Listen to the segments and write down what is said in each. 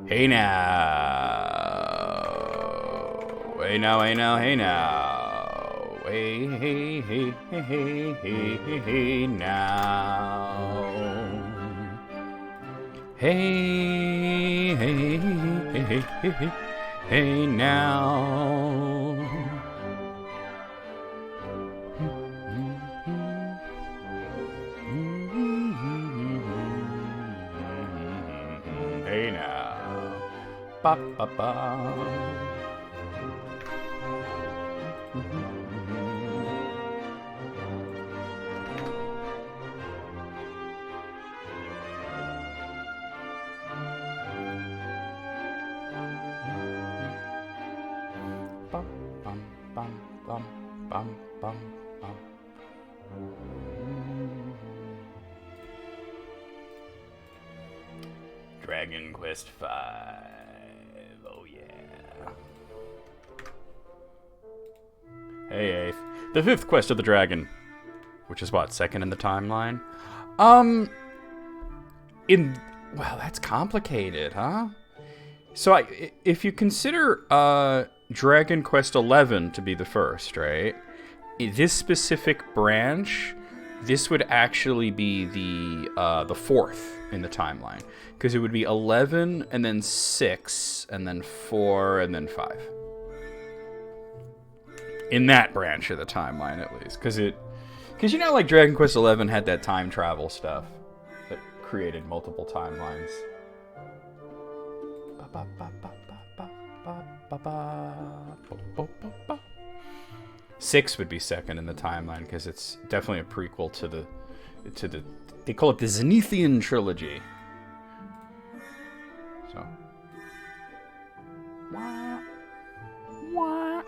Hey now. Hey now, hey now, hey now. Hey, hey, hey, hey, hey, hey, hey, hey now. Hey, hey, hey, hey, hey, hey, hey now. Hey now. Ba ba ba. Bum bum bum bum bum bum bum. Dragon Quest V. Oh yeah. Hey, Eighth. The fifth quest of the dragon, which is what, second in the timeline? In well, that's complicated, huh? So if you consider Dragon Quest XI to be the first, right? This specific branch, this would actually be the fourth in the timeline, because it would be 11 and then 6 and then 4 and then 5. In that branch of the timeline, at least, because you know, like Dragon Quest XI had that time travel stuff that created multiple timelines. 6 would be second in the timeline because it's definitely a prequel to the they call it the Zenithian trilogy. So wah, wah.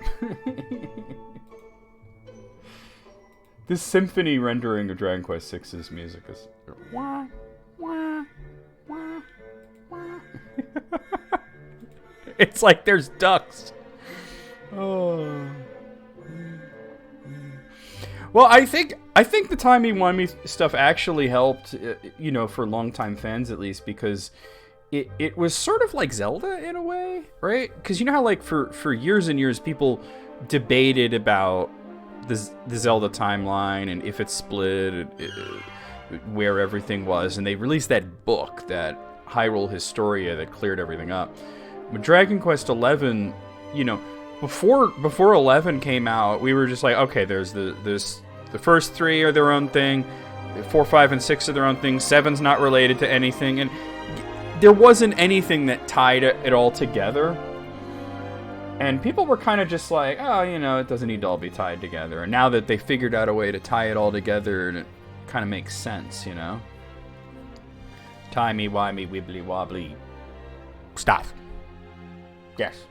This symphony rendering of Dragon Quest VI's music is wah, wah, wah, wah. It's like there's ducks. Oh. Well, I think the timey-wimey stuff actually helped, you know, for longtime fans at least, because it was sort of like Zelda in a way, right? Because you know how, like, for years and years people debated about the Zelda timeline and if it split, where everything was, and they released that book, that Hyrule Historia, that cleared everything up. But Dragon Quest XI, you know, before 11 came out, we were just like, okay, there's the first 3 are their own thing, 4, 5, and 6 are their own thing. 7's not related to anything, and there wasn't anything that tied it all together. And people were kind of just like, oh, you know, it doesn't need to all be tied together. And now that they figured out a way to tie it all together, and it kind of makes sense, you know. Timey-wimey, wibbly-wobbly stuff. Yes.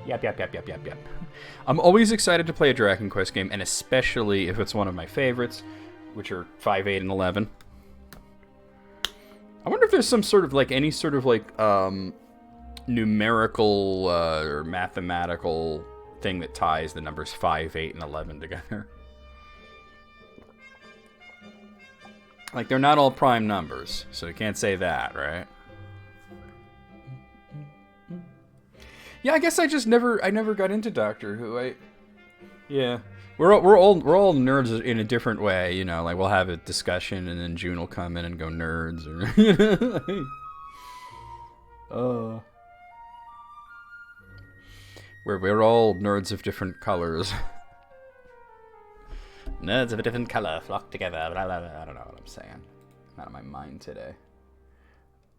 Yep. I'm always excited to play a Dragon Quest game, and especially if it's one of my favorites, which are 5, 8, and 11. I wonder if there's some sort of, like, any sort of, like, numerical or mathematical thing that ties the numbers 5, 8, and 11 together. Like, they're not all prime numbers, so you can't say that, right? Yeah, I guess I never got into Doctor Who. Yeah, we're all nerds in a different way, you know. Like, we'll have a discussion, and then June will come in and go nerds, or you know, we're all nerds of different colors. Nerds of a different color flock together. Blah, blah, blah. I don't know what I'm saying. I'm out of my mind today.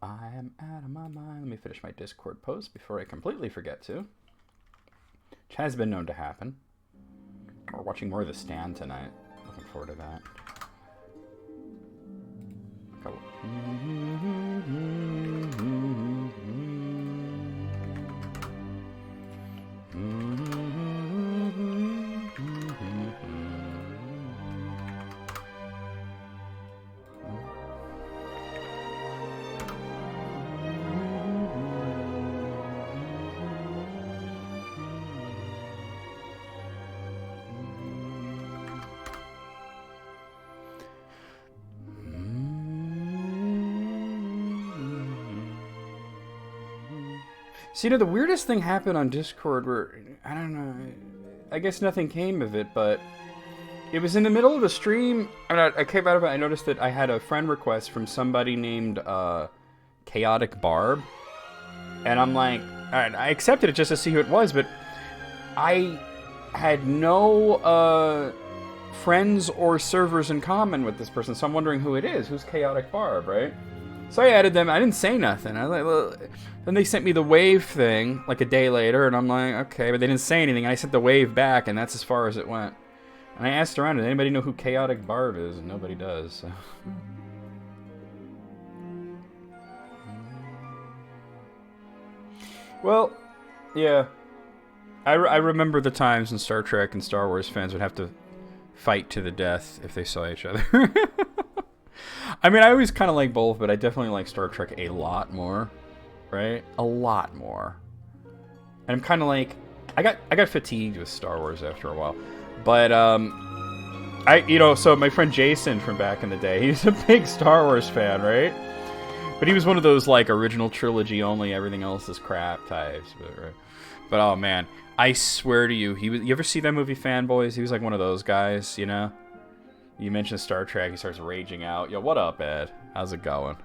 I am out of my mind. Let me finish my Discord post before I completely forget to. Which has been known to happen. We're watching more of The Stand tonight. Looking forward to that. Cool. So, the weirdest thing happened on Discord where, I don't know, I guess nothing came of it, but it was in the middle of the stream. I came out of it, I noticed that I had a friend request from somebody named Chaotic Barb. And I'm like, alright, I accepted it just to see who it was, but I had no friends or servers in common with this person, so I'm wondering who it is. Who's Chaotic Barb, right? So I added them. I didn't say nothing. I was like, well, then they sent me the wave thing like a day later, and I'm like, okay, but they didn't say anything. I sent the wave back, and that's as far as it went. And I asked around, does anybody know who Chaotic Barb is? And nobody does. So. Well, yeah. I remember the times when Star Trek and Star Wars fans would have to fight to the death if they saw each other. I mean, I always kind of like both, but I definitely like Star Trek a lot more, right? A lot more. And I'm kind of like, I got fatigued with Star Wars after a while, but so my friend Jason from back in the day, he's a big Star Wars fan, right? But he was one of those like original trilogy only, everything else is crap types, but oh man, I swear to you, you ever see that movie Fanboys? He was like one of those guys, you know? You mentioned Star Trek, he starts raging out. Yo, what up, Ed? How's it going?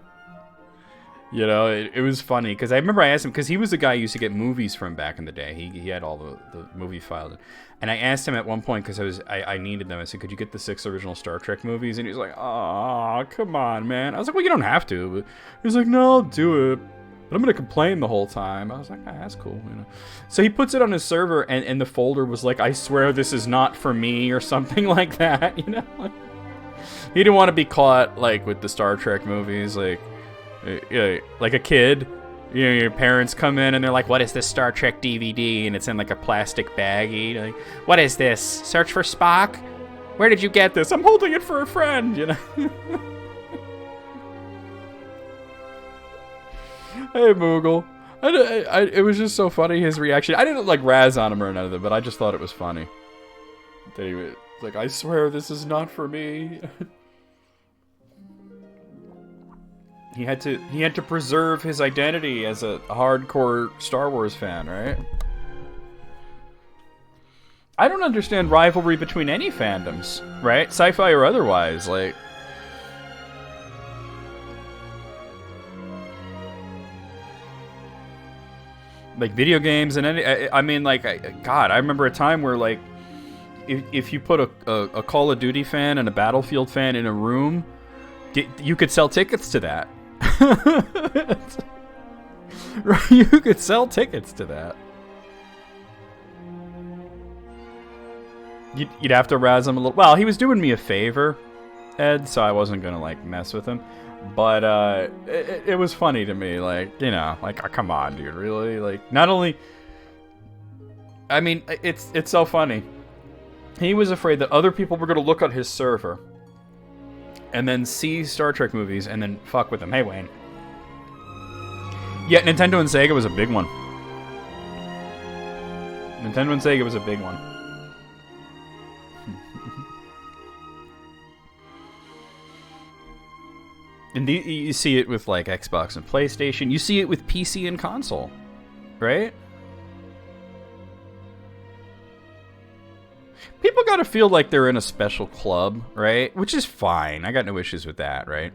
You know, it was funny, because I remember I asked him, because he was the guy who used to get movies from back in the day. He had all the movie files. And I asked him at one point, because I needed them, I said, could you get the 6 original Star Trek movies? And he was like, aw, come on, man. I was like, well, you don't have to. But he was like, no, I'll do it. But I'm going to complain the whole time. I was like, that's cool, you know. So he puts it on his server, and the folder was like, I swear this is not for me, or something like that, you know. He didn't want to be caught, like, with the Star Trek movies, like a kid. You know, your parents come in and they're like, what is this Star Trek DVD? And it's in, like, a plastic baggie. Like, what is this? Search for Spock? Where did you get this? I'm holding it for a friend, you know? Hey, Moogle. It was just so funny, his reaction. I didn't, like, razz on him or anything, but I just thought it was funny. That he was like, I swear this is not for me. He had to preserve his identity as a hardcore Star Wars fan, right? I don't understand rivalry between any fandoms, right? Sci-fi or otherwise, like video games and any. I mean, like, God, I remember a time where, like, if you put a Call of Duty fan and a Battlefield fan in a room, you could sell tickets to that. Right, you could sell tickets to that. You'd have to razz him a little. Well, he was doing me a favor, Ed, so I wasn't gonna, like, mess with him. But it was funny to me, like, you know, like, oh, come on, dude, really? Like, not only, I mean, it's so funny. He was afraid that other people were gonna look at his server and then see Star Trek movies and then fuck with them. Hey, Wayne. Yeah, Nintendo and Sega was a big one. Nintendo and Sega was a big one. And you see it with, like, Xbox and PlayStation. You see it with PC and console, right? People gotta feel like they're in a special club, right? Which is fine. I got no issues with that, right?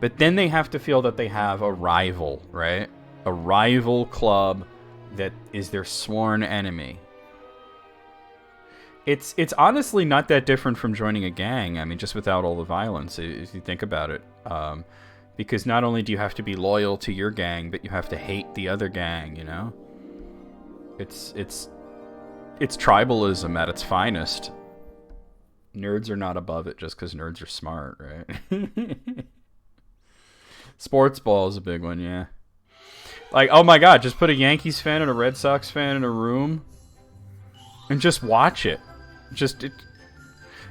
But then they have to feel that they have a rival, right? A rival club that is their sworn enemy. It's honestly not that different from joining a gang. I mean, just without all the violence, if you think about it. Because not only do you have to be loyal to your gang, but you have to hate the other gang, you know? It's tribalism at its finest. Nerds are not above it just because nerds are smart, right? Sports ball is a big one, yeah. Like, oh my god, just put a Yankees fan and a Red Sox fan in a room and just watch it.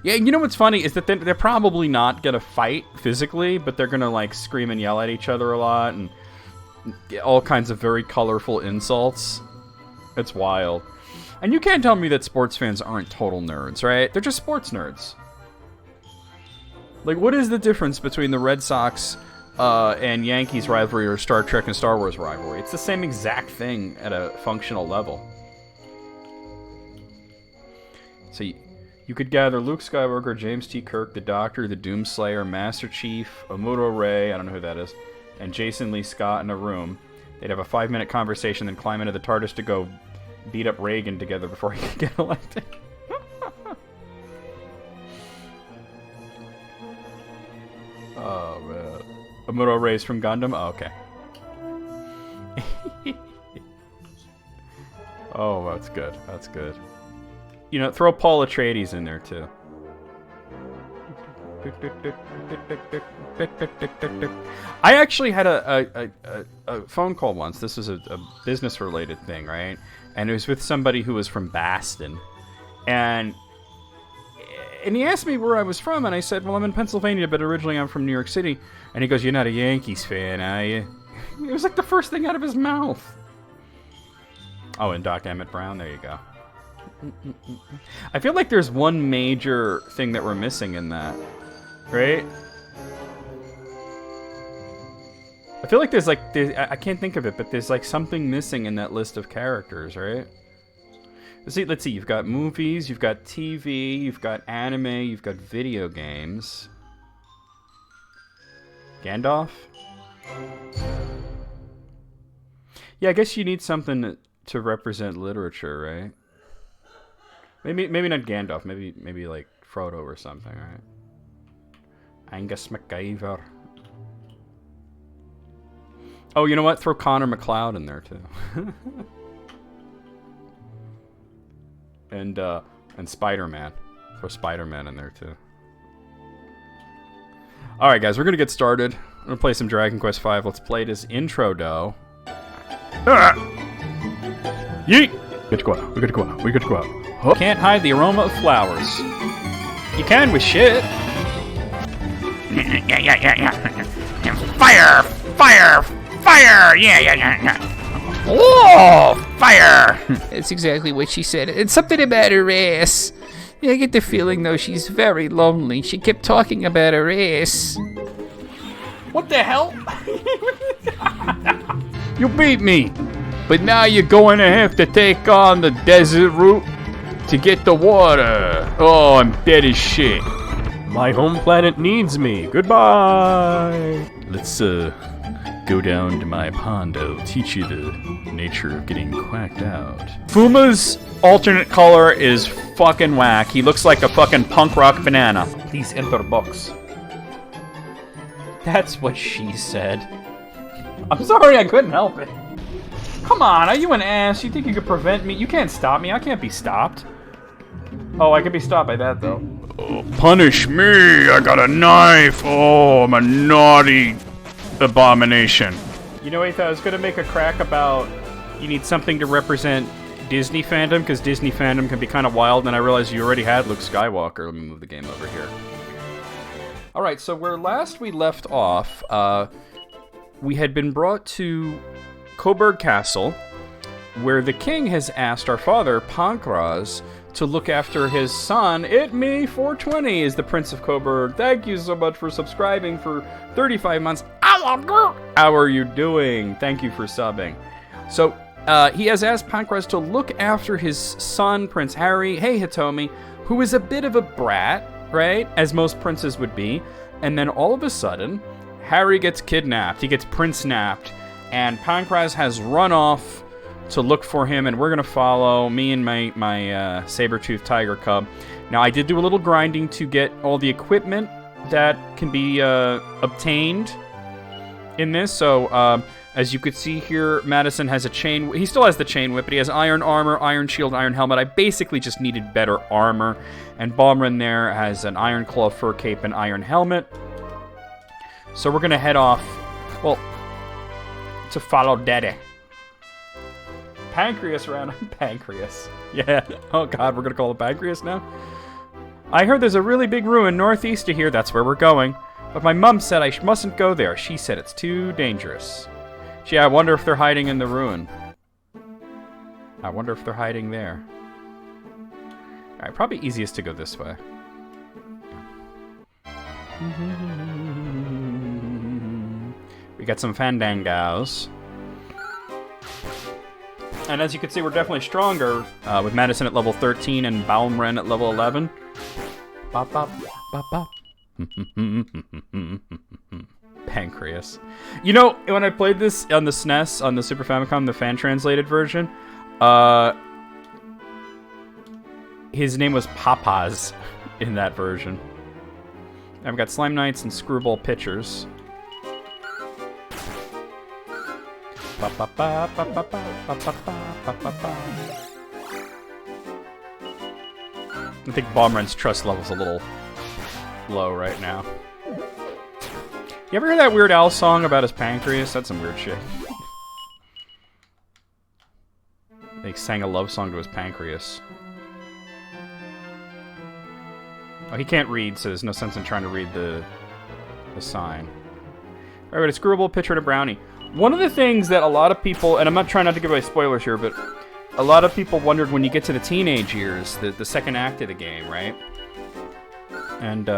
Yeah, you know what's funny is that they're probably not gonna fight physically, but they're gonna, like, scream and yell at each other a lot and get all kinds of very colorful insults. It's wild. And you can't tell me that sports fans aren't total nerds, right? They're just sports nerds. Like, what is the difference between the Red Sox and Yankees rivalry or Star Trek and Star Wars rivalry. It's the same exact thing at a functional level. So you could gather Luke Skywalker, James T. Kirk, the Doctor, the Doomslayer, Master Chief, Amuro Ray, I don't know who that is, and Jason Lee Scott in a room. They'd have a 5-minute conversation, then climb into the TARDIS to go beat up Reagan together before he could get elected. Oh, man. Amuro Ray's from Gundam? Oh, okay. Oh, that's good. That's good. You know, throw Paul Atreides in there, too. I actually had a phone call once. This was a business-related thing, right? And it was with somebody who was from Boston. And he asked me where I was from, and I said, well, I'm in Pennsylvania, but originally I'm from New York City. And he goes, you're not a Yankees fan, are you? It was like the first thing out of his mouth. Oh, and Doc Emmett Brown, there you go. I feel like there's one major thing that we're missing in that, right? I feel like there's I can't think of it, but there's like something missing in that list of characters, right? Let's see, you've got movies, you've got TV, you've got anime, you've got video games. Gandalf? Yeah, I guess you need something to represent literature, right? Maybe not Gandalf, maybe like Frodo or something, right? Angus MacGyver. Oh, you know what? Throw Connor McLeod in there too. And Spider-Man. Throw Spider-Man in there too. Alright guys, we're gonna get started. I'm gonna play some Dragon Quest V. Let's play this intro though. Yeet! We gotta go out. Oh. Can't hide the aroma of flowers. You can with shit. Yeah. Fire! Yeah. Oh, fire! That's exactly what she said. It's something about her ass. Yeah, I get the feeling, though, she's very lonely. She kept talking about her ass. What the hell? You beat me. But now you're going to have to take on the desert route to get the water. Oh, I'm dead as shit. My home planet needs me. Goodbye. Let's, go down to my pond. I'll teach you the nature of getting quacked out. Fuma's alternate color is fucking whack. He looks like a fucking punk rock banana. Please enter box. That's what she said. I'm sorry, I couldn't help it. Come on, are you an ass? You think you could prevent me? You can't stop me. I can't be stopped. Oh, I can be stopped by that, though. Oh, punish me! I got a knife! Oh, I'm a naughty abomination. You know, Aetha, I was gonna make a crack about you need something to represent Disney fandom, because Disney fandom can be kind of wild, and I realized you already had Luke Skywalker. Let me move the game over here. Alright, so where last we left off, we had been brought to Coburg Castle, where the king has asked our father, Pankraz, to look after his son. Itme420 is the Prince of Coburg. Thank you so much for subscribing for 35 months. How are you doing? Thank you for subbing. So, he has asked Pankraz to look after his son, Prince Harry, hey Hitomi, who is a bit of a brat, right? As most princes would be. And then all of a sudden, Harry gets kidnapped. He gets prince-napped. And Pankraz has run off to look for him, and we're going to follow me and my saber-toothed tiger cub. Now, I did do a little grinding to get all the equipment that can be obtained in this. So, as you could see here, Madison has a chain. He still has the chain whip, but he has iron armor, iron shield, iron helmet. I basically just needed better armor. And Balmrin there has an iron claw fur cape and iron helmet. So we're going to head off, well, to follow Daddy. Pancreas around. Pancreas. Yeah. Oh, God, we're going to call it Pancreas now? I heard there's a really big ruin northeast of here. That's where we're going. But my mom said I mustn't go there. She said it's too dangerous. Gee, I wonder if they're hiding in the ruin. I wonder if they're hiding there. Alright, probably easiest to go this way. got some Fandangos. And as you can see, we're definitely stronger with Madison at level 13 and Balmren at level 11. Bop, bop, bop, bop. Pancreas. You know, when I played this on the SNES, on the Super Famicom, the fan-translated version, his name was Papaz in that version. I've got Slime Knights and Screwball Pitchers. I think Balmren's trust level's a little low right now. You ever hear that Weird Al song about his pancreas? That's some weird shit. He sang a love song to his pancreas. Oh, he can't read, so there's no sense in trying to read the sign. Alright, we got a Screwball, Pitcher, and a Brownie. One of the things that a lot of people, and I'm not trying not to give away spoilers here, but a lot of people wondered when you get to the teenage years, the second act of the game, right? And,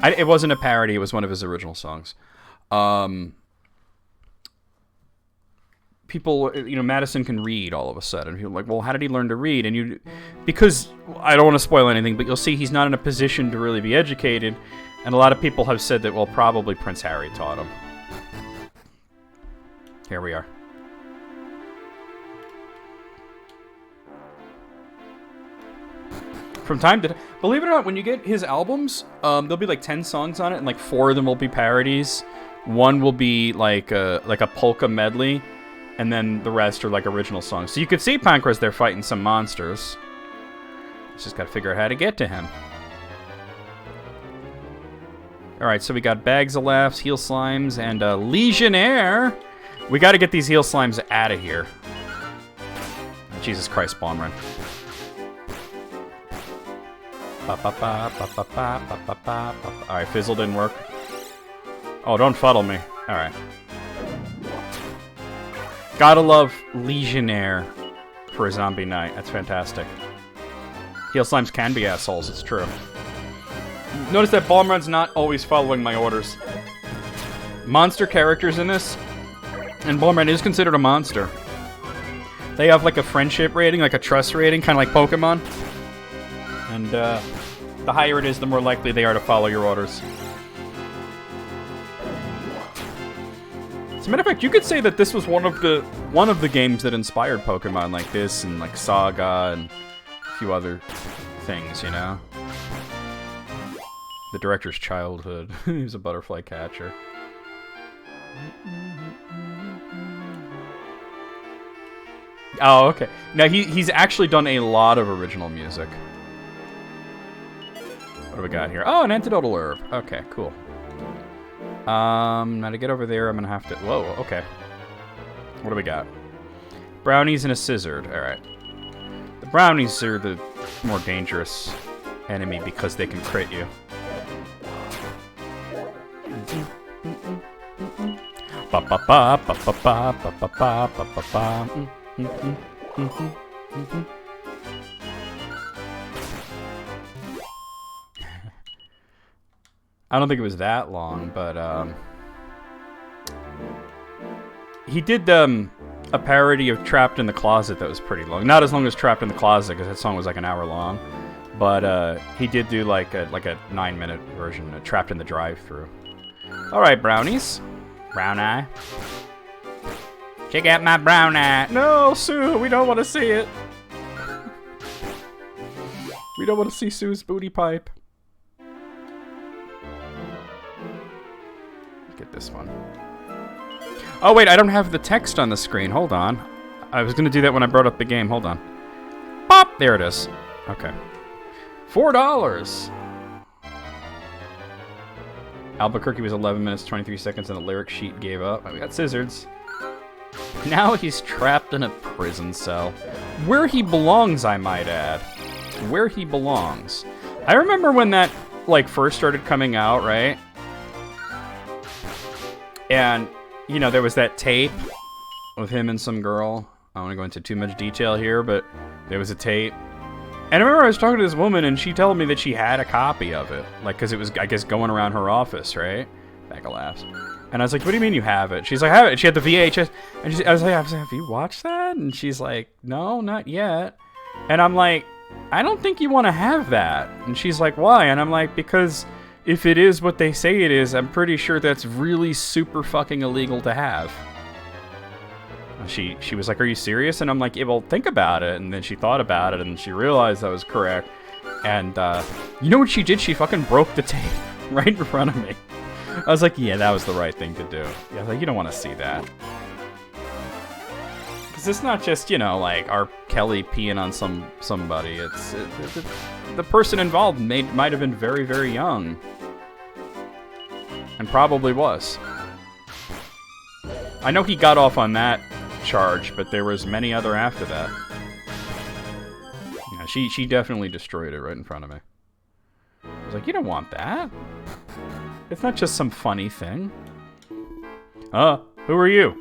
it wasn't a parody, it was one of his original songs. People, you know, Madison can read all of a sudden. People are like, well, how did he learn to read? And because, I don't want to spoil anything, but you'll see he's not in a position to really be educated. And a lot of people have said that, well, probably Prince Harry taught him. Here we are. From time to time, believe it or not, when you get his albums, there'll be like 10 songs on it, and like 4 of them will be parodies. One will be like a polka medley, and then the rest are like original songs. So you could see Pancras there fighting some monsters. Just gotta figure out how to get to him. Alright, so we got Bags of Laughs, Heel Slimes, and Legionnaire. We gotta get these Heel Slimes out of here. Jesus Christ, Balmren. Alright, Fizzle didn't work. Oh, don't fuddle me. Alright. Gotta love Legionnaire for a zombie knight. That's fantastic. Heel Slimes can be assholes, it's true. Notice that Balmren's not always following my orders. Monster characters in this, and Balmren is considered a monster. They have like a friendship rating, like a trust rating, kind of like Pokemon. And the higher it is, the more likely they are to follow your orders. As a matter of fact, you could say that this was one of the games that inspired Pokemon, like this and like Saga and a few other things, you know. The director's childhood. He was a butterfly catcher. Oh, okay. Now he's actually done a lot of original music. What do we got here? Oh, an antidotal herb. Okay, cool. Now to get over there, I'm gonna have to... Whoa, okay. What do we got? Brownies and a scissored. Alright. The brownies are the more dangerous enemy because they can crit you. I don't think it was that long, but he did a parody of Trapped in the Closet that was pretty long. Not as long as Trapped in the Closet, because that song was like an hour long. But he did do like a 9-minute version of Trapped in the Drive-Thru. Alright, brownies. Brown eye. Check out my brown eye. No, Sue, we don't want to see it. We don't want to see Sue's booty pipe. Get this one. Oh, wait, I don't have the text on the screen. Hold on. I was going to do that when I brought up the game. Hold on. Pop! There it is. Okay. $4. Albuquerque was 11 minutes, 23 seconds, and the lyric sheet gave up. We got scissors. Now he's trapped in a prison cell. Where he belongs, I might add. Where he belongs. I remember when that, like, first started coming out, right? And, you know, there was that tape of him and some girl. I don't want to go into too much detail here, but there was a tape. And I remember I was talking to this woman, and she told me that she had a copy of it. Like, because it was, I guess, going around her office, right? Bag of laughs. And I was like, what do you mean you have it? She's like, I have it. She had the VHS. And I was like, have you watched that? And she's like, no, not yet. And I'm like, I don't think you want to have that. And she's like, why? And I'm like, because if it is what they say it is, I'm pretty sure that's really super fucking illegal to have. And she was like, are you serious? And I'm like, yeah, well, think about it. And then she thought about it, and she realized I was correct. And you know what she did? She fucking broke the tape right in front of me. I was like, yeah, that was the right thing to do. Yeah, I was like, you don't want to see that. Because it's not just, you know, like R. Kelly peeing on somebody. It's the person involved might have been very, very young. And probably was. I know he got off on that charge, but there was many other after that. Yeah, she definitely destroyed it right in front of me. I was like, you don't want that. It's not just some funny thing. Who are you?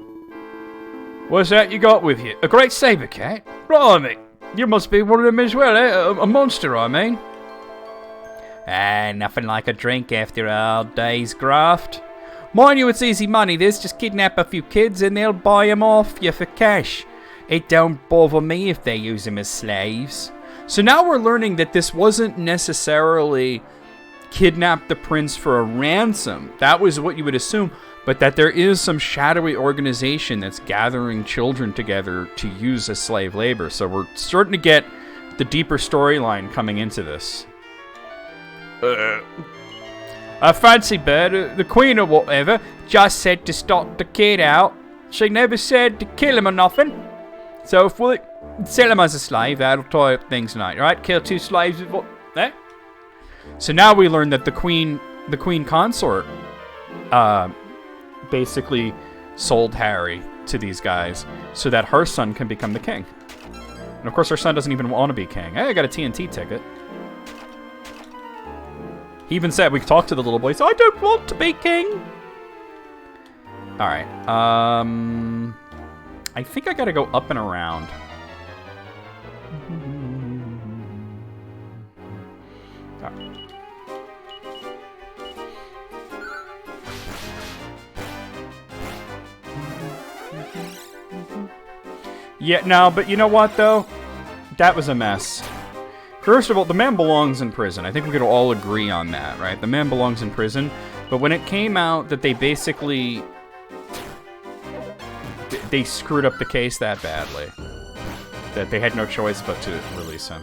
What's that you got with you? A great saber cat? Blimey, you must be one of them as well, eh? A monster, I mean. Nothing like a drink after a hard day's graft. Mind you, it's easy money, this. Just kidnap a few kids and they'll buy them off you for cash. It don't bother me if they use them as slaves. So now we're learning that this wasn't necessarily kidnap the prince for a ransom. That was what you would assume, but that there is some shadowy organization that's gathering children together to use as slave labor. So we're starting to get the deeper storyline coming into this. I fancy bird, the queen or whatever, just said to stock the kid out. She never said to kill him or nothing. So if we sell him as a slave, that'll tie up things tonight, right? Kill 2 slaves with what? Eh? So now we learn that the queen consort basically sold Harry to these guys so that her son can become the king. And of course her son doesn't even want to be king. Hey, I got a TNT ticket. He even said, we talked to the little boy, so I don't want to be king. Alright, I think I gotta go up and around. Yeah, no, but you know what, though? That was a mess. First of all, the man belongs in prison. I think we could all agree on that, right? The man belongs in prison. But when it came out that they basically... they screwed up the case that badly, that they had no choice but to release him.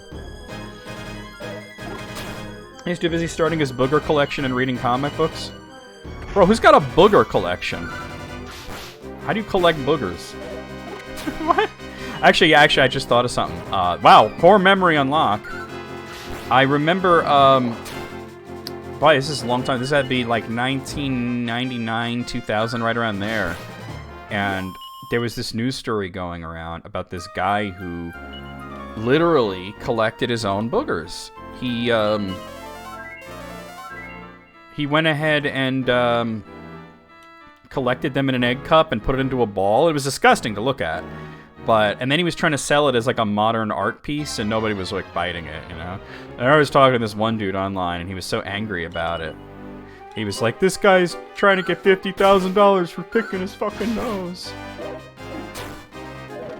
He's too busy starting his booger collection and reading comic books. Bro, who's got a booger collection? How do you collect boogers? What? Actually, I just thought of something. Wow, core memory unlock. I remember, boy, this is a long time. This had to be like 1999, 2000, right around there. And there was this news story going around about this guy who literally collected his own boogers. He went ahead and collected them in an egg cup and put it into a ball. It was disgusting to look at. And then he was trying to sell it as like a modern art piece, and nobody was like biting it, you know? And I was talking to this one dude online, and he was so angry about it. He was like, this guy's trying to get $50,000 for picking his fucking nose.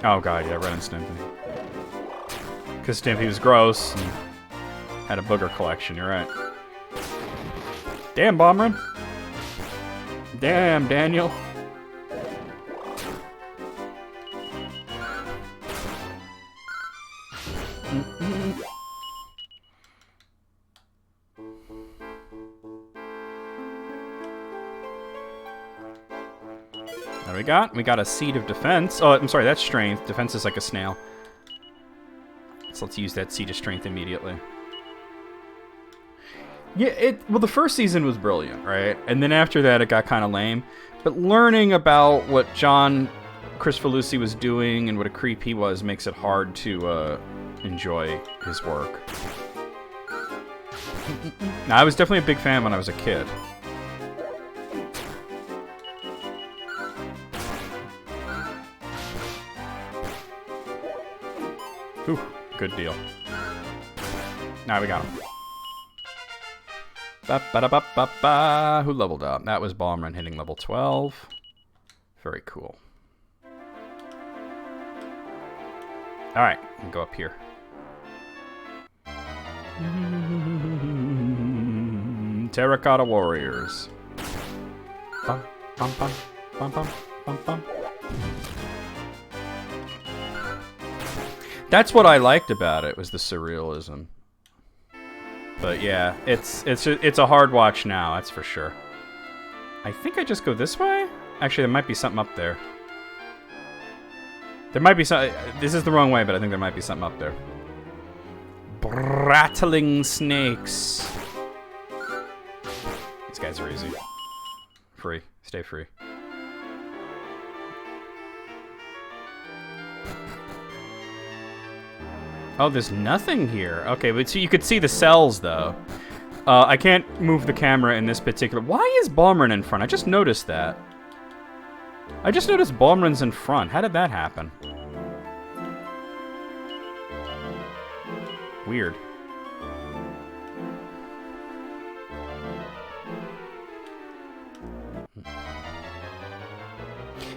Oh god, yeah, Ren and Stimpy. Because Stimpy was gross and had a booger collection, you're right. Damn, Bomberin. Damn, Daniel. What we got a seed of defense. Oh, I'm sorry, that's strength. Defense is like a snail. So let's use that seed of strength immediately. Yeah, well, the first season was brilliant, right? And then after that, it got kind of lame. But learning about what John Kricfalusi was doing and what a creep he was makes it hard to enjoy his work. Now, I was definitely a big fan when I was a kid. Ooh, good deal. Now we got him. Ba-ba-da-ba-ba-ba. Who leveled up? That was Balmrun hitting level 12. Very cool. Alright, we can go up here. Terracotta Warriors. Bum, bum, bum, bum, bum, bum, bum. That's what I liked about it, was the surrealism. But yeah, it's a hard watch now, that's for sure. I think I just go this way? Actually, there might be something up there. There might be some. This is the wrong way, but I think there might be something up there. Rattling snakes. These guys are easy. Free. Stay free. Oh, there's nothing here. Okay, but so you could see the cells, though. I can't move the camera in this particular... Why is Balmrun in front? I just noticed that. I just noticed Balmrun's in front. How did that happen? Weird.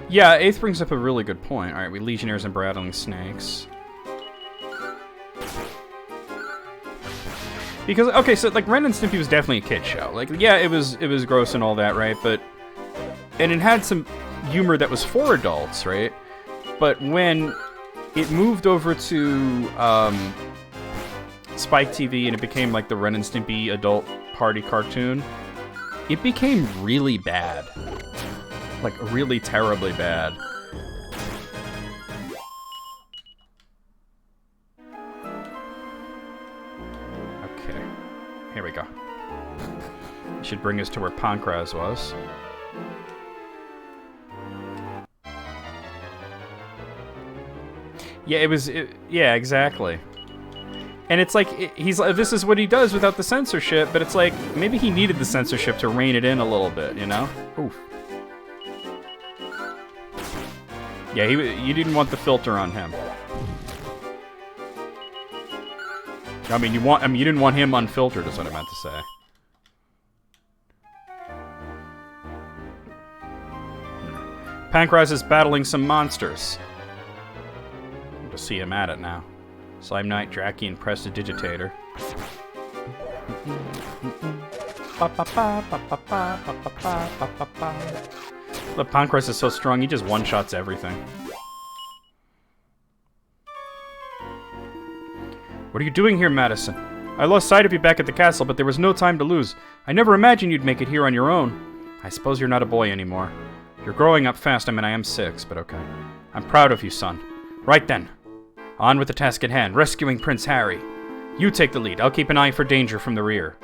Yeah, 8th brings up a really good point. Alright, we Legionnaires and Rattling Snakes. Because, okay, so, like, Ren and Stimpy was definitely a kid show. Like, yeah, it was gross and all that, right? But... And it had some humor that was for adults, right? But when it moved over to, Spike TV and it became, like, the Ren and Stimpy adult party cartoon, it became really bad. Like, really terribly bad. Okay. Here we go. Should bring us to where Pankraz was. Yeah, yeah, exactly. And it's like, this is what he does without the censorship, but it's like, maybe he needed the censorship to rein it in a little bit, you know? Oof. Yeah, you didn't want the filter on him. I mean, you didn't want him unfiltered, is what I meant to say. Pankraz is battling some monsters. We'll see him at it now. Slime Knight, Draki, and Prestidigitator. Look, Pankraz is so strong, he just one-shots everything. What are you doing here, Madison? I lost sight of you back at the castle, but there was no time to lose. I never imagined you'd make it here on your own. I suppose you're not a boy anymore. You're growing up fast. I mean, I am 6, but okay. I'm proud of you, son. Right then. On with the task at hand, rescuing Prince Harry. You take the lead. I'll keep an eye for danger from the rear.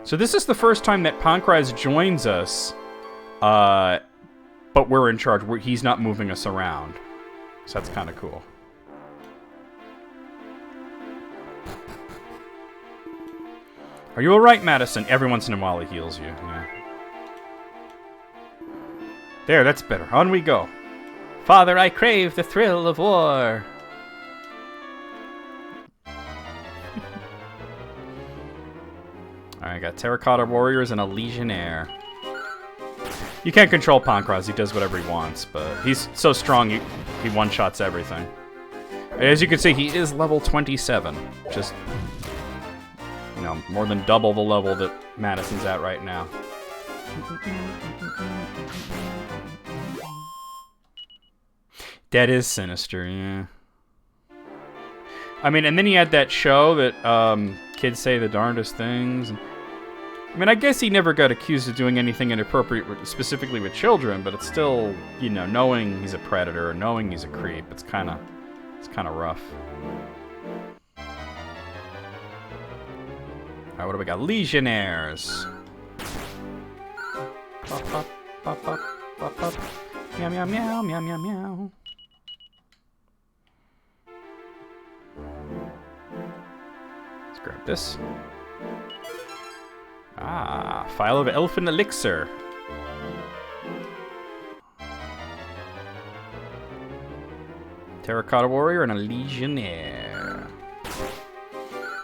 So this is the first time that Pankraz joins us, but we're in charge. He's not moving us around. So that's kind of cool. Are you alright, Madison? Every once in a while he heals you. Yeah. There, that's better. On we go. Father, I crave the thrill of war. Alright, I got Terracotta Warriors and a Legionnaire. You can't control Pankraz, he does whatever he wants, but he's so strong he one-shots everything. As you can see, he is level 27. Just, you know, more than double the level that Madison's at right now. That is sinister, yeah. I mean, and then he had that show that kids say the darndest things. I mean, I guess he never got accused of doing anything inappropriate specifically with children, but it's still, you know, knowing he's a predator or knowing he's a creep, it's kind of rough. Alright, what do we got? Legionnaires. Pop, pop, pop, pop, pop, pop. Meow, meow, meow, meow, meow, meow. Let's grab this. Ah, Phial of Elfin Elixir. Terracotta Warrior and a Legionnaire.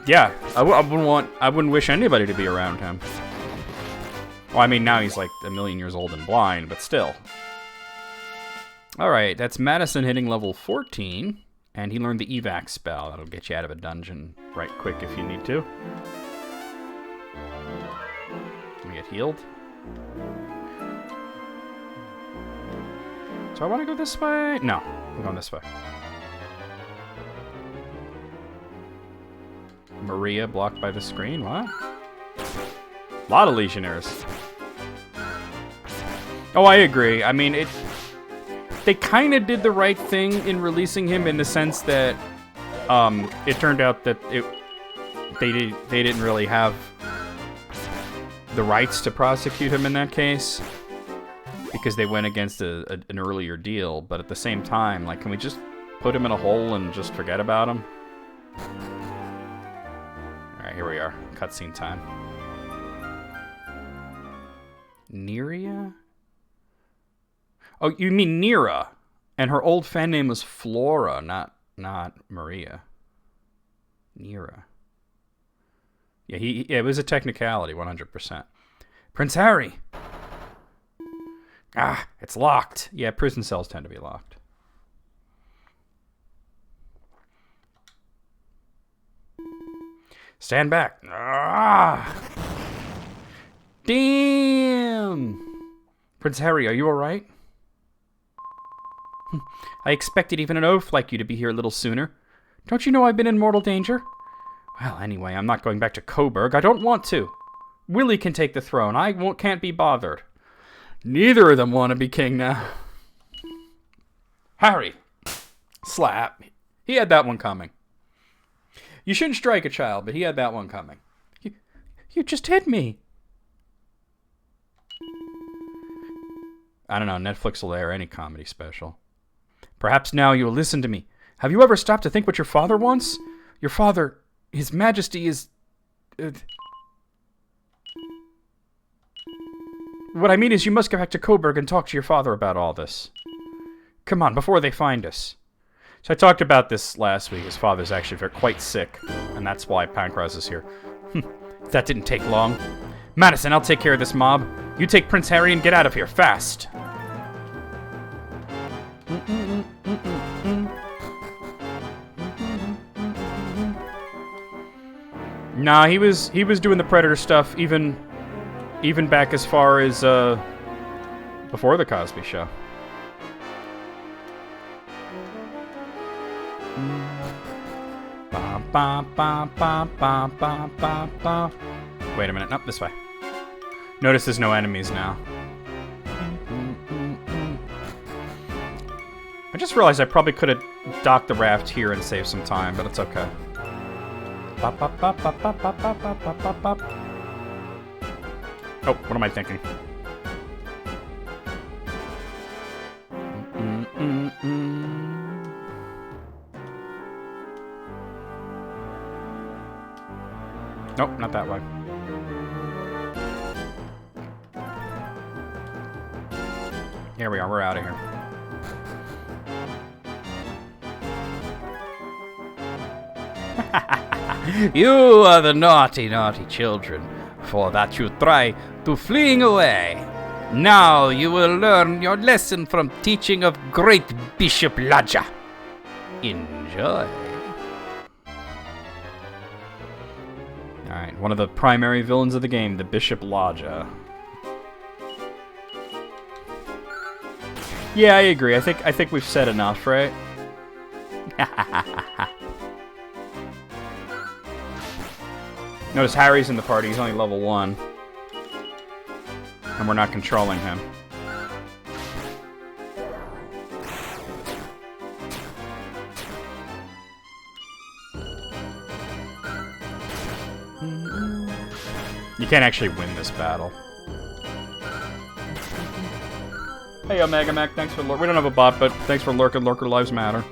Yeah, I wouldn't wish anybody to be around him. Well, I mean, now he's like a million years old and blind, but still. Alright, that's Madison hitting level 14, and he learned the evac spell. That'll get you out of a dungeon right quick if you need to. Can we get healed? Do I want to go this way? No, I'm going this way. Maria blocked by the screen, what? A lot of Legionnaires. Oh, I agree. I mean, they kind of did the right thing in releasing him in the sense that it turned out that they didn't really have the rights to prosecute him in that case because they went against an earlier deal. But at the same time, like, can we just put him in a hole and just forget about him? All right, here we are. Cutscene time. Neria? Oh, you mean Nera. And her old fan name was Flora, not Maria. Nera. Yeah, it was a technicality, 100%. Prince Harry! Ah, it's locked. Yeah, prison cells tend to be locked. Stand back. Ah! Damn! Prince Harry, are you alright? I expected even an oaf like you to be here a little sooner. Don't you know I've been in mortal danger? Well, anyway, I'm not going back to Coburg. I don't want to. Willie can take the throne. Can't be bothered. Neither of them want to be king now. Harry. Slap. He had that one coming. You shouldn't strike a child, but he had that one coming. You just hit me. I don't know, Netflix will air any comedy special. Perhaps now you will listen to me. Have you ever stopped to think what your father wants? Your father, His Majesty is... What I mean is you must go back to Coburg and talk to your father about all this. Come on, before they find us. So I talked about this last week. His father's actually quite sick, and that's why Pancras is here. That didn't take long. Madison, I'll take care of this mob. You take Prince Harry and get out of here, fast. Nah, he was doing the Predator stuff even back as far as before the Cosby Show. Wait a minute, nope, this way. Notice there's no enemies now. I just realized I probably could have docked the raft here and saved some time, but it's okay. Oh, what am I thinking? Nope, not that way. Here we are, we're out of here. You are the naughty, naughty children, for that you try to fleeing away. Now you will learn your lesson from teaching of great Bishop Lodger. Enjoy. Alright, one of the primary villains of the game, the Bishop Lodger. Yeah, I agree. I think we've said enough, right? Notice Harry's in the party. He's only level 1. And we're not controlling him. You can't actually win this battle. Hey, Omega Mac, thanks for we don't have a bot, but thanks for lurking. Lurker lives matter.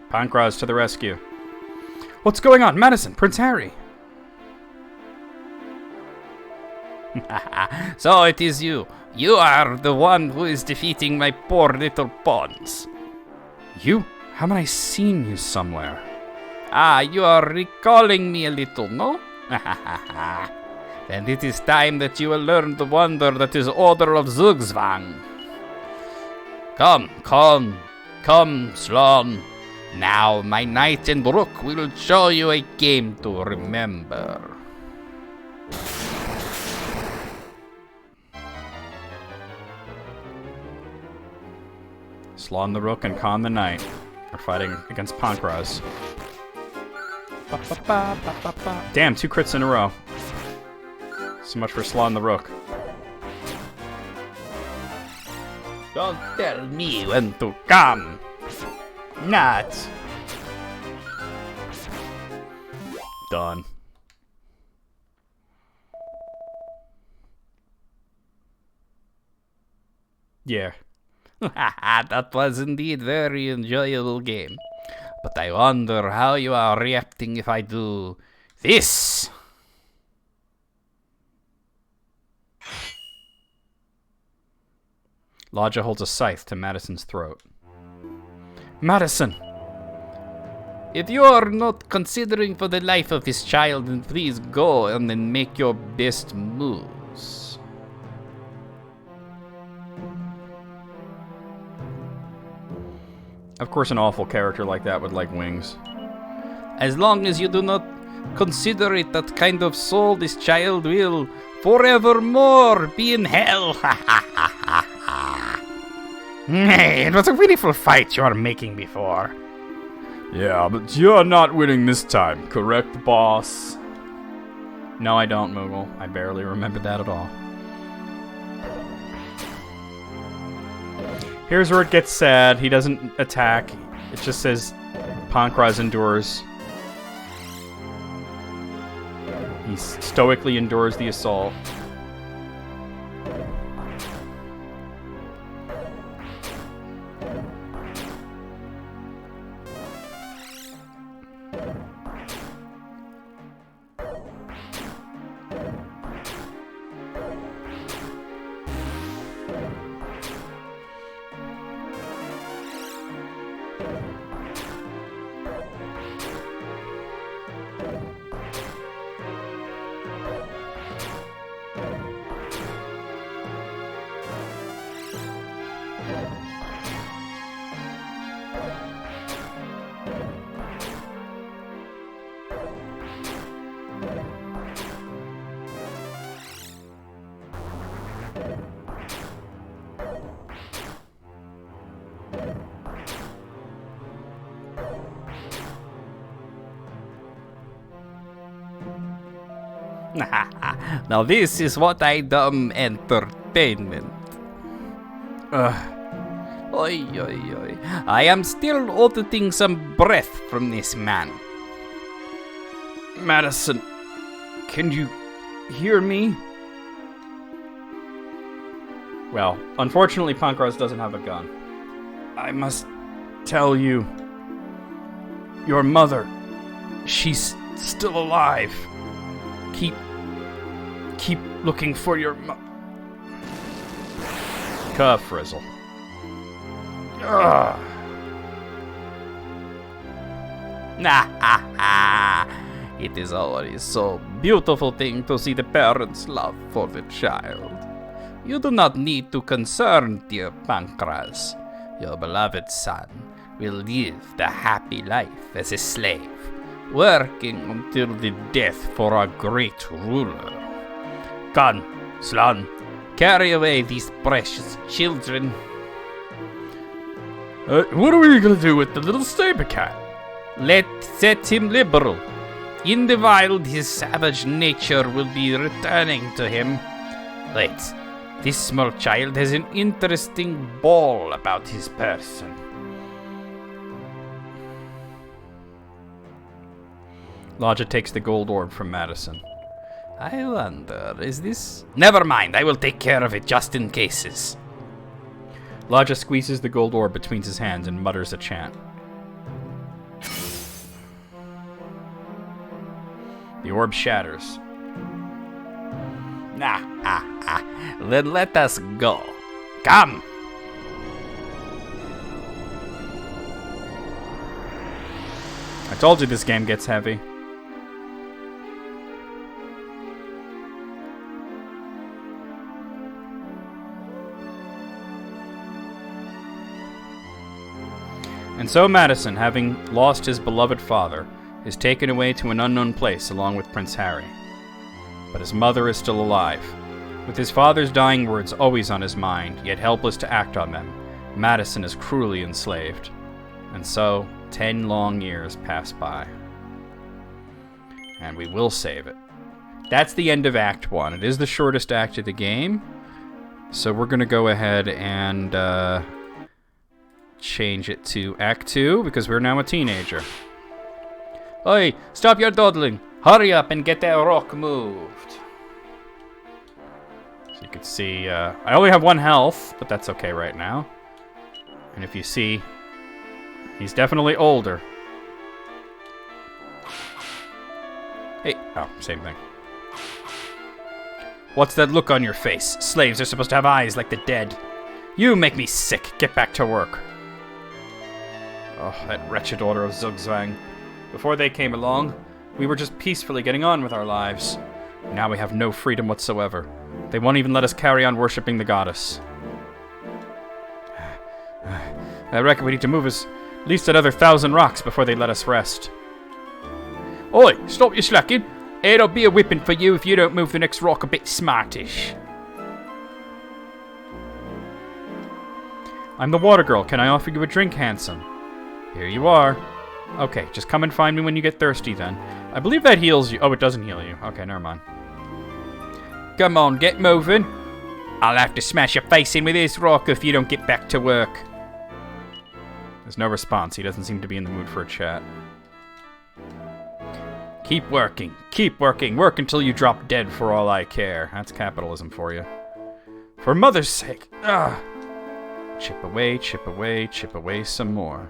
Pancras to the rescue. What's going on? Madison, Prince Harry. So it is you. You are the one who is defeating my poor little pawns. You? Haven't I seen you somewhere? Ah, you are recalling me a little, no? And it is time that you will learn the wonder that is Order of Zugzwang. Come, Sloan. Now my knight and rook will show you a game to remember. Slon the Rook and Khan the Knight are fighting against Pankraz. Damn, 2 crits in a row. So much for Slon the Rook. Don't tell me when to come. Not. Done. Yeah. That was indeed very enjoyable game. But I wonder how you are reacting if I do this. Lodja holds a scythe to Madison's throat. Madison! If you are not considering for the life of this child, then please go and then make your best moves. Of course, an awful character like that would like wings. As long as you do not consider it that kind of soul, this child will forevermore be in hell. Hey, it was a beautiful fight you were making before. Yeah, but you're not winning this time, correct, boss? No, I don't, Moogle. I barely remember that at all. Here's where it gets sad. He doesn't attack. It just says Pankraz endures. He stoically endures the assault. Now this is what I dumb entertainment. Oi, oi, oi. I am still auditing some breath from this man. Madison, can you hear me? Well, unfortunately, Pankraz doesn't have a gun. I must tell you, your mother, she's still alive. Keep looking for your Cuh, Frizzle. Ugh. It is always so beautiful thing to see the parents' love for the child. You do not need to concern, dear Pankraz. Your beloved son will live the happy life as a slave, working until the death for our great ruler. Come, Slon, carry away these precious children. What are we gonna do with the little saber cat? Let's set him liberal. In the wild, his savage nature will be returning to him. Wait, this small child has an interesting ball about his person. Lodja takes the gold orb from Madison. I wonder, is this... Never mind, I will take care of it just in cases. Lodja squeezes the gold orb between his hands and mutters a chant. The orb shatters. Then let us go. Come. I told you this game gets heavy. And so Madison, having lost his beloved father, is taken away to an unknown place along with Prince Harry. But his mother is still alive. With his father's dying words always on his mind, yet helpless to act on them, Madison is cruelly enslaved. And so, 10 long years pass by. And we will save it. That's the end of Act 1. It is the shortest act of the game. So we're going to go ahead and change it to Act 2, because we're now a teenager. Oi, stop your dawdling. Hurry up and get that rock moved. So you can see, I only have 1 health, but that's okay right now. And if you see, he's definitely older. Hey, oh, same thing. What's that look on your face? Slaves are supposed to have eyes like the dead. You make me sick. Get back to work. Oh, that wretched order of Zugzwang. Before they came along, we were just peacefully getting on with our lives. Now we have no freedom whatsoever. They won't even let us carry on worshipping the goddess. I reckon we need to move us at least another 1,000 rocks before they let us rest. Oi, stop your slacking. It'll be a whipping for you if you don't move the next rock a bit smartish. I'm the water girl. Can I offer you a drink, handsome? Here you are. Okay, just come and find me when you get thirsty then. I believe that heals you. Oh, it doesn't heal you. Okay, never mind. Come on, get moving. I'll have to smash your face in with this rock if you don't get back to work. There's no response. He doesn't seem to be in the mood for a chat. Keep working. Keep working. Work until you drop dead for all I care. That's capitalism for you. For mother's sake. Ugh. Chip away, chip away, chip away some more.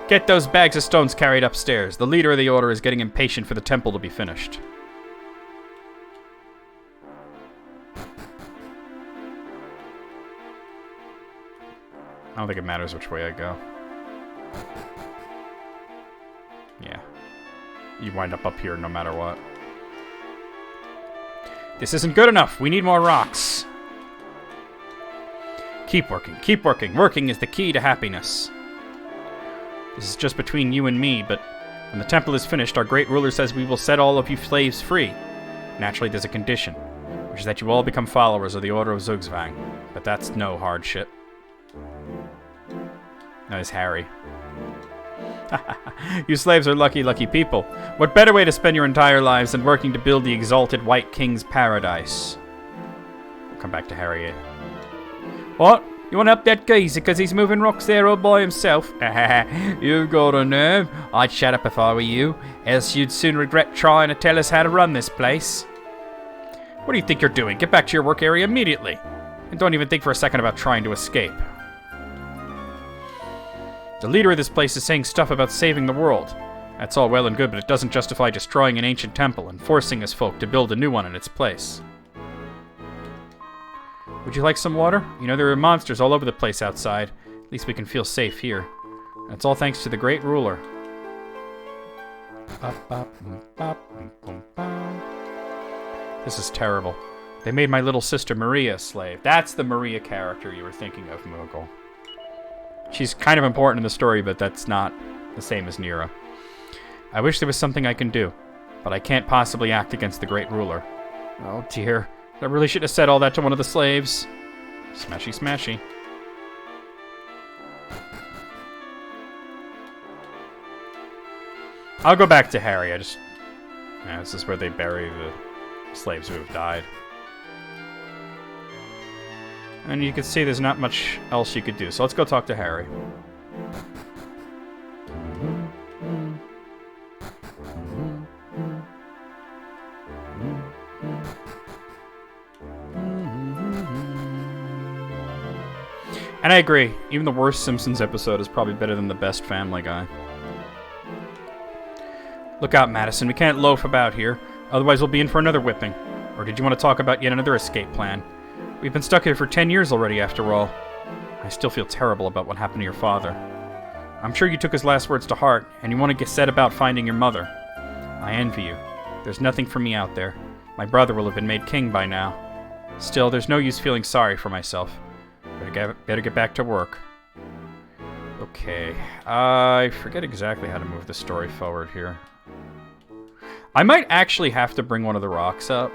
Get those bags of stones carried upstairs. The leader of the order is getting impatient for the temple to be finished. I don't think it matters which way I go. Yeah. You wind up here no matter what. This isn't good enough. We need more rocks. Keep working. Keep working. Working is the key to happiness. This is just between you and me, but when the temple is finished, our great ruler says we will set all of you slaves free. Naturally, there's a condition, which is that you all become followers of the Order of Zugzwang. But that's no hardship. That is Harry. You slaves are lucky, lucky people. What better way to spend your entire lives than working to build the exalted White King's paradise? We'll come back to Harry. What? You want to help that geezer because he's moving rocks there all by himself? You've got a nerve. I'd shut up if I were you, else you'd soon regret trying to tell us how to run this place. What do you think you're doing? Get back to your work area immediately. And don't even think for a second about trying to escape. The leader of this place is saying stuff about saving the world. That's all well and good, but it doesn't justify destroying an ancient temple and forcing his folk to build a new one in its place. Would you like some water? You know, there are monsters all over the place outside. At least we can feel safe here. That's all thanks to the great ruler. This is terrible. They made my little sister Maria a slave. That's the Maria character you were thinking of, Moogle. She's kind of important in the story, but that's not the same as Nira. I wish there was something I can do, but I can't possibly act against the great ruler. Oh dear. I really should have said all that to one of the slaves. Smashy, smashy. I'll go back to Harry. Yeah, this is where they bury the slaves who have died. And you can see there's not much else you could do. So let's go talk to Harry. And I agree. Even the worst Simpsons episode is probably better than the best Family Guy. Look out, Madison. We can't loaf about here. Otherwise we'll be in for another whipping. Or did you want to talk about yet another escape plan? We've been stuck here for 10 years already, after all. I still feel terrible about what happened to your father. I'm sure you took his last words to heart, and you want to get set about finding your mother. I envy you. There's nothing for me out there. My brother will have been made king by now. Still, there's no use feeling sorry for myself. Better get back to work. Okay. I forget exactly how to move the story forward here. I might actually have to bring one of the rocks up.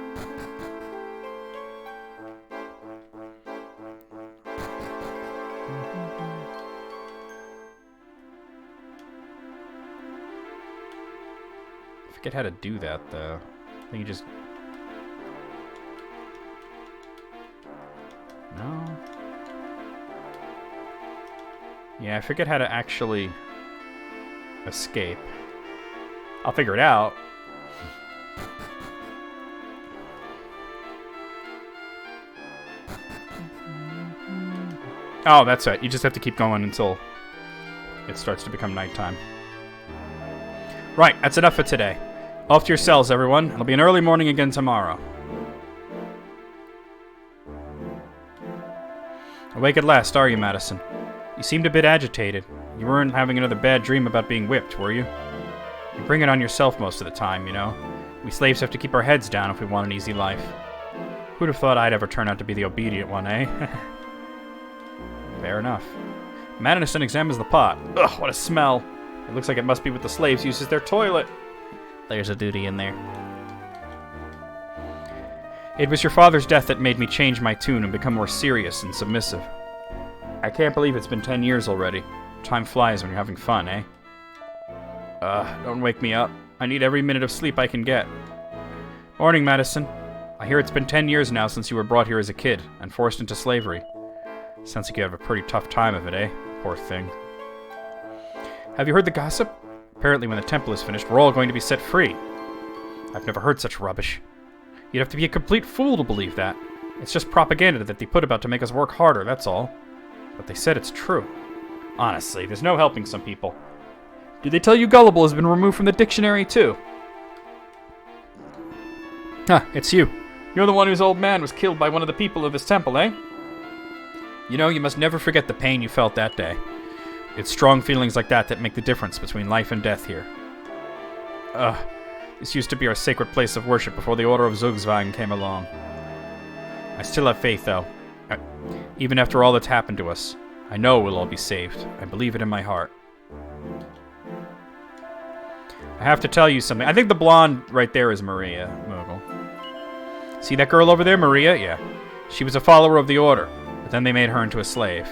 I forget how to do that, though. I think you just... No? Yeah, I forget how to actually escape. I'll figure it out. Oh, that's it. You just have to keep going until it starts to become nighttime. Right, that's enough for today. Off to your cells, everyone. It'll be an early morning again tomorrow. Awake at last, are you, Madison? You seemed a bit agitated. You weren't having another bad dream about being whipped, were you? You bring it on yourself most of the time, you know. We slaves have to keep our heads down if we want an easy life. Who'd have thought I'd ever turn out to be the obedient one, eh? Fair enough. Madison examines the pot. Ugh, what a smell. It looks like it must be what the slaves use as their toilet. There's a duty in there. It was your father's death that made me change my tune and become more serious and submissive. I can't believe it's been 10 years already. Time flies when you're having fun, eh? Don't wake me up. I need every minute of sleep I can get. Morning, Madison. I hear it's been 10 years now since you were brought here as a kid and forced into slavery. Sounds like you have a pretty tough time of it, eh? Poor thing. Have you heard the gossip? Apparently when the temple is finished, we're all going to be set free. I've never heard such rubbish. You'd have to be a complete fool to believe that. It's just propaganda that they put about to make us work harder, that's all. But they said it's true. Honestly, there's no helping some people. Did they tell you gullible has been removed from the dictionary, too? Huh, it's you. You're the one whose old man was killed by one of the people of this temple, eh? You know, you must never forget the pain you felt that day. It's strong feelings like that that make the difference between life and death here. This used to be our sacred place of worship before the Order of Zugzwang came along. I still have faith, though. Even after all that's happened to us, I know we'll all be saved. I believe it in my heart. I have to tell you something. I think the blonde right there is Maria Mogul. See that girl over there, Maria? Yeah. She was a follower of the Order, but then they made her into a slave.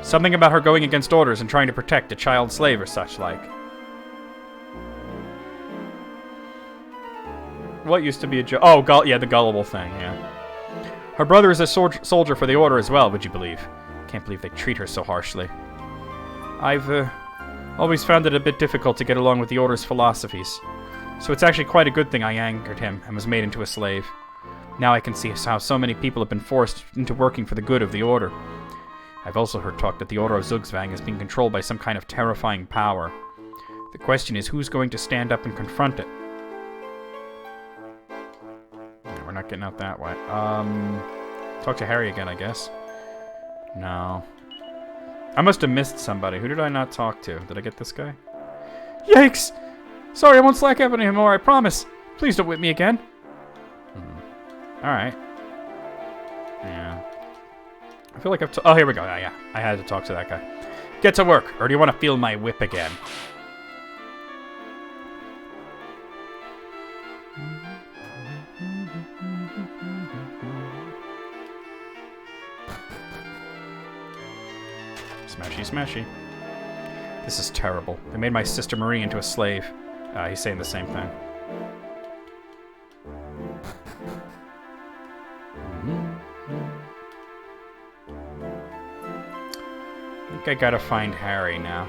Something about her going against orders and trying to protect a child slave or such like. What used to be a joke? Oh, yeah, the gullible thing, yeah. Her brother is a soldier for the Order as well, would you believe? Can't believe they treat her so harshly. I've always found it a bit difficult to get along with the Order's philosophies. So it's actually quite a good thing I angered him and was made into a slave. Now I can see how so many people have been forced into working for the good of the Order. I've also heard talk that the Order of Zugzwang is being controlled by some kind of terrifying power. The question is, who's going to stand up and confront it? Yeah, we're not getting out that way. Talk to Harry again, I guess. No. I must have missed somebody. Who did I not talk to? Did I get this guy? Yikes! Sorry, I won't slack up anymore, I promise. Please don't whip me again. Alright. Yeah. I feel like I've... Oh, here we go. Yeah. I had to talk to that guy. Get to work, or do you want to feel my whip again? Smashy, smashy. This is terrible. They made my sister Marie into a slave. He's saying the same thing. I think I gotta find Harry now.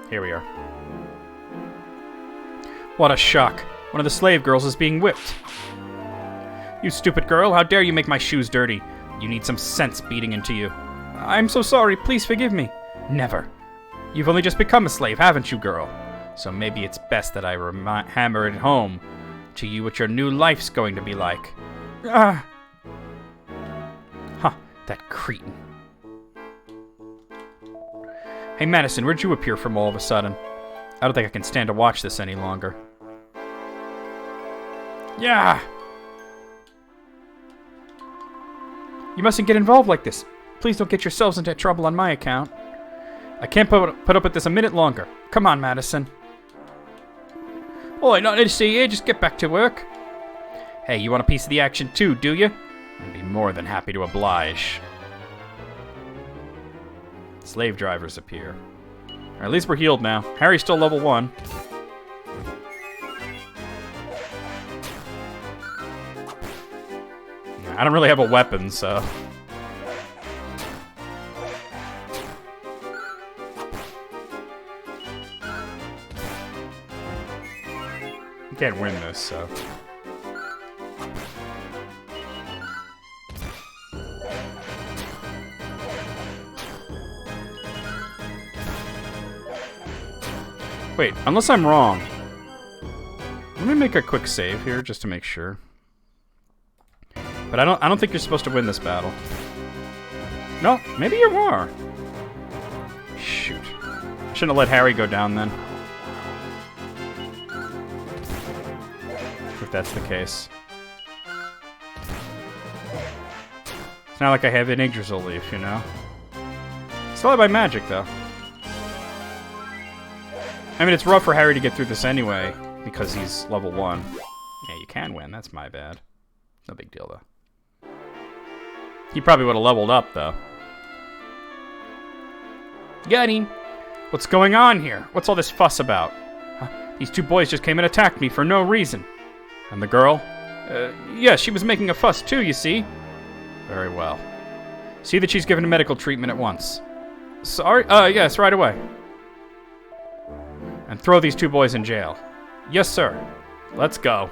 Here we are. What a shock. One of the slave girls is being whipped. You stupid girl, how dare you make my shoes dirty? You need some sense beating into you. I'm so sorry. Please forgive me. Never. You've only just become a slave, haven't you, girl? So maybe it's best that I hammer it home to you what your new life's going to be like. Ah. Huh, that cretin. Hey, Madison, where'd you appear from all of a sudden? I don't think I can stand to watch this any longer. Yeah! You mustn't get involved like this. Please don't get yourselves into trouble on my account. I can't put up with this a minute longer. Come on, Madison. Oi, not to see you. Just get back to work. Hey, you want a piece of the action too, do you? I'd be more than happy to oblige. Slave drivers appear. Or at least we're healed now. Harry's still level 1. I don't really have a weapon, so... I can't win this, so... Wait, unless I'm wrong. Let me make a quick save here just to make sure. But I don't think you're supposed to win this battle. No, maybe you are. Shoot. Shouldn't have let Harry go down then. If that's the case. It's not like I have an Yggdrasil leaf, you know? Still have my magic, though. I mean, it's rough for Harry to get through this anyway, because he's level 1. Yeah, you can win. That's my bad. No big deal, though. He probably would have leveled up, though. Got him. What's going on here? What's all this fuss about? Huh? These two boys just came and attacked me for no reason. And the girl? Yeah, she was making a fuss too, you see. Very well. See that she's given medical treatment at once. Sorry? Yes, right away. And throw these two boys in jail. Yes, sir. Let's go.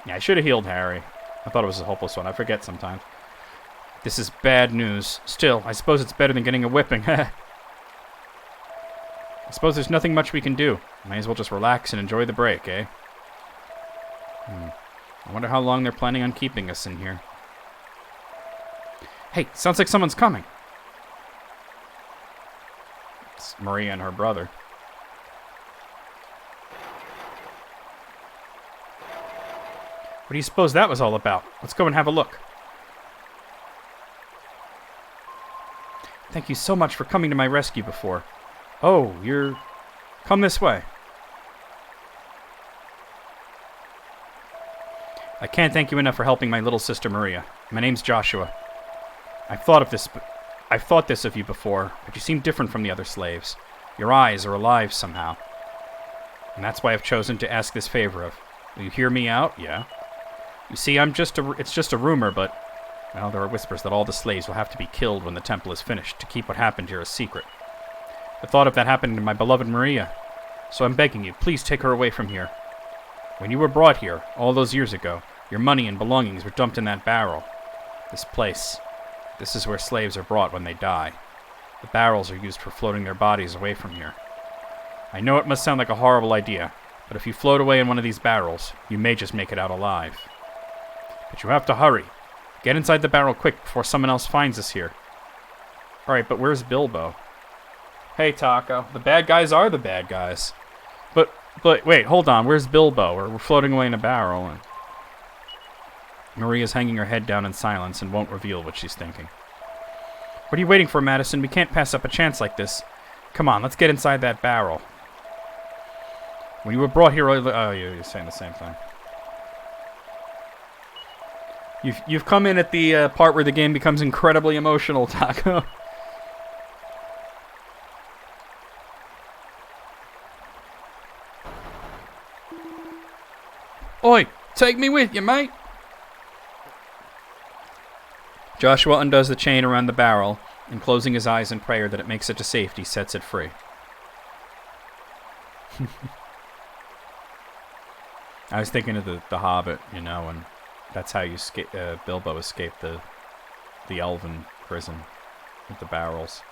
Yeah, I should have healed Harry. I thought it was a hopeless one. I forget sometimes. This is bad news. Still, I suppose it's better than getting a whipping. I suppose there's nothing much we can do. May as well just relax and enjoy the break, eh? I wonder how long they're planning on keeping us in here. Hey, sounds like someone's coming. It's Maria and her brother. What do you suppose that was all about? Let's go and have a look. Thank you so much for coming to my rescue before. Oh, you're... Come this way. I can't thank you enough for helping my little sister Maria. My name's Joshua. I've thought this of you before, but you seem different from the other slaves. Your eyes are alive somehow. And that's why I've chosen to ask this favor of. Will you hear me out? Yeah. You see, it's just a rumor, but... Well, there are whispers that all the slaves will have to be killed when the temple is finished to keep what happened here a secret. The thought of that happened to my beloved Maria. So I'm begging you, please take her away from here. When you were brought here, all those years ago, your money and belongings were dumped in that barrel. This is where slaves are brought when they die. The barrels are used for floating their bodies away from here. I know it must sound like a horrible idea, but if you float away in one of these barrels, you may just make it out alive. But you have to hurry. Get inside the barrel quick before someone else finds us here. Alright, but where's Bilbo? Hey, Taco. The bad guys are the bad guys. But wait, hold on. Where's Bilbo? We're floating away in a barrel. And Maria's hanging her head down in silence and won't reveal what she's thinking. What are you waiting for, Madison? We can't pass up a chance like this. Come on, let's get inside that barrel. When you were brought here... Oh, you're saying the same thing. You've come in at the part where the game becomes incredibly emotional, Taco. Oi, take me with you, mate. Joshua undoes the chain around the barrel and, closing his eyes in prayer that it makes it to safety, sets it free. I was thinking of the Hobbit, you know, and That's how Bilbo escaped the elven prison with the barrels.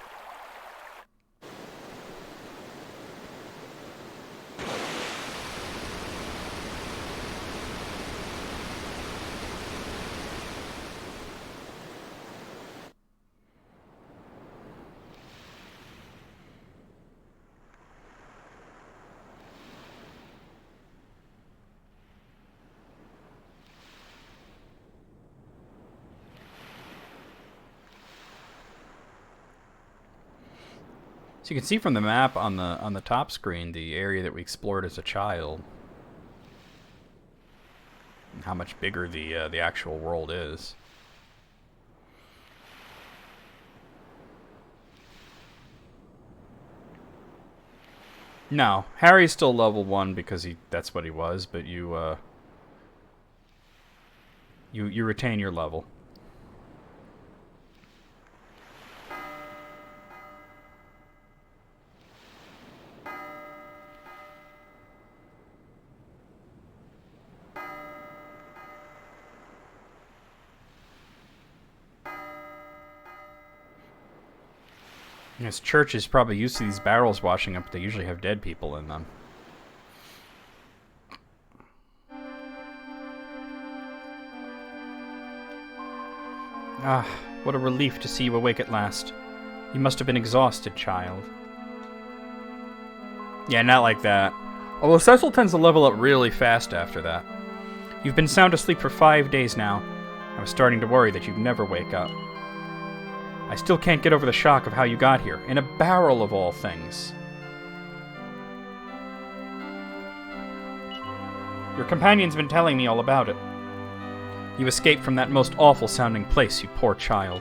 So you can see from the map on the top screen the area that we explored as a child, and how much bigger the actual world is. No, Harry's still level 1 because that's what he was, but you retain your level. This church is probably used to these barrels washing up. They usually have dead people in them. Ah, what a relief to see you awake at last. You must have been exhausted, child. Yeah, not like that. Although Cecil tends to level up really fast after that. You've been sound asleep for 5 days now. I was starting to worry that you'd never wake up. I still can't get over the shock of how you got here, in a barrel of all things. Your companion's been telling me all about it. You escaped from that most awful-sounding place, you poor child.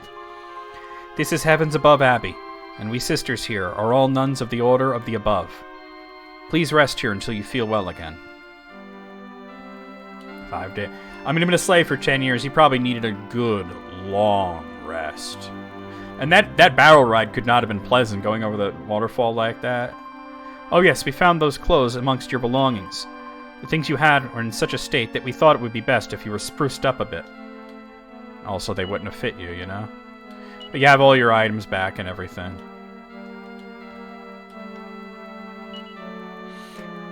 This is Heavens Above Abbey, and we sisters here are all nuns of the Order of the Above. Please rest here until you feel well again. 5 days. I mean, I've been a slave for 10 years. He probably needed a good, long rest. And that barrel ride could not have been pleasant, going over the waterfall like that. Oh yes, we found those clothes amongst your belongings. The things you had were in such a state that we thought it would be best if you were spruced up a bit. Also, they wouldn't have fit you, you know? But you have all your items back and everything.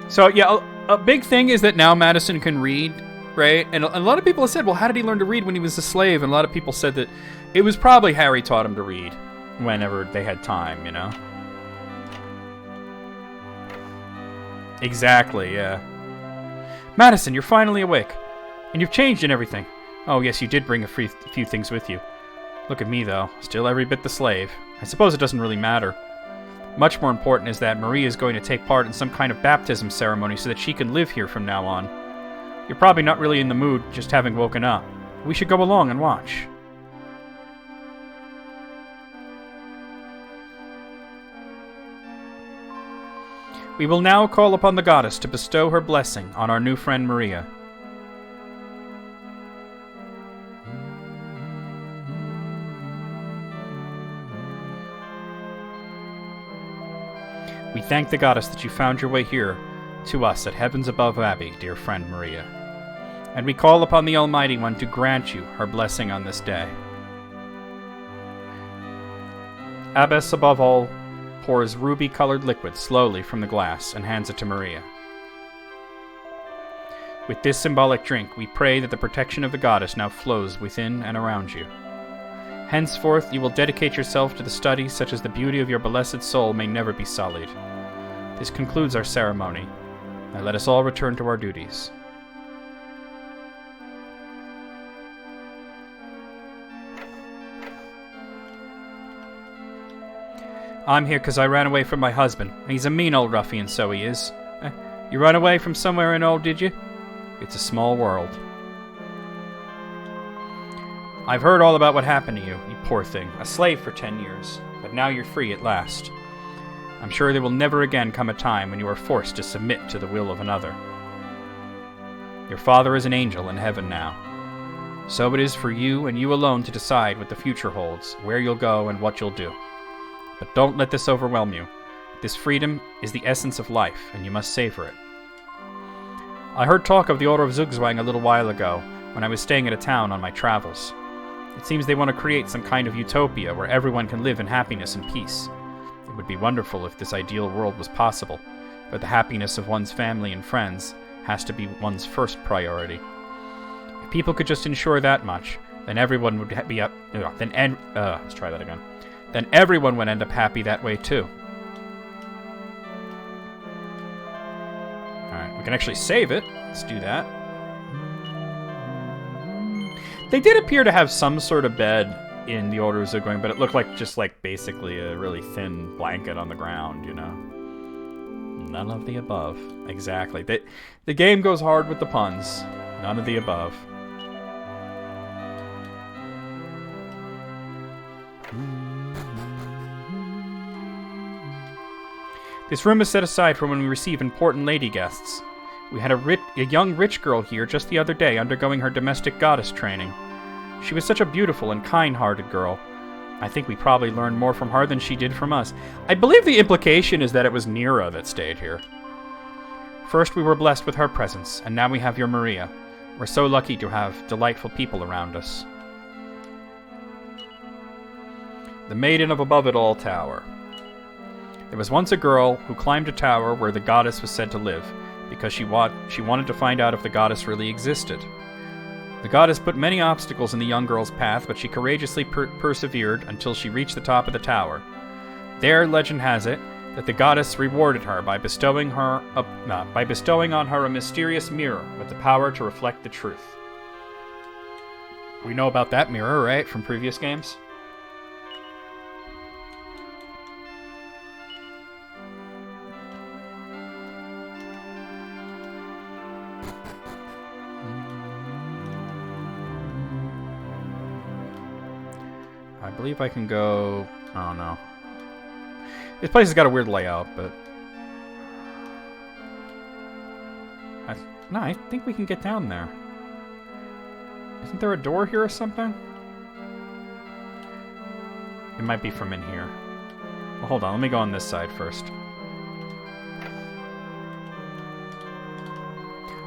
So, yeah, a big thing is that now Madison can read, right? And a lot of people have said, well, how did he learn to read when he was a slave? And a lot of people said that it was probably Harry taught him to read whenever they had time, you know? Exactly, yeah. Madison, you're finally awake. And you've changed and everything. Oh, yes, you did bring a few things with you. Look at me, though. Still every bit the slave. I suppose it doesn't really matter. Much more important is that Maria is going to take part in some kind of baptism ceremony so that she can live here from now on. You're probably not really in the mood, just having woken up. We should go along and watch. We will now call upon the goddess to bestow her blessing on our new friend Maria. We thank the goddess that you found your way here to us at Heavens Above Abbey, dear friend Maria. And we call upon the Almighty One to grant you her blessing on this day. Abbess, above all, pours ruby-colored liquid slowly from the glass and hands it to Maria. With this symbolic drink, we pray that the protection of the goddess now flows within and around you. Henceforth, you will dedicate yourself to the study such as the beauty of your blessed soul may never be sullied. This concludes our ceremony. Now let us all return to our duties. I'm here because I ran away from my husband. He's a mean old ruffian, so he is. You ran away from somewhere and all, did you? It's a small world. I've heard all about what happened to you, you poor thing. A slave for 10 years. But now you're free at last. I'm sure there will never again come a time when you are forced to submit to the will of another. Your father is an angel in heaven now. So it is for you and you alone to decide what the future holds, where you'll go and what you'll do. But don't let this overwhelm you. This freedom is the essence of life, and you must savor it. I heard talk of the Order of Zugzwang a little while ago, when I was staying at a town on my travels. It seems they want to create some kind of utopia where everyone can live in happiness and peace. It would be wonderful if this ideal world was possible, but the happiness of one's family and friends has to be one's first priority. If people could just ensure that much, then everyone would be up. Let's try that again. Then everyone would end up happy that way too. All right, we can actually save it. Let's do that. They did appear to have some sort of bed in the Order of Zugwang, but it looked like just like basically a really thin blanket on the ground, you know. None of the above. Exactly. The game goes hard with the puns. None of the above. This room is set aside for when we receive important lady guests. We had a young rich girl here just the other day undergoing her domestic goddess training. She was such a beautiful and kind-hearted girl. I think we probably learned more from her than she did from us. I believe the implication is that it was Nira that stayed here. First we were blessed with her presence, and now we have your Maria. We're so lucky to have delightful people around us. The Maiden of Above It All Tower. There was once a girl who climbed a tower where the goddess was said to live, because she wanted to find out if the goddess really existed. The goddess put many obstacles in the young girl's path, but she courageously persevered until she reached the top of the tower. There, legend has it, that the goddess rewarded her by bestowing on her a mysterious mirror with the power to reflect the truth. We know about that mirror, right, from previous games? I believe I can go... Oh, no. This place has got a weird layout, but... I think we can get down there. Isn't there a door here or something? It might be from in here. Well, hold on. Let me go on this side first.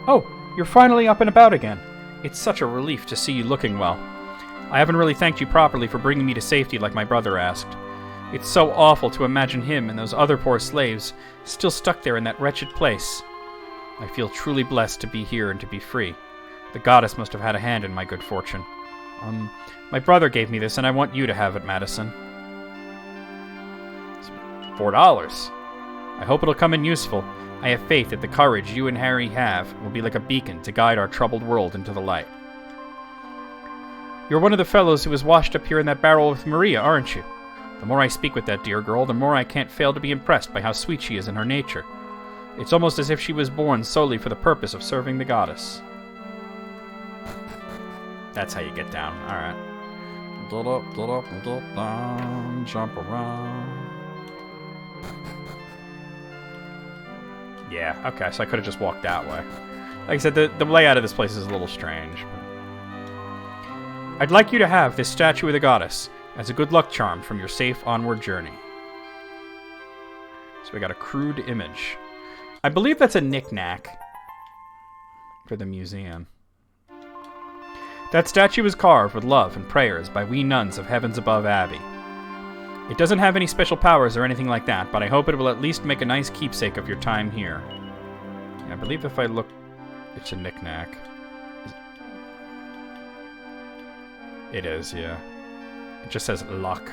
Oh! You're finally up and about again. It's such a relief to see you looking well. I haven't really thanked you properly for bringing me to safety like my brother asked. It's so awful to imagine him and those other poor slaves still stuck there in that wretched place. I feel truly blessed to be here and to be free. The goddess must have had a hand in my good fortune. My brother gave me this, and I want you to have it, Madison. It's $4. I hope it'll come in useful. I have faith that the courage you and Harry have will be like a beacon to guide our troubled world into the light. You're one of the fellows who was washed up here in that barrel with Maria, aren't you? The more I speak with that dear girl, the more I can't fail to be impressed by how sweet she is in her nature. It's almost as if she was born solely for the purpose of serving the goddess. That's how you get down. Alright. Jump around. Yeah, okay, so I could have just walked that way. Like I said, the layout of this place is a little strange. I'd like you to have this statue of the goddess as a good luck charm from your safe onward journey. So we got a crude image. I believe that's a knick-knack for the museum. That statue was carved with love and prayers by we nuns of Heavens Above Abbey. It doesn't have any special powers or anything like that, but I hope it will at least make a nice keepsake of your time here. Yeah, I believe if I look, it's a knick-knack. It is, yeah. It just says luck.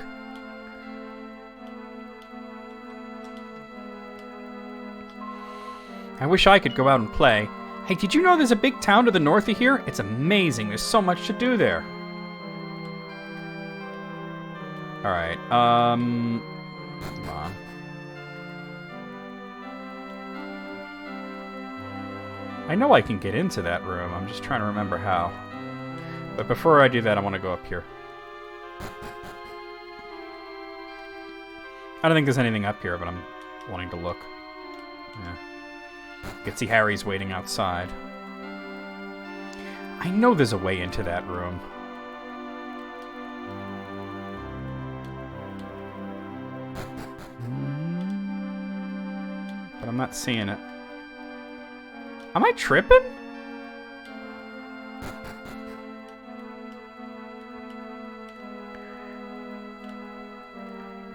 I wish I could go out and play. Hey, did you know there's a big town to the north of here? It's amazing. There's so much to do there. Alright, come on. I know I can get into that room. I'm just trying to remember how. But before I do that, I want to go up here. I don't think there's anything up here, but I'm wanting to look. Yeah. You can see Harry's waiting outside. I know there's a way into that room. But I'm not seeing it. Am I tripping?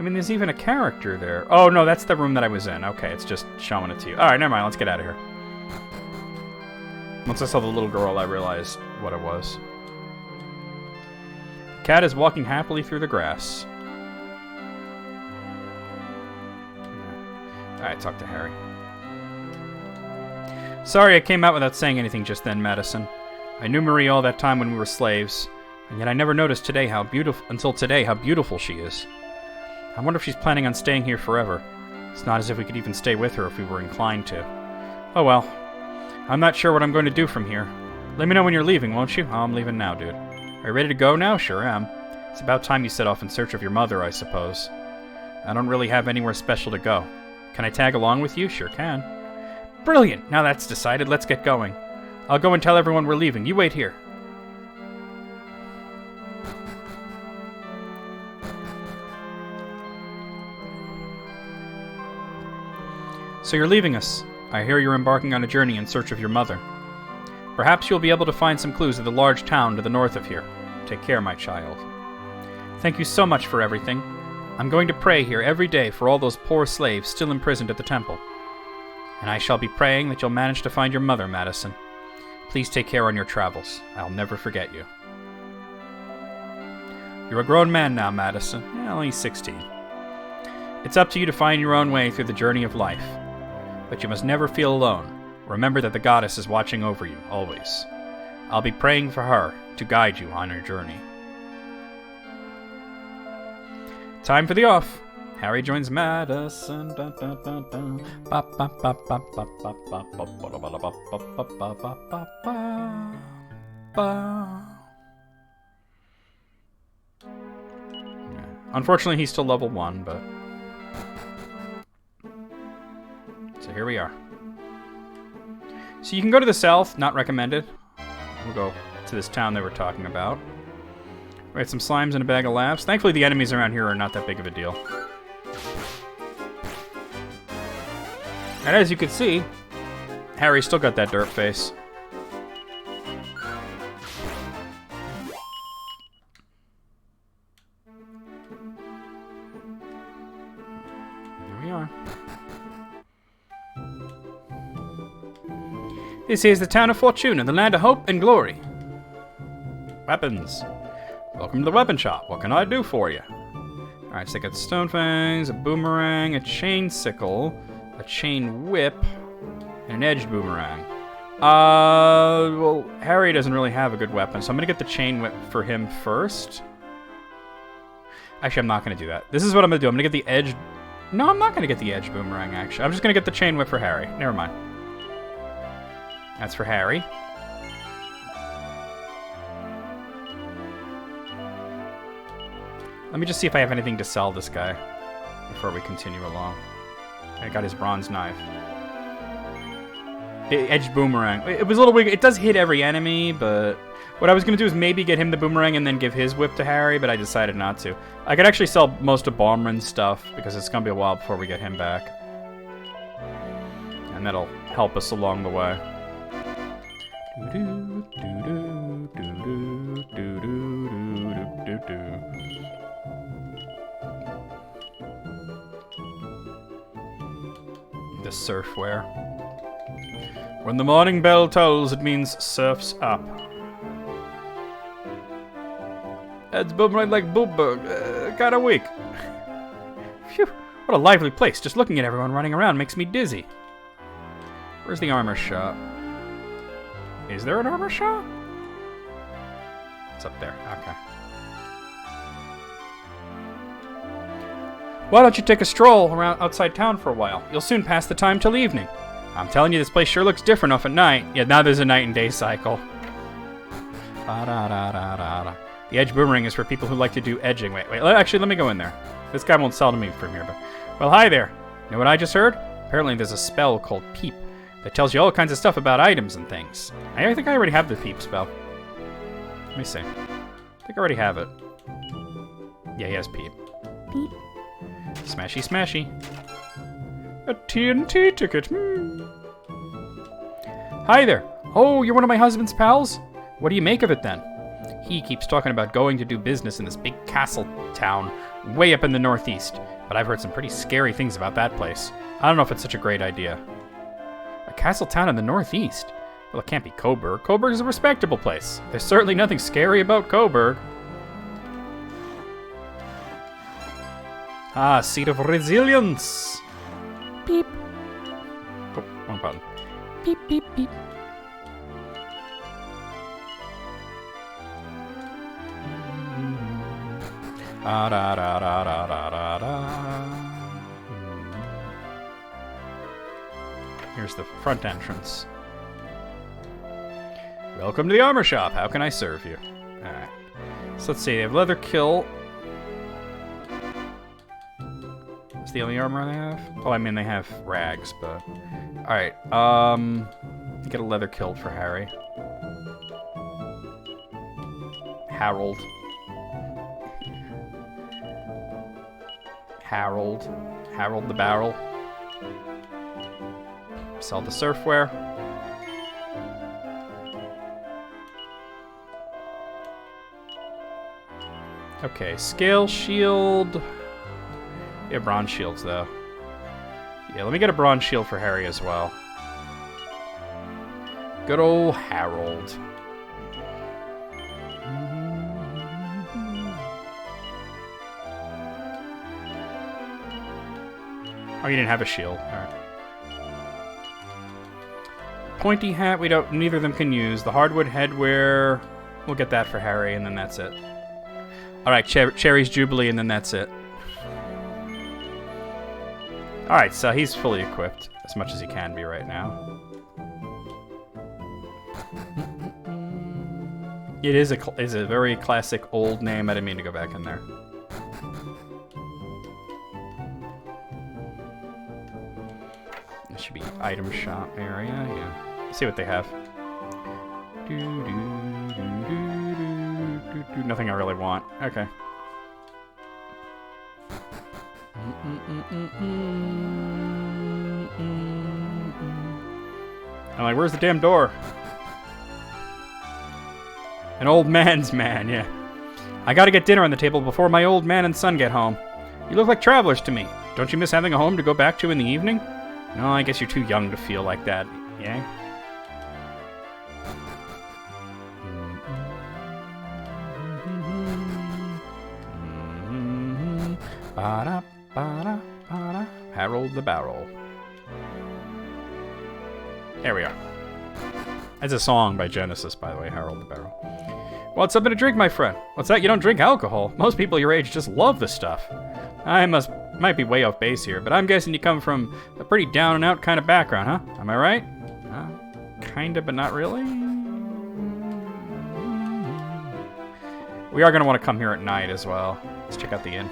I mean, there's even a character there. Oh, no, that's the room that I was in. Okay, it's just showing it to you. Alright, never mind. Let's get out of here. Once I saw the little girl, I realized what it was. The cat is walking happily through the grass. Alright, talk to Harry. Sorry I came out without saying anything just then, Madison. I knew Marie all that time when we were slaves, and yet I never noticed until today how beautiful she is. I wonder if she's planning on staying here forever. It's not as if we could even stay with her if we were inclined to. Oh well. I'm not sure what I'm going to do from here. Let me know when you're leaving, won't you? Oh, I'm leaving now, dude. Are you ready to go now? Sure am. It's about time you set off in search of your mother, I suppose. I don't really have anywhere special to go. Can I tag along with you? Sure can. Brilliant! Now that's decided, let's get going. I'll go and tell everyone we're leaving. You wait here. So you're leaving us. I hear you're embarking on a journey in search of your mother. Perhaps you'll be able to find some clues at the large town to the north of here. Take care, my child. Thank you so much for everything. I'm going to pray here every day for all those poor slaves still imprisoned at the temple. And I shall be praying that you'll manage to find your mother, Madison. Please take care on your travels. I'll never forget you. You're a grown man now, Madison. Only 16. It's up to you to find your own way through the journey of life. But you must never feel alone. Remember that the goddess is watching over you, always. I'll be praying for her to guide you on your journey. Time for the off. Harry joins Madison. Unfortunately, he's still level 1, but... So here we are. So you can go to the south, not recommended. We'll go to this town they were talking about. We had some slimes and a bag of laughs. Thankfully, the enemies around here are not that big of a deal. And as you can see, Harry's still got that derp face. Here we are. This is the town of Fortuna, the land of hope and glory. Weapons. Welcome to the weapon shop. What can I do for you? Alright, so I got stone fangs, a boomerang, a chain sickle, a chain whip, and an edged boomerang. Well, Harry doesn't really have a good weapon, so I'm gonna get the chain whip for him first. Actually, I'm not gonna do that. This is what I'm gonna do. I'm gonna get the edged... No, I'm not gonna get the edged boomerang, actually. I'm just gonna get the chain whip for Harry. Never mind. That's for Harry. Let me just see if I have anything to sell this guy before we continue along. I got his bronze knife. The edged boomerang. It was a little weak. It does hit every enemy, but what I was going to do is maybe get him the boomerang and then give his whip to Harry, but I decided not to. I could actually sell most of Balmran's stuff because it's going to be a while before we get him back. And that'll help us along the way. The surfwear. When the morning bell tolls, it means surf's up. Ed's boomerang like Boobberg. Kinda weak. Phew, what a lively place. Just looking at everyone running around makes me dizzy. Where's the armor shop? Is there an armor shop? It's up there. Okay. Why don't you take a stroll around outside town for a while? You'll soon pass the time till evening. I'm telling you, this place sure looks different off at night. Yeah, now there's a night and day cycle. The edge boomerang is for people who like to do edging. Wait. Actually, let me go in there. This guy won't sell to me from here, but... Well, hi there. You know what I just heard? Apparently there's a spell called Peep that tells you all kinds of stuff about items and things. I think I already have the Peep spell. Let me see. I think I already have it. Yeah, he has Peep. Peep. Smashy, smashy. A TNT ticket. Hi there. Oh, you're one of my husband's pals? What do you make of it then? He keeps talking about going to do business in this big castle town way up in the northeast. but I've heard some pretty scary things about that place. I don't know if it's such a great idea. A castle town in the northeast? Well, it can't be Coburg. Coburg is a respectable place. There's certainly nothing scary about Coburg. Ah, seat of resilience. Beep. Oh, wrong button. Beep, beep, beep. Da da da da da da da. Here's the front entrance. Welcome to the armor shop. How can I serve you? Alright. So let's see. They have leather kill. That's the only armor they have? Oh, I mean, they have rags, but... Alright. Get a leather kill for Harry. Harold. Harold the Barrel. Sell the surfwear. Okay, scale shield. Yeah, bronze shields though. Yeah, let me get a bronze shield for Harry as well. Good old Harold. Oh, you didn't have a shield. Alright. Pointy hat, neither of them can use. The hardwood headwear, we'll get that for Harry, and then that's it. Alright, Cherry's Jubilee, and then that's it. Alright, so he's fully equipped, as much as he can be right now. It is a very classic old name. I didn't mean to go back in there. This should be item shop area. Yeah. Let's see what they have. Nothing I really want. Okay. I'm like, where's the damn door? An old man's man, yeah. I gotta get dinner on the table before my old man and son get home. You look like travelers to me. Don't you miss having a home to go back to in the evening? No, I guess you're too young to feel like that, yeah? Harold the Barrel. There we are. That's a song by Genesis, by the way, Harold the Barrel. Want something to drink, my friend? What's that? You don't drink alcohol. Most people your age just love this stuff. I might be way off base here, but I'm guessing you come from a pretty down and out kind of background, huh? Am I right? Kinda, but not really. We are gonna want to come here at night as well. Let's check out the inn.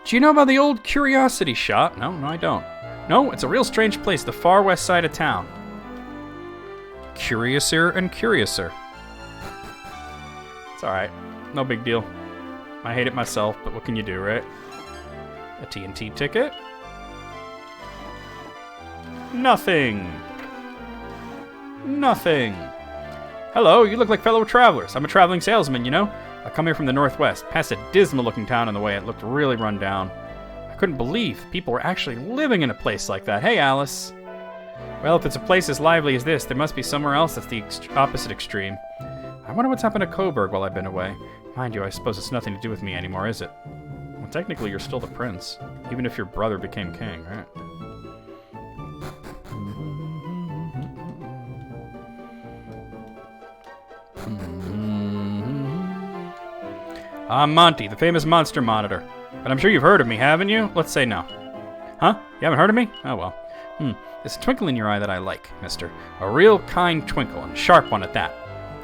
Do you know about the old Curiosity Shop? No, I don't. No, it's a real strange place, the far west side of town. Curiouser and curiouser. It's alright. No big deal. I hate it myself, but what can you do, right? A TNT ticket? Nothing. Nothing. Hello, you look like fellow travelers. I'm a traveling salesman, you know? I come here from the northwest, past a dismal-looking town on the way. It looked really run down. I couldn't believe people were actually living in a place like that. Hey, Alice. Well, if it's a place as lively as this, there must be somewhere else that's the opposite extreme. I wonder what's happened to Coburg while I've been away. Mind you, I suppose it's nothing to do with me anymore, is it? Well, technically, you're still the prince, even if your brother became king, right? I'm Monty, the famous monster monitor. But I'm sure you've heard of me, haven't you? Let's say no. Huh? You haven't heard of me? Oh, well. There's a twinkle in your eye that I like, mister. A real kind twinkle, and a sharp one at that.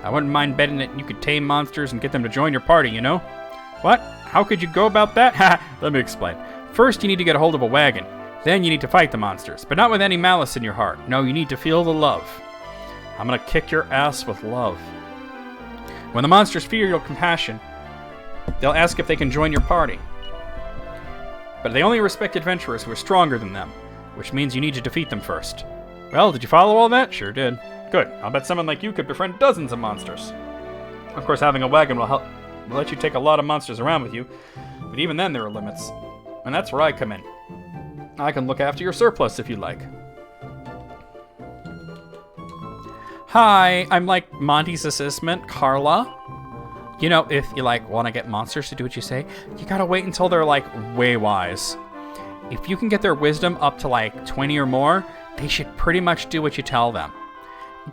I wouldn't mind betting that you could tame monsters and get them to join your party, you know? What? How could you go about that? Ha! Let me explain. First, you need to get a hold of a wagon. Then you need to fight the monsters, but not with any malice in your heart. No, you need to feel the love. I'm gonna kick your ass with love. When the monsters feel your compassion, they'll ask if they can join your party. But they only respect adventurers who are stronger than them, which means you need to defeat them first. Well, did you follow all that? Sure did. Good. I'll bet someone like you could befriend dozens of monsters. Of course, having a wagon will They'll let you take a lot of monsters around with you, but even then there are limits. And that's where I come in. I can look after your surplus if you like. Hi, I'm like Monty's assistant, Carla. You know, if you like want to get monsters to do what you say, you gotta wait until they're like way wise. If you can get their wisdom up to like 20 or more, they should pretty much do what you tell them.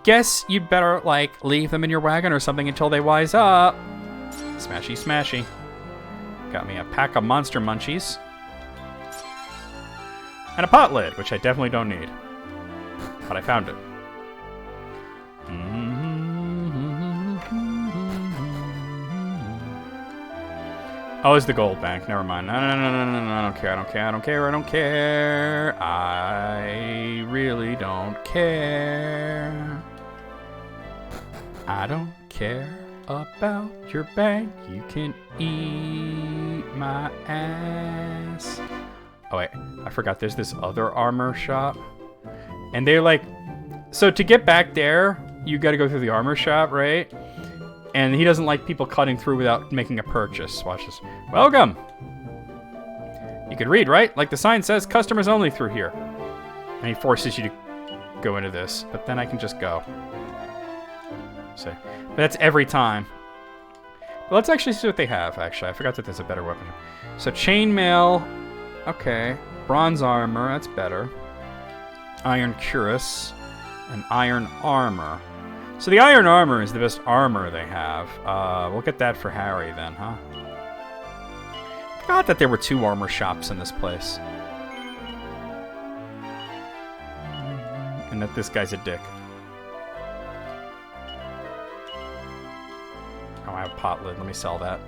Guess you'd better like leave them in your wagon or something until they wise up. Smashy, smashy. Got me a pack of monster munchies. And a pot lid, which I definitely don't need. But I found it. Oh, it's the gold bank. Never mind. No, I don't care. I don't care. I really don't care. I don't care about your bank. You can eat my ass. Oh, wait. I forgot there's this other armor shop. And they're like... So to get back there, you gotta go through the armor shop, right? And he doesn't like people cutting through without making a purchase. Watch this. Welcome! You can read, right? Like the sign says, customers only through here. And he forces you to go into this. But then I can just go. So, but that's every time. Well, let's actually see what they have, actually. I forgot that there's a better weapon. So chainmail. Okay. Bronze armor. That's better. Iron cuirass. And iron armor. So the iron armor is the best armor they have. We'll get that for Harry then, huh? Forgot that there were 2 armor shops in this place. And that this guy's a dick. Oh, I have a pot lid. Let me sell that.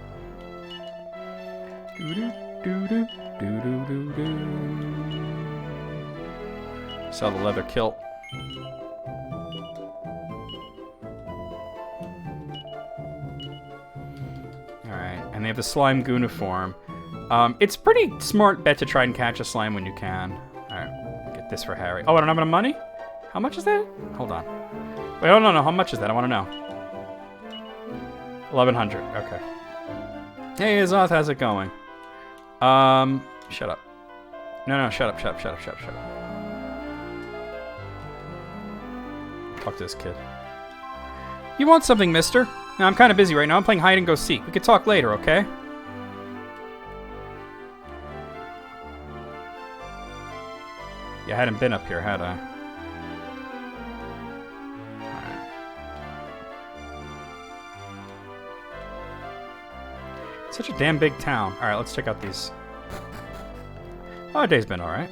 Sell the leather kilt. And they have the slime gooniform. It's pretty smart bet to try and catch a slime when you can. Alright, get this for Harry. Oh, I don't have enough money? How much is that? Hold on. Wait, no. How much is that? I want to know. 1,100. Okay. Hey, Azoth, how's it going? Shut up. No, shut up. Talk to this kid. You want something, mister? No, I'm kind of busy right now. I'm playing hide and go seek. We could talk later, okay? Yeah, I hadn't been up here, had I? Alright. Such a damn big town. Alright, let's check out these. Oh, day's been alright.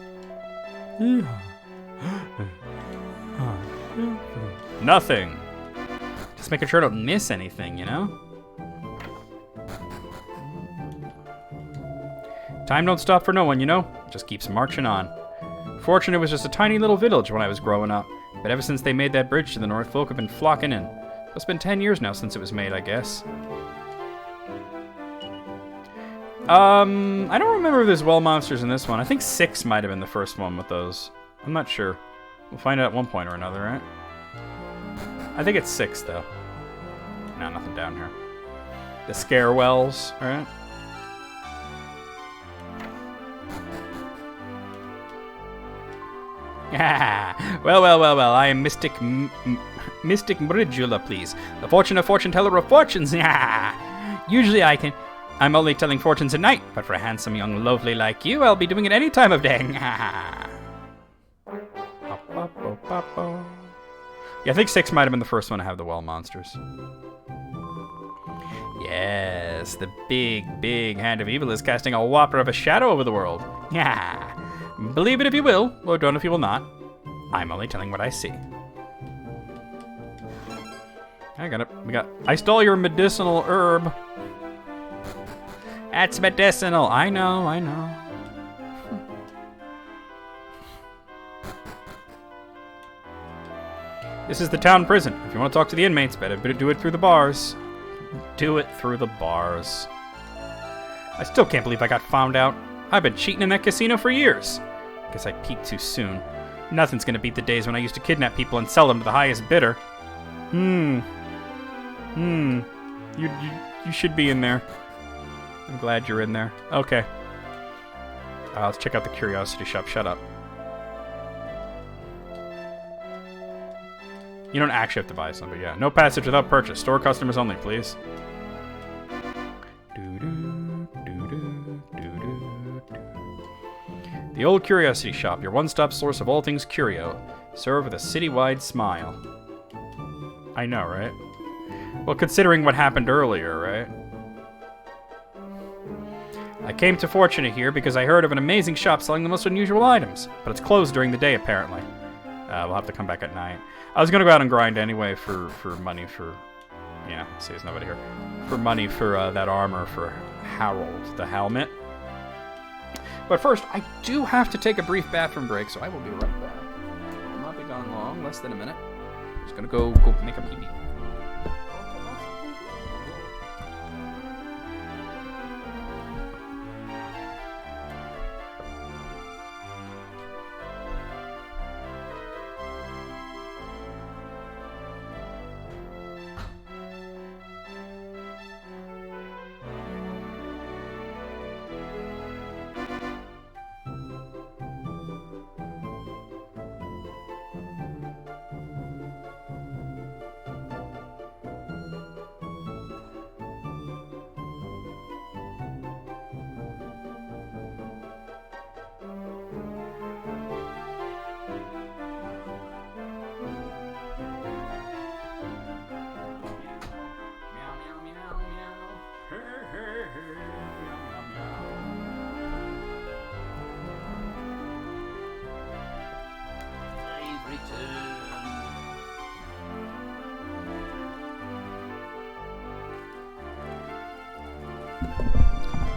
Nothing. Just making sure I don't miss anything, you know? Time don't stop for no one, you know? It just keeps marching on. Fortunate it was just a tiny little village when I was growing up. But ever since they made that bridge to the north, folk have been flocking in. It's been 10 years now since it was made, I guess. I don't remember if there's well monsters in this one. I think 6 might have been the first one with those. I'm not sure. We'll find out at one point or another, right? I think it's 6, though. No, nothing down here. The Scarewells, alright? well. I am Mystic Mridula, please. The fortune teller of fortunes. Usually I'm only telling fortunes at night, but for a handsome young lovely like you, I'll be doing it any time of day. Yeah, I think 6 might have been the first one to have the well monsters. Yes, the big hand of evil is casting a whopper of a shadow over the world. Yeah. Believe it if you will, or don't if you will not. I'm only telling what I see. I got it. I stole your medicinal herb. That's medicinal. I know. This is the town prison. If you want to talk to the inmates, better do it through the bars. Do it through the bars. I still can't believe I got found out. I've been cheating in that casino for years. Guess I peaked too soon. Nothing's gonna beat the days when I used to kidnap people and sell them to the highest bidder. You You should be in there. I'm glad you're in there. Okay. Let's check out the curiosity shop. Shut up. You don't actually have to buy some, but yeah. No passage without purchase. Store customers only, please. The Old Curiosity Shop, your one-stop source of all things curio. Served with a city-wide smile. I know, right? Well, considering what happened earlier, right? I came to Fortuna here because I heard of an amazing shop selling the most unusual items, but it's closed during the day, apparently. We'll have to come back at night. I was gonna go out and grind anyway for money for... Yeah, see, there's nobody here. For money for that armor for Harold, the helmet. But first, I do have to take a brief bathroom break, so I will be right back. I'll not be gone long, less than a minute. Just gonna go make a pee-pee.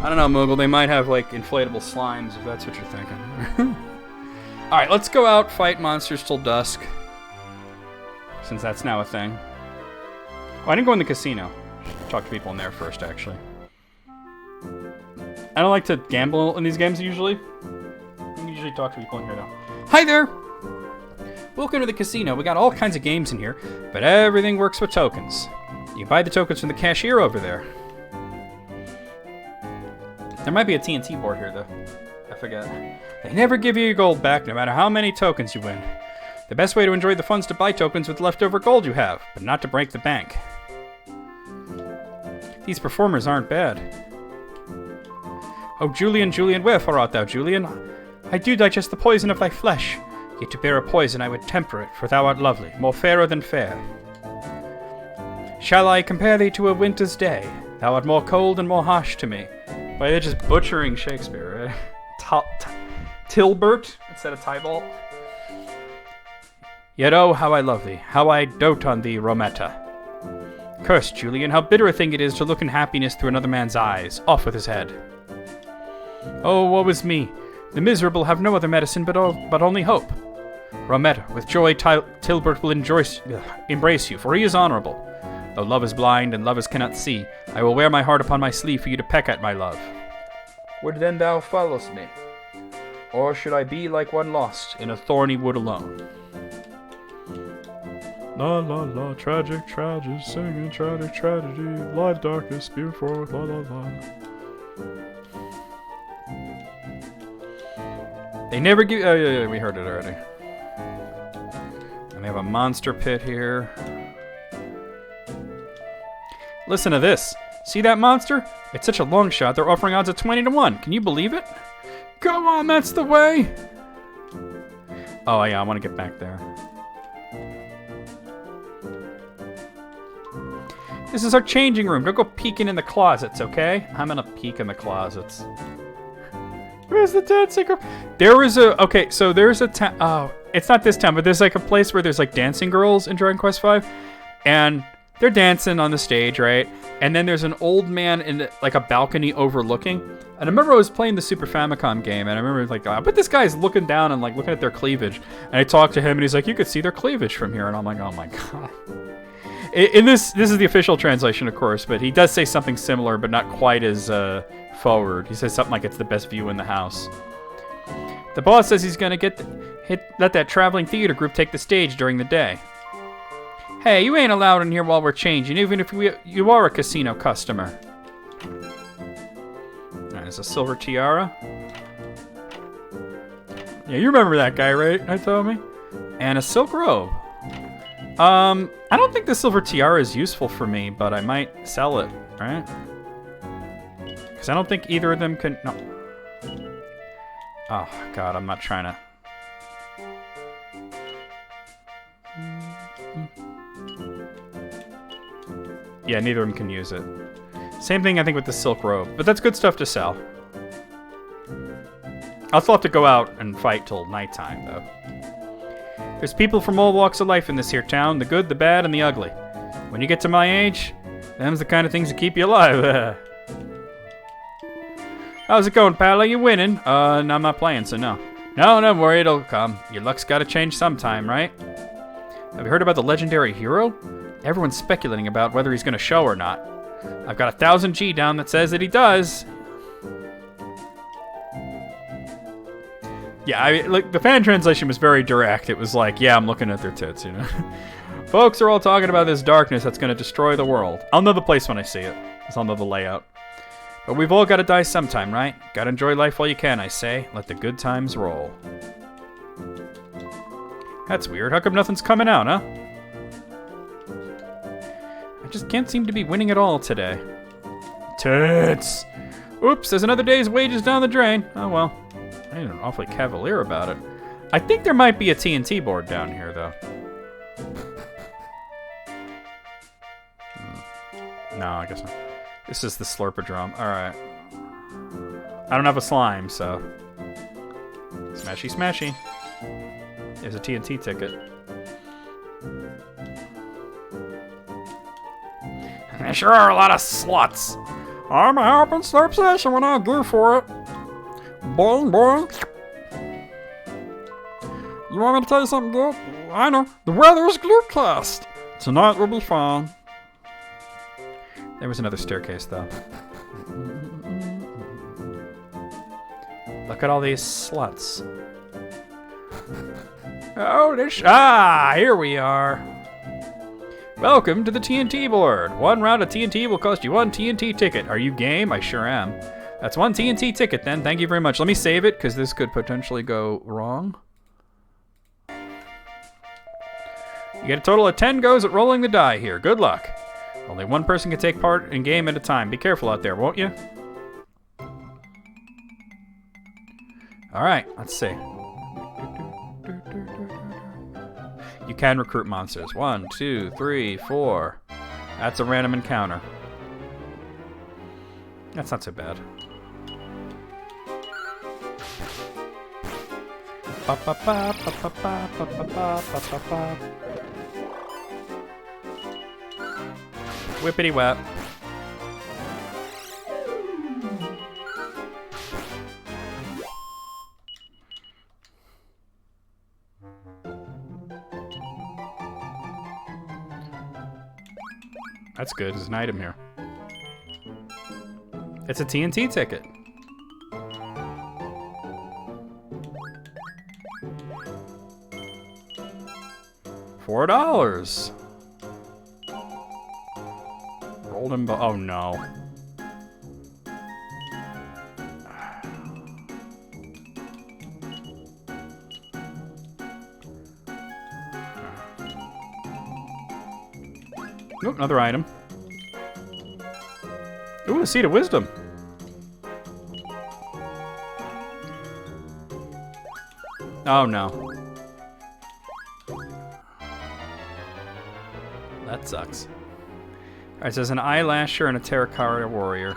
I don't know, Moogle. They might have, like, inflatable slimes, if that's what you're thinking. Alright, let's go out, fight monsters till dusk. Since that's now a thing. Oh, I didn't go in the casino. Talk to people in there first, actually. I don't like to gamble in these games, usually. I usually talk to people in here, though. Hi there! Welcome to the casino. We got all kinds of games in here, but everything works with tokens. You can buy the tokens from the cashier over there. There might be a TNT board here, though. I forget. They never give you your gold back, no matter how many tokens you win. The best way to enjoy the fun is to buy tokens with leftover gold you have, but not to break the bank. These performers aren't bad. Oh, Julian, Julian, wherefore art thou, Julian? I do digest the poison of thy flesh. Yet to bear a poison I would temper it, for thou art lovely, more fairer than fair. Shall I compare thee to a winter's day? Thou art more cold and more harsh to me. Why, they're just butchering Shakespeare, right? Tilbert instead of Tybalt. Yet oh, how I love thee, how I dote on thee, Rometta. Curse, Julian, how bitter a thing it is to look in happiness through another man's eyes. Off with his head. Oh, woe is me. The miserable have no other medicine but only hope. Rometta, with joy Tilbert will embrace you, for he is honorable. Though love is blind and lovers cannot see, I will wear my heart upon my sleeve for you to peck at, my love. Would then thou followest me? Or should I be like one lost in a thorny wood alone? La la la, tragic, tragic, singing tragic, tragedy, live darkness, spear forth, la la la. They never give... Oh, yeah, we heard it already. And they have a monster pit here. Listen to this. See that monster? It's such a long shot, they're offering odds of 20-1. Can you believe it? Go on, that's the way! Oh, yeah, I want to get back there. This is our changing room. Don't go peeking in the closets, okay? I'm gonna peek in the closets. Where's the dancing girl? There is a... Okay, so there's a town... Oh, it's not this town, but there's like a place where there's like dancing girls in Dragon Quest V. And they're dancing on the stage, right? And then there's an old man in like a balcony overlooking. And I remember I was playing the Super Famicom game, and I remember like, oh, but this guy's looking down and like looking at their cleavage. And I talked to him, and he's like, you could see their cleavage from here. And I'm like, oh my god. In this is the official translation, of course, but he does say something similar, but not quite as forward. He says something like it's the best view in the house. The boss says he's gonna let that traveling theater group take the stage during the day. Hey, you ain't allowed in here while we're changing, even if you are a casino customer. There's a silver tiara. Yeah, you remember that guy, right? I told me. And a silk robe. I don't think the silver tiara is useful for me, but I might sell it, right? Because I don't think either of them can... No. Oh, God, I'm not trying to... Yeah, neither of them can use it. Same thing, I think, with the silk robe. But that's good stuff to sell. I'll still have to go out and fight till nighttime, though. There's people from all walks of life in this here town. The good, the bad, and the ugly. When you get to my age, them's the kind of things that keep you alive. How's it going, pal? Are you winning? No, I'm not playing, so no. No, don't worry, it'll come. Your luck's gotta change sometime, right? Have you heard about the legendary hero? Everyone's speculating about whether he's gonna show or not. I've got 1,000 G down that says that he does. Yeah, like the fan translation was very direct. It was like, yeah, I'm looking at their tits, you know. Folks are all talking about this darkness that's gonna destroy the world. I'll know the place when I see it. I'll know the layout. But we've all gotta die sometime, right? Gotta enjoy life while you can, I say. Let the good times roll. That's weird. How come nothing's coming out, huh? I just can't seem to be winning at all today. Tits! Oops, there's another day's wages down the drain. Oh well. I ain't awfully cavalier about it. I think there might be a TNT board down here, though. No, I guess not. This is the Slurpadrome. Alright. I don't have a slime, so... Smashy, smashy. There's a TNT ticket. There sure are a lot of sluts. I'm a helping slurp session when I go for it. Boing, boing. You want me to tell you something good? I know. The weather is gloopcast. Tonight will be fine. There was another staircase, though. Look at all these sluts. Oh, here we are. Welcome to the TNT board. One round of TNT will cost you 1 TNT ticket. Are you game? I sure am. That's 1 TNT ticket then. Thank you very much. Let me save it, because this could potentially go wrong. You get a total of 10 goes at rolling the die here. Good luck. Only one person can take part in game at a time. Be careful out there, won't you? Alright, let's see. You can recruit monsters. 1, 2, 3, 4. That's a random encounter. That's not so bad. Whippity whap. That's good. There's an item here. It's a TNT ticket. $4. Golden oh no. Nope, another item. Ooh, a seed of wisdom. Oh no. That sucks. Alright, so there's an eyelasher and a terracotta warrior.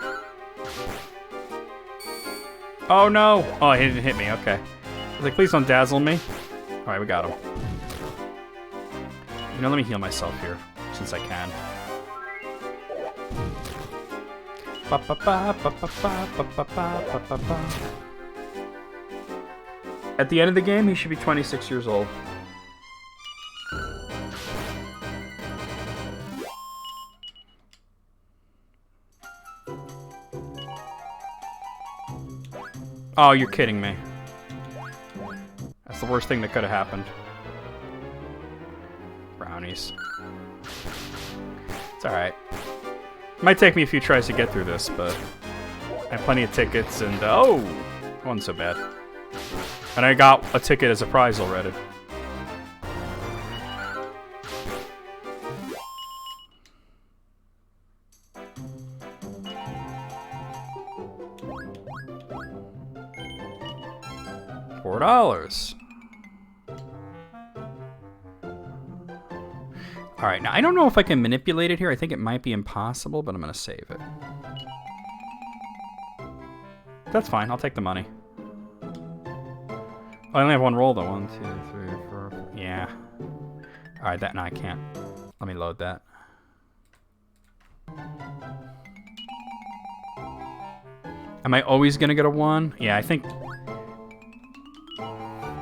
Oh no! Oh, he didn't hit me, okay. I was like, please don't dazzle me. Alright, we got him. You know, let me heal myself here, since I can. At the end of the game, he should be 26 years old. Oh, you're kidding me. That's the worst thing that could have happened. Brownies. It's alright. Might take me a few tries to get through this, but I have plenty of tickets, and oh! Wasn't so bad. And I got a ticket as a prize already. $4. Alright, now I don't know if I can manipulate it here. I think it might be impossible, but I'm going to save it. That's fine. I'll take the money. I only have one roll, though. 1, 2, 3, 4. Yeah. Alright, that. No, I can't. Let me load that. Am I always going to get a 1? Yeah, I think...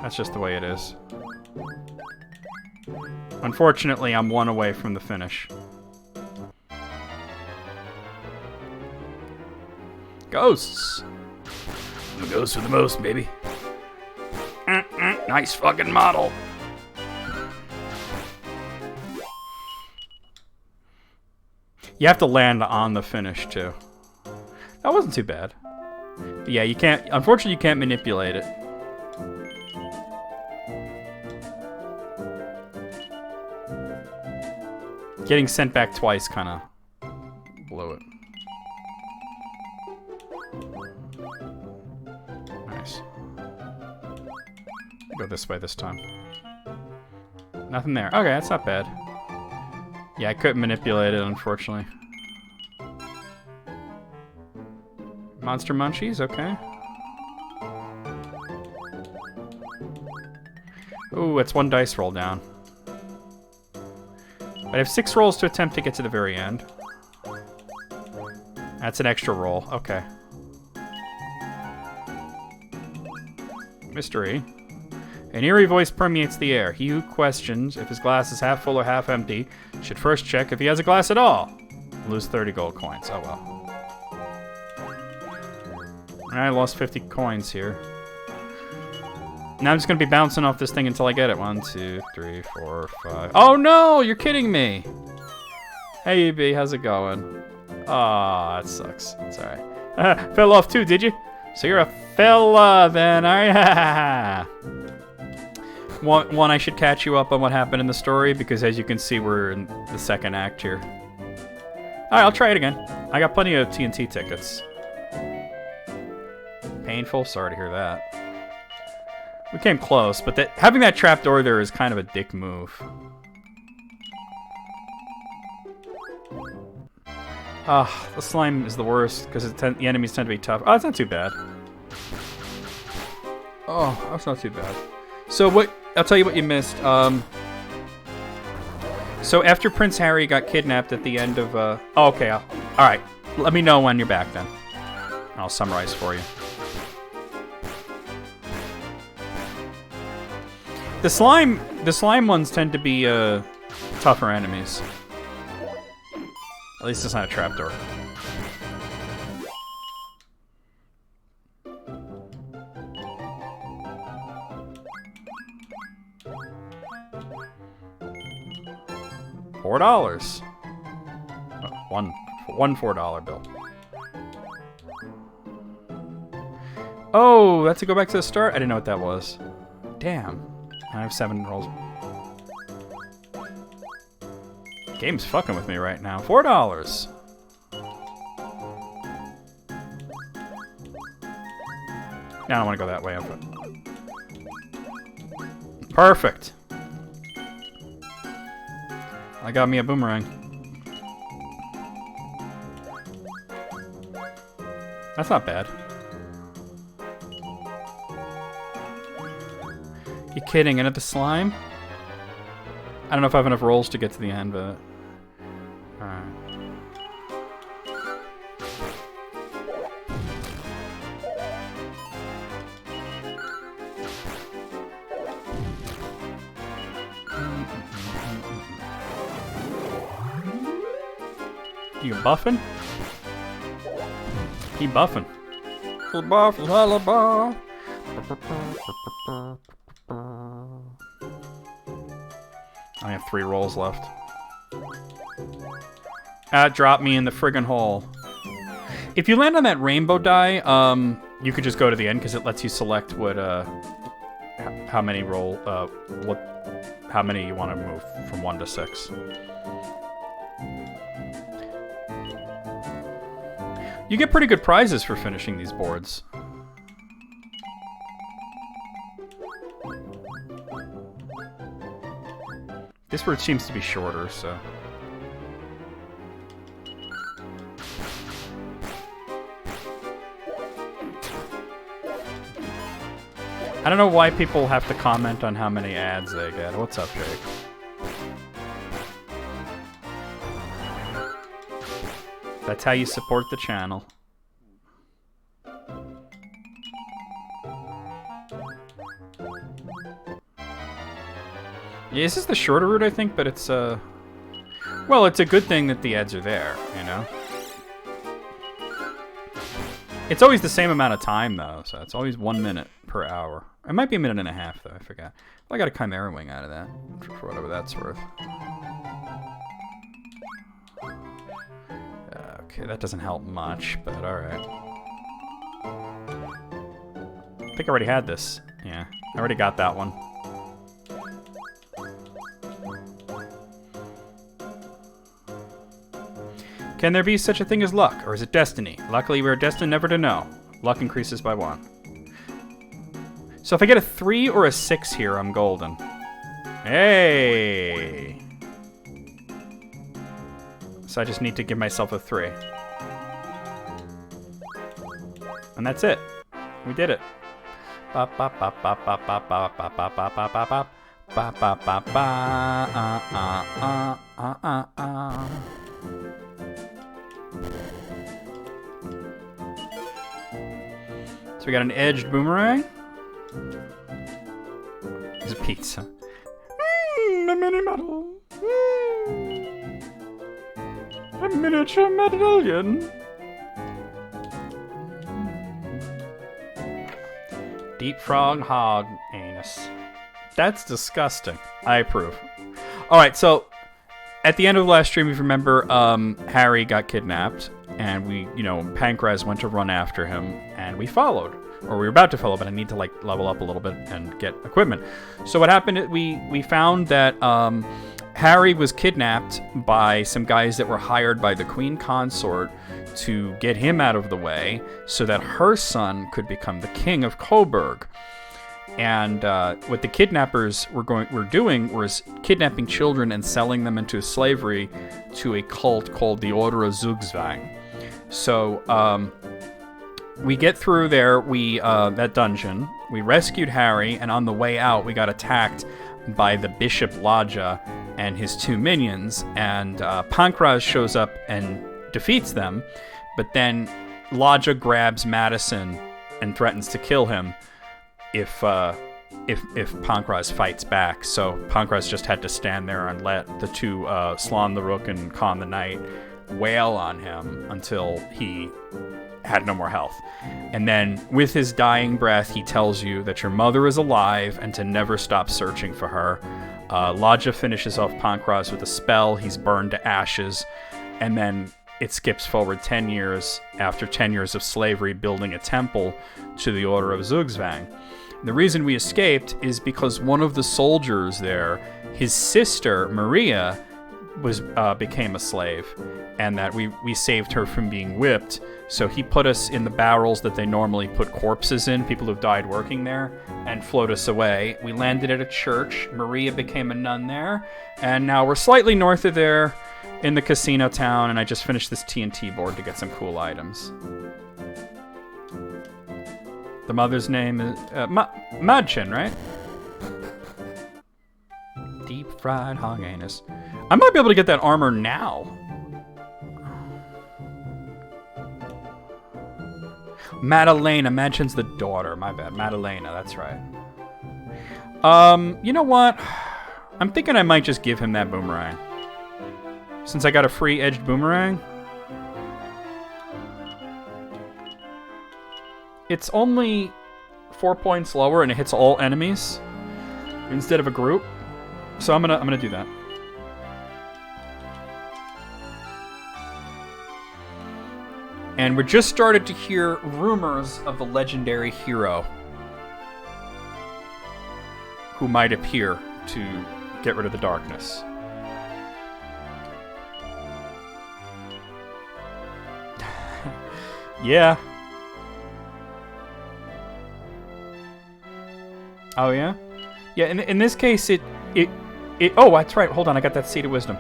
That's just the way it is. Unfortunately, I'm 1 away from the finish. Ghosts! The ghosts are the most, baby. Nice fucking model. You have to land on the finish, too. That wasn't too bad. But yeah, you can't... Unfortunately, you can't manipulate it. Getting sent back twice kind of blew it. Nice. Go this way this time. Nothing there. Okay, that's not bad. Yeah, I couldn't manipulate it, unfortunately. Monster Munchies, okay. Ooh, it's 1 dice roll down. I have 6 rolls to attempt to get to the very end. That's an extra roll. Okay. Mystery. An eerie voice permeates the air. He who questions if his glass is half full or half empty should first check if he has a glass at all. Lose 30 gold coins. Oh well. I lost 50 coins here. Now I'm just gonna be bouncing off this thing until I get it. 1, 2, 3, 4, 5. Oh no! You're kidding me! Hey EB, how's it going? Aw, that sucks. It's alright. Fell off too, did you? So you're a fella then, are you? One, I should catch you up on what happened in the story, because as you can see, we're in the second act here. Alright, I'll try it again. I got plenty of TNT tickets. Painful? Sorry to hear that. We came close, but having that trapdoor there is kind of a dick move. The slime is the worst, because the enemies tend to be tough. Oh, it's not too bad. Oh, that's not too bad. So what... I'll tell you what you missed. So after Prince Harry got kidnapped at the end of... Oh, okay. Alright. Let me know when you're back, then. I'll summarize for you. The slime ones tend to be tougher enemies. At least it's not a trapdoor. $4. One $4 bill. Oh, that's to go back to the start? I didn't know what that was. Damn. I have 7 rolls. Game's fucking with me right now. $4. I don't want to go that way. Perfect. I got me a boomerang. That's not bad. You kidding? Another slime? I don't know if I have enough rolls to get to the end, but... Alright. You buffing? He buffing. He buff, lullaby. I have 3 rolls left. Drop me in the friggin' hole. If you land on that rainbow die, you could just go to the end because it lets you select what, how many you want to move from 1 to 6. You get pretty good prizes for finishing these boards. This route seems to be shorter, so... I don't know why people have to comment on how many ads they get. What's up, Jake? That's how you support the channel. Yeah, this is the shorter route, I think, but it's, well, it's a good thing that the ads are there, you know? It's always the same amount of time, though, so it's always 1 minute per hour. It might be 1.5 minutes, though, I forgot. Well, I got a Chimera Wing out of that, for whatever that's worth. Okay, that doesn't help much, but alright. I think I already had this. Yeah, I already got that one. Can there be such a thing as luck, or is it destiny? Luckily, we are destined never to know. Luck increases by 1. So if I get a 3 or a 6 here, I'm golden. Hey! So I just need to give myself a 3. And that's it. We did it. Ba ba ba ba ba ba ba ba ba ba ba ba ba ba ba ba ba. So we got an edged boomerang. It's a pizza. A mini medal. A miniature medallion. Deep frog hog anus. That's disgusting. I approve. Alright, so at the end of the last stream, if you remember, Harry got kidnapped, and we, Pancras went to run after him, and we followed. Or we were about to follow, but I need to, level up a little bit and get equipment. So what happened, we found that Harry was kidnapped by some guys that were hired by the Queen Consort to get him out of the way so that her son could become the king of Coburg. And what the kidnappers were doing was kidnapping children and selling them into slavery to a cult called the Order of Zugzwang. So we get through there, that dungeon. We rescued Harry, and on the way out, we got attacked by the Bishop Lodja and his 2 minions. And Pancras shows up and defeats them, but then Lodja grabs Madison and threatens to kill him if Pancras fights back. So Pancras just had to stand there and let the 2 Slan the Rook and Khan the Knight wail on him until he had no more health. And then with his dying breath, he tells you that your mother is alive and to never stop searching for her. Lodja finishes off Pancras with a spell. He's burned to ashes. And then it skips forward 10 years after 10 years of slavery, building a temple to the Order of Zugzwang. The reason we escaped is because one of the soldiers there, his sister Maria, became a slave, and that we saved her from being whipped. So he put us in the barrels that they normally put corpses in, people who've died working there, and float us away. We landed at a church. Maria became a nun there, and now we're slightly north of there in the casino town, and I just finished this TNT board to get some cool items. The mother's name is Madchen, right? Deep fried hog anus. I might be able to get that armor now. Madalena. Madchen's the daughter. My bad. Madalena, that's right. You know what? I'm thinking I might just give him that boomerang. Since I got a free edged boomerang. It's only 4 points lower and it hits all enemies instead of a group. So I'm gonna do that. And we're just started to hear rumors of the legendary hero who might appear to get rid of the darkness. Yeah. Oh yeah? Yeah, in this case it oh, that's right. Hold on, I got that Seed of Wisdom.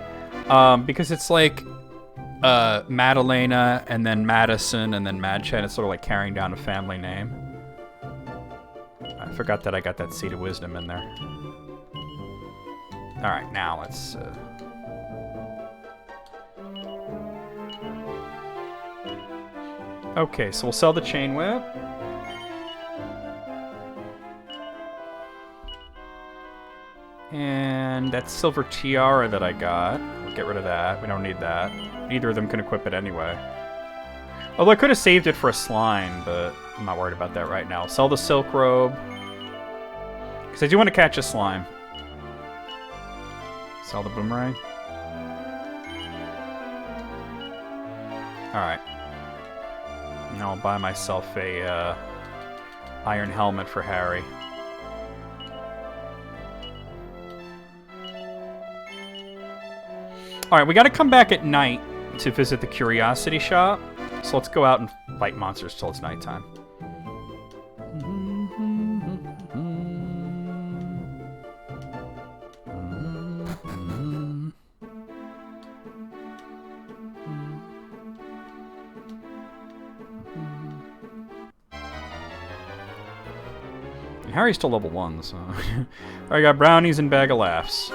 Because it's like Madalena and then Madison and then Madchat. It's sort of like carrying down a family name. I forgot that I got that Seed of Wisdom in there. Alright, now let's okay, so we'll sell the Chain Whip. And that Silver Tiara that I got. We'll get rid of that. We don't need that. Neither of them can equip it anyway. Although I could have saved it for a slime, but I'm not worried about that right now. Sell the Silk Robe. Because I do want to catch a slime. Sell the Boomerang. Alright. Now I'll buy myself a Iron Helmet for Harry. Alright, we gotta come back at night to visit the Curiosity Shop. So let's go out and fight monsters till it's nighttime. Harry's still level 1, so... I got brownies and bag of laughs.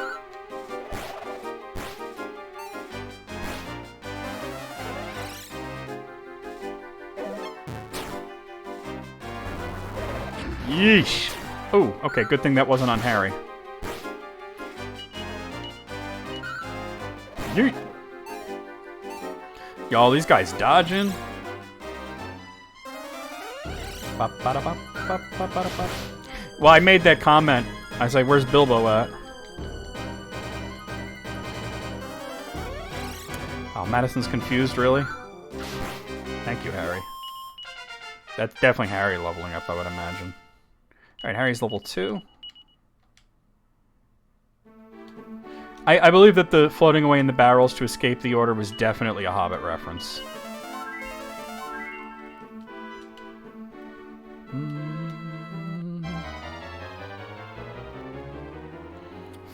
Yeesh! Oh, okay, good thing that wasn't on Harry. Yeet! Y'all, these guys dodging. Well, I made that comment. I was like, where's Bilbo at? Oh, Madison's confused, really? Thank you, Harry. That's definitely Harry leveling up, I would imagine. Alright, Harry's level 2. I believe that the floating away in the barrels to escape the order was definitely a Hobbit reference.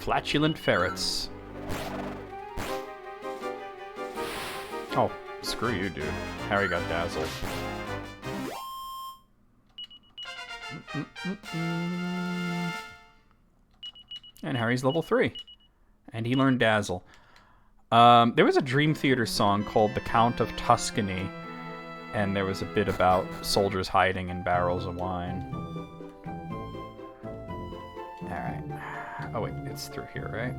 Flatulent ferrets. Oh, screw you, dude. Harry got dazzled. And Harry's level 3. And he learned Dazzle. There was a Dream Theater song called The Count of Tuscany. And there was a bit about soldiers hiding in barrels of wine. Alright. Oh wait, it's through here, right?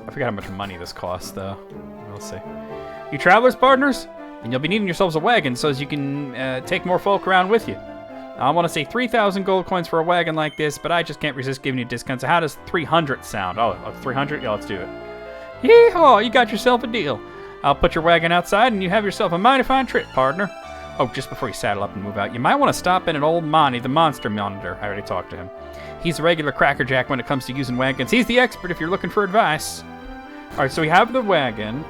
I forgot how much money this costs, though. We'll see. You travelers, partners? And you'll be needing yourselves a wagon so as you can take more folk around with you. I want to say 3,000 gold coins for a wagon like this, but I just can't resist giving you discounts. So how does 300 sound? Oh, 300? Yeah, let's do it. Yee-haw, you got yourself a deal. I'll put your wagon outside and you have yourself a mighty fine trip, partner. Oh, just before you saddle up and move out, you might want to stop in at old Monty, the monster monitor. I already talked to him. He's a regular crackerjack when it comes to using wagons. He's the expert if you're looking for advice. All right, so we have the wagon.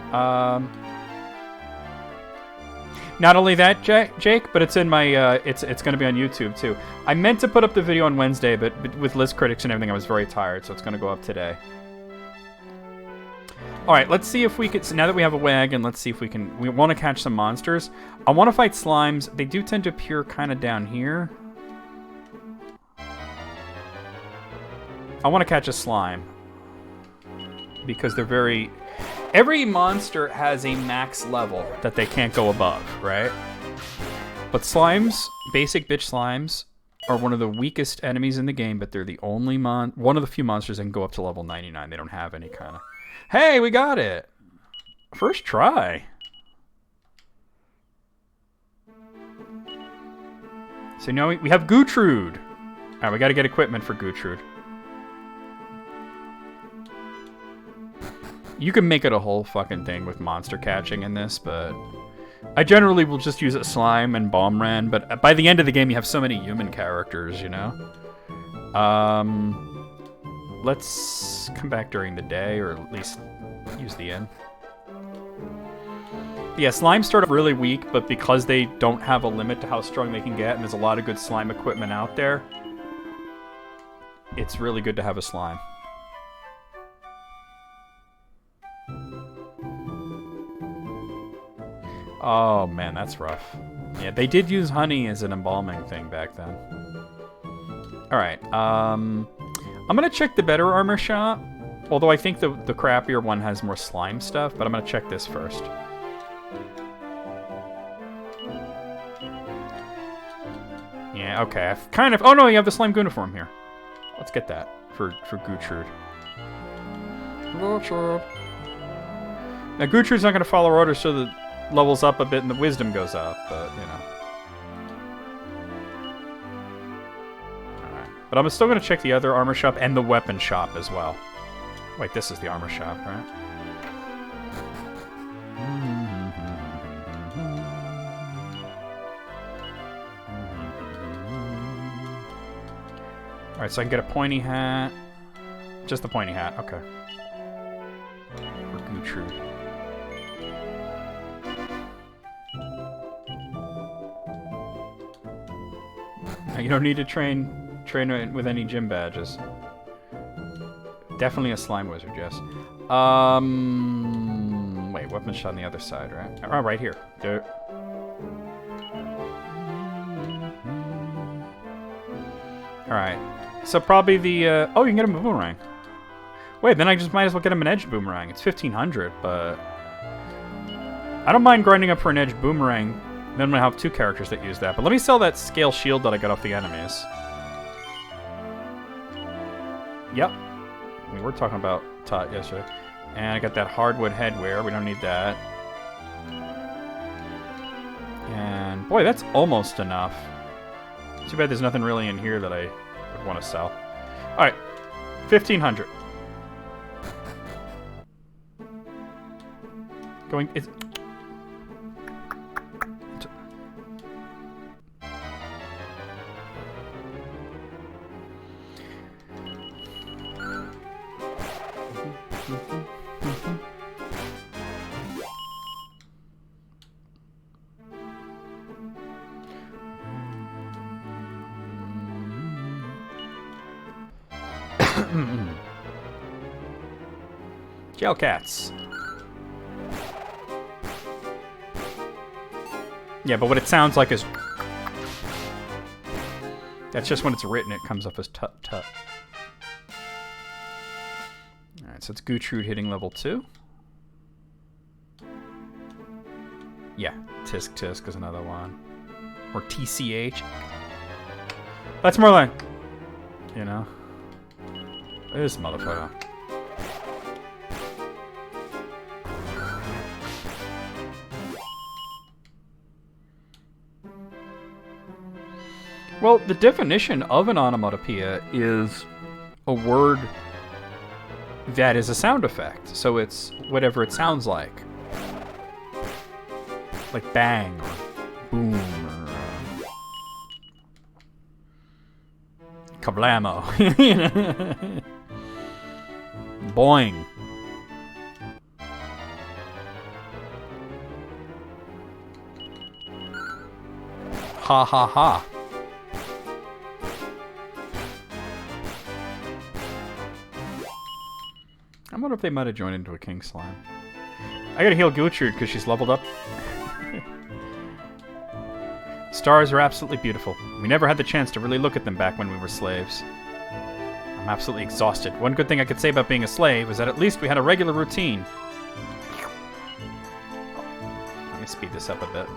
Not only that, Jake, but it's in my it's going to be on YouTube too. I meant to put up the video on Wednesday, but with list critics and everything, I was very tired, so it's going to go up today. All right, let's see if we can. So now that we have a wagon, let's see if we can. We want to catch some monsters. I want to fight slimes. They do tend to appear kind of down here. I want to catch a slime because they're very. Every monster has a max level that they can't go above, right? But slimes, basic bitch slimes, are one of the weakest enemies in the game, but they're the only one of the few monsters that can go up to level 99. They don't have any kind of... Hey, we got it! First try. So now we have Gutrud. Alright, we gotta get equipment for Gutrud. You can make it a whole fucking thing with monster catching in this, but I generally will just use it slime and Bombran, but by the end of the game you have so many human characters, you know? Let's come back during the day, or at least use the inn. Yeah, slimes start off really weak, but because they don't have a limit to how strong they can get, and there's a lot of good slime equipment out there, it's really good to have a slime. Oh man, that's rough. Yeah, they did use honey as an embalming thing back then. Alright, I'm gonna check the better armor shop. Although I think the crappier one has more slime stuff, but I'm gonna check this first. Yeah, okay, I've kind of... Oh no, you have the slime uniform here. Let's get that for Gutrud. Now Gutrud's not gonna follow orders, so the levels up a bit and the wisdom goes up, but, you know. Alright. But I'm still going to check the other armor shop and the weapon shop as well. Wait, this is the armor shop, right? Alright, so I can get a pointy hat. Just the pointy hat, okay. For Gutrud. You don't need to train with any gym badges. Definitely a slime wizard, yes. Wait, weapon shot on the other side, right? Oh, right here. There. Alright. So probably the, oh, you can get him a boomerang. Wait, then I just might as well get him an edged boomerang. It's 1500, but... I don't mind grinding up for an edged boomerang. Then I'm gonna have two characters that use that. But let me sell that scale shield that I got off the enemies. Yep. We were talking about Tot yesterday. And I got that hardwood headwear. We don't need that. And boy, that's almost enough. Too bad there's nothing really in here that I would want to sell. Alright. 1500. Going... It's... Jail cats. Yeah, but what it sounds like is... That's just when it's written, it comes up as tut-tut. Alright, so it's Gutrud hitting level 2. Yeah, Tisk Tisk is another one. Or TCH. That's more like... You know? This motherfucker. Well, the definition of an onomatopoeia is a word that is a sound effect. So it's whatever it sounds like. Like bang, or boom, or kablamo. Boing. Ha ha ha. I wonder if they might have joined into a king slime. I gotta heal Gutrud because she's leveled up. Stars are absolutely beautiful. We never had the chance to really look at them back when we were slaves. I'm absolutely exhausted. One good thing I could say about being a slave was that at least we had a regular routine. Let me speed this up a bit.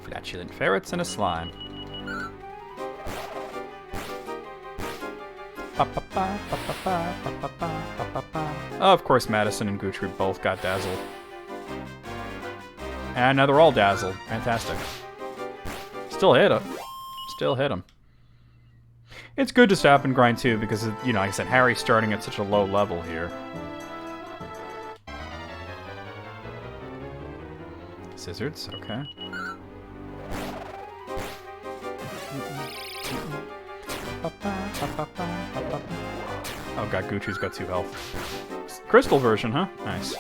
Flatulent ferrets and a slime. Oh, of course, Madison and Gutrud both got dazzled. And now they're all dazzled. Fantastic. Still hit him. Still hit him. It's good to stop and grind too because, you know, like I said, Harry's starting at such a low level here. Scissors, okay. Oh god, Guchu's got 2 health. Crystal version, huh? Nice.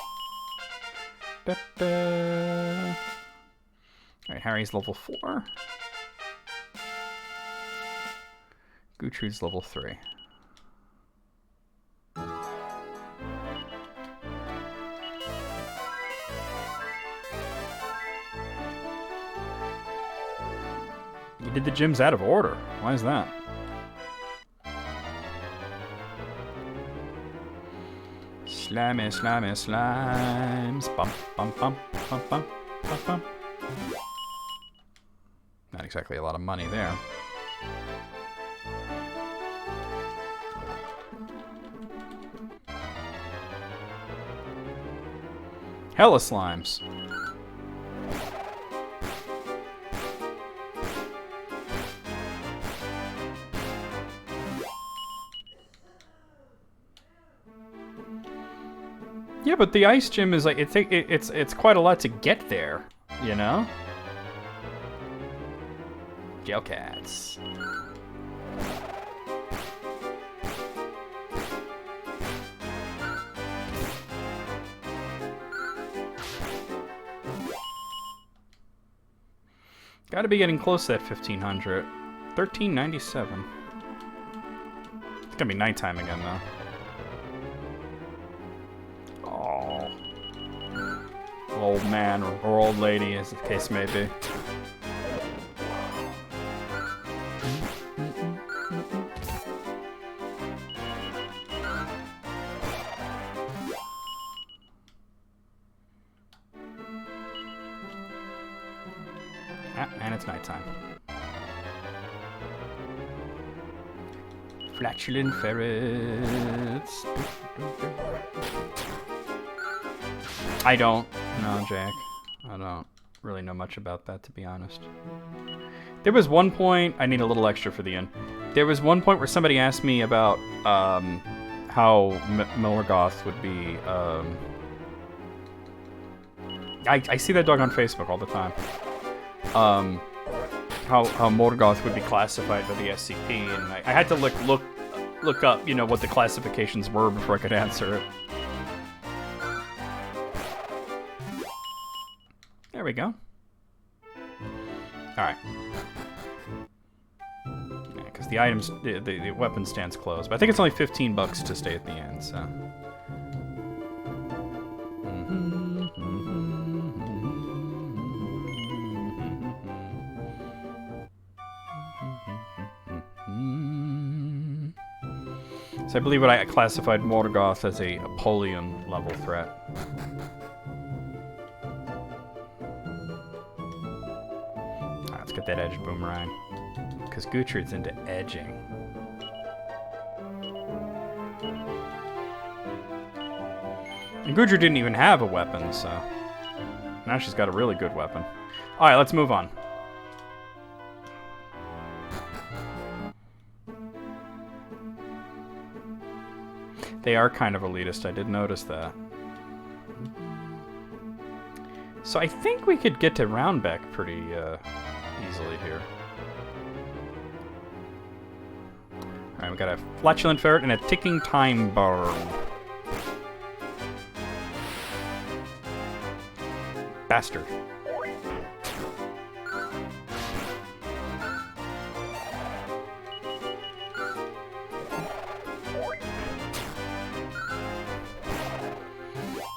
Alright, Harry's level 4. Guchu's level 3. You did the gyms out of order. Why is that? Slimy, slimy, slimes. Bum, bum, bum, bum, bum, bum, bum. Not exactly a lot of money there. Hella slimes. Yeah, but the ice gym is like it's quite a lot to get there, you know? Gel cats. Gotta be getting close to that 1500. 1397. It's gonna be nighttime again, though. Oh. Old man or old lady, as the case may be. And it's nighttime. Flatulent ferrets. I don't. No, Jack. I don't really know much about that, to be honest. There was one point... I need a little extra for the end. There was one point where somebody asked me about how Morgoth would be... I see that dog on Facebook all the time. How Morgoth would be classified by the SCP, and I had to look up, you know, what the classifications were before I could answer it. There we go. Alright. Yeah, because the items, the weapon stands closed, but I think it's only $15 to stay at the end, so... So I believe what I classified Morgoth as a Apollyon level threat. Right, let's get that edged boomerang. Because Gutrud's into edging. And Gudrud didn't even have a weapon, so... Now she's got a really good weapon. Alright, let's move on. They are kind of elitist, I did notice that. So I think we could get to Roundbeck pretty easily here. Alright, we got a flatulent ferret and a ticking time bomb. Bastard.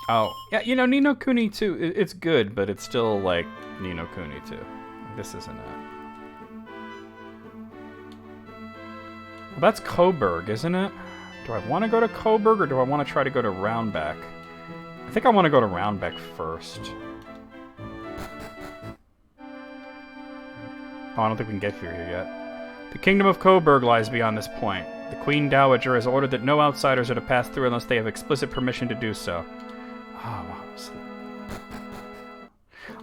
Oh, yeah, you know, Ni no Kuni 2, it's good, but it's still like Ni no Kuni 2. This isn't it. Well, that's Coburg, isn't it? Do I want to go to Coburg, or do I want to try to go to Roundbeck? I think I want to go to Roundbeck first. Oh, I don't think we can get through here yet. The kingdom of Coburg lies beyond this point. The Queen Dowager has ordered that no outsiders are to pass through unless they have explicit permission to do so. Oh, wow.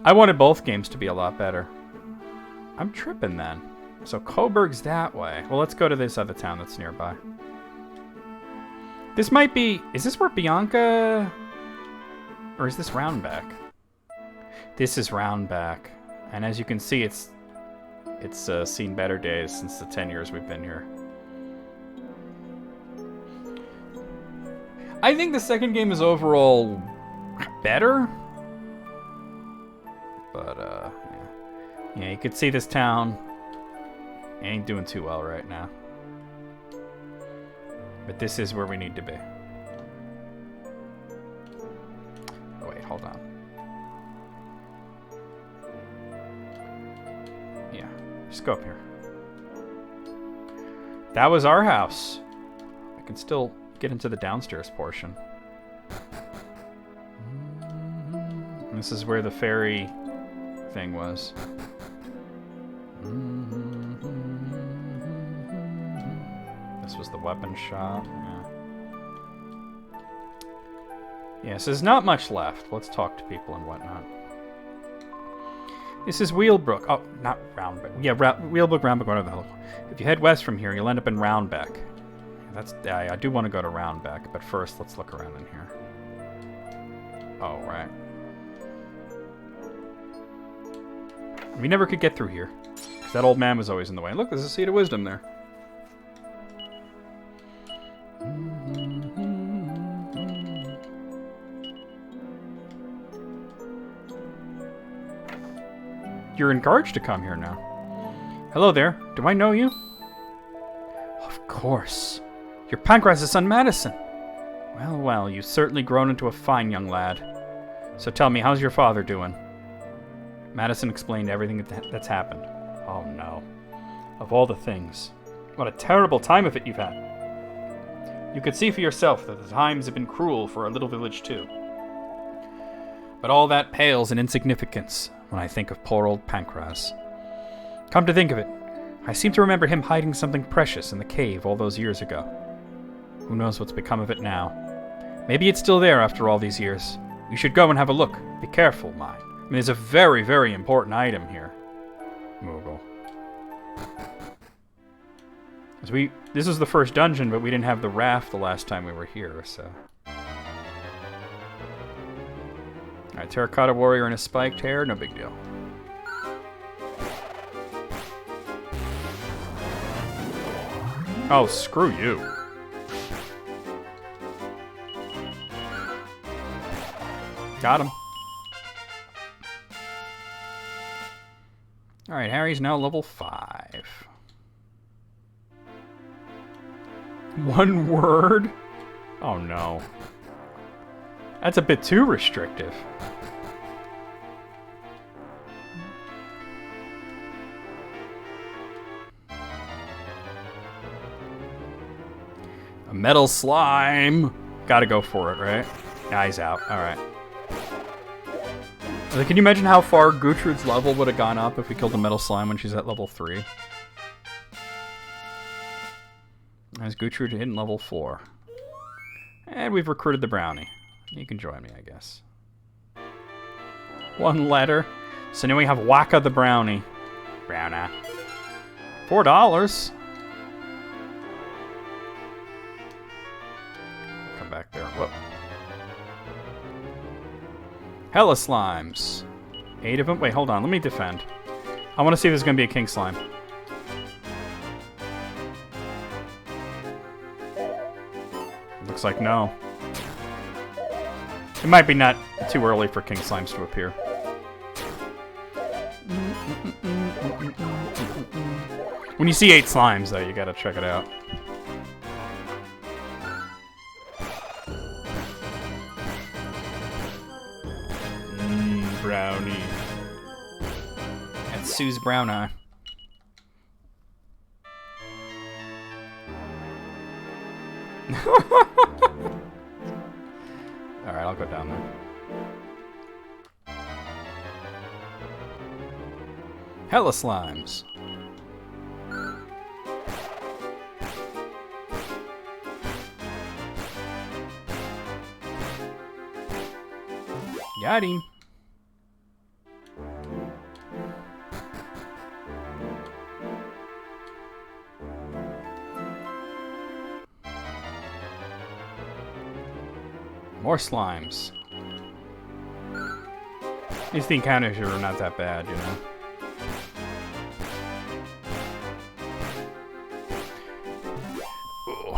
I wanted both games to be a lot better. I'm tripping then. So Coburg's that way. Well, let's go to this other town that's nearby. This might be... Is this where Bianca... Or is this Roundback? This is Roundback. And as you can see, it's seen better days since the 10 years we've been here. I think the second game is overall better. But, yeah. Yeah, you could see this town ain't doing too well right now. But this is where we need to be. Oh, wait, hold on. Yeah, just go up here. That was our house. I can still get into the downstairs portion. And this is where the ferry thing was. This was the weapon shop. Yeah, so there's not much left. Let's talk to people and whatnot. This is Wheelbrook. Oh, not Roundback. Yeah, Wheelbrook, Roundback, whatever the hell. If you head west from here, you'll end up in Roundback. I do want to go to Roundback, but first let's look around in here. Oh, right. We never could get through here, because that old man was always in the way. Look, there's a Seat of Wisdom there. You're encouraged to come here now. Hello there. Do I know you? Of course. You're Pancras' son, Madison. Well, well, you've certainly grown into a fine young lad. So tell me, how's your father doing? Madison explained everything that's happened. Oh no. Of all the things. What a terrible time of it you've had. You could see for yourself that the times have been cruel for our little village too. But all that pales in insignificance when I think of poor old Pancras. Come to think of it, I seem to remember him hiding something precious in the cave all those years ago. Who knows what's become of it now? Maybe it's still there after all these years. You should go and have a look. Be careful, mind. I mean, there's a very, very important item here. Moogle. This was the first dungeon, but we didn't have the raft the last time we were here, so... Alright, Terracotta Warrior and a spiked hair, no big deal. Oh, screw you. Got him. Alright, Harry's now level 5. One word? Oh no. That's a bit too restrictive. A metal slime. Gotta go for it, right? Nah, he's out. Alright. Like, can you imagine how far Gertrude's level would have gone up if we killed a metal slime when she's at level 3? As Gertrude hitting level 4. And we've recruited the brownie. You can join me, I guess. One letter. So now we have Waka the brownie. Brownie. $4. Come back there. Whoop. Hella slimes. 8 of them. Wait, hold on. Let me defend. I want to see if there's going to be a king slime. Looks like no. It might be not too early for king slimes to appear. When you see 8 slimes, though, you gotta check it out. Brownie. And Sue's brown eye. Alright, I'll go down there. Hella slimes. Got him. More slimes. These the encounters are not that bad, you know. Ooh.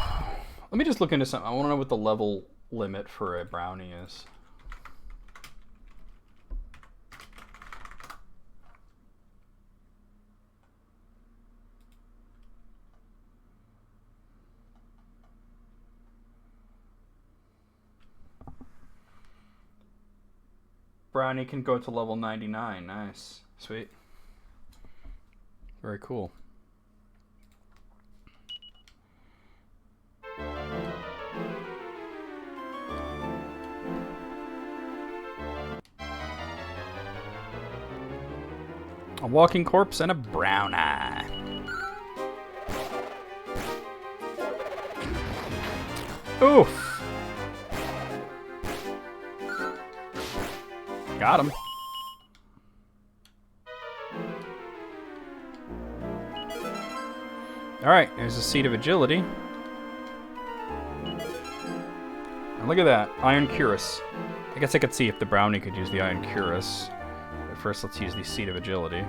Let me just look into something. I want to know what the level limit for a brownie is. Brownie can go to level 99. Nice. Sweet. Very cool. A walking corpse and a brown eye. Oof. Got him. Alright, there's a seat of agility. And look at that, Iron Cuirass. I guess I could see if the brownie could use the Iron Cuirass. But first, let's use the seat of agility.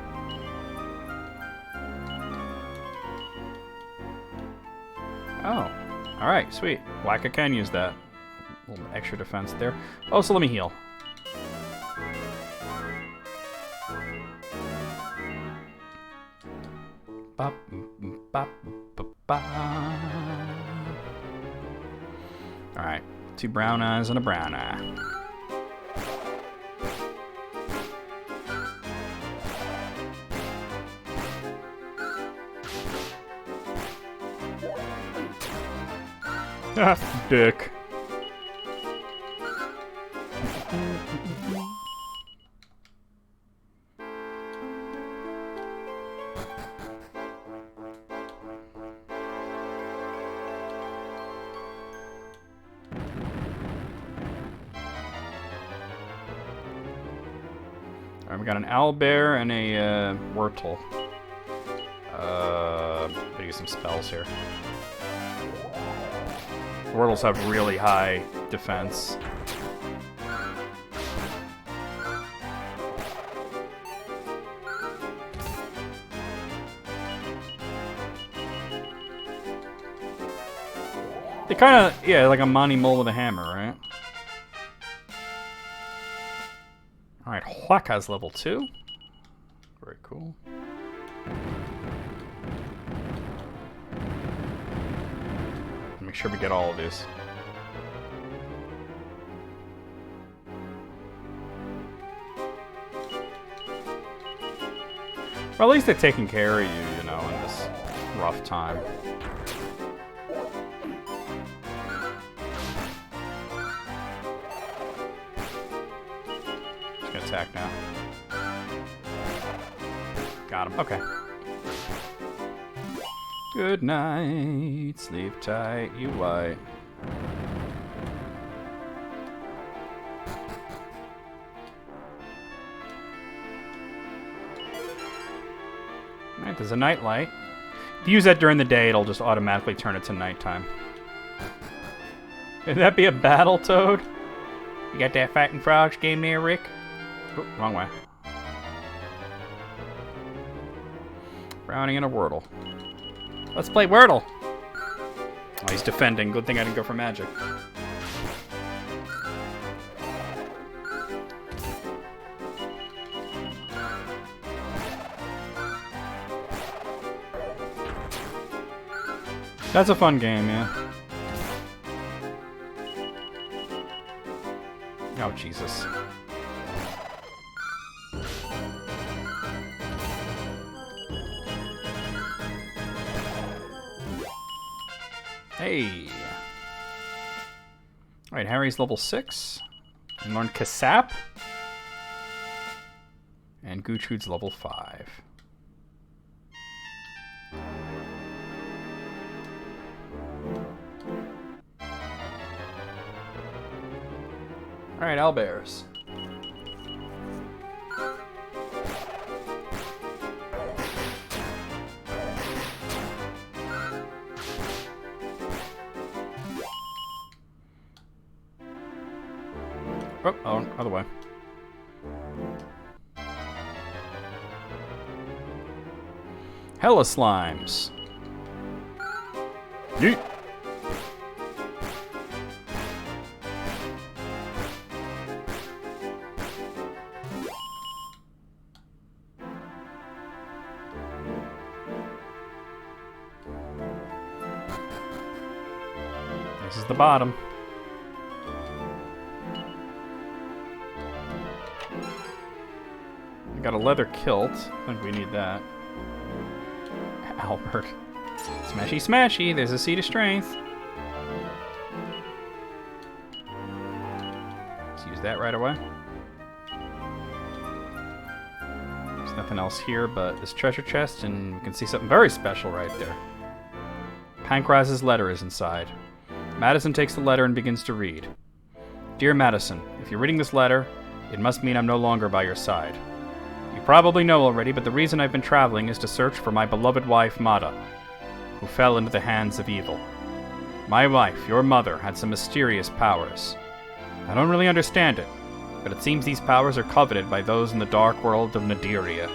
Oh, alright, sweet. Wacka can use that. A little extra defense there. Oh, so let me heal. Ba, ba, ba, ba. Alright, 2 brown eyes and a brown eye. Ah, dick. Alright, we got an owlbear and a Wurtle. Gotta use some spells here. Wurtles have really high defense. They kind of, yeah, like a Monty Mole with a hammer, right? Alright, Huaca's level 2. Very cool. Make sure we get all of these. Well, at least they're taking care of you, you know, in this rough time. Just gonna attack now. Got him. Okay. Good night. Sleep tight, you white. Alright, there's a night light. If you use that during the day, it'll just automatically turn it to nighttime. Could that be a Battletoad? You got that Fighting Frogs game there, Rick? Oh, wrong way. Brownie and a Wurtle. Let's play Wurtle! Oh, he's defending. Good thing I didn't go for magic. That's a fun game, yeah. Oh, Jesus. Hey. Alright, Harry's level 6. And learn Kasap. And Goochhood's level 5. Alright, owlbears. Oh, other way. Hella slimes. Yeet. This is the bottom. I got a leather kilt. I think we need that. Albert. Smashy, smashy. There's a seed of strength. Let's use that right away. There's nothing else here but this treasure chest, and we can see something very special right there. Pankraz's letter is inside. Madison takes the letter and begins to read. Dear Madison, if you're reading this letter, it must mean I'm no longer by your side. You probably know already, but the reason I've been traveling is to search for my beloved wife, Mada, who fell into the hands of evil. My wife, your mother, had some mysterious powers. I don't really understand it, but it seems these powers are coveted by those in the dark world of Nadiria.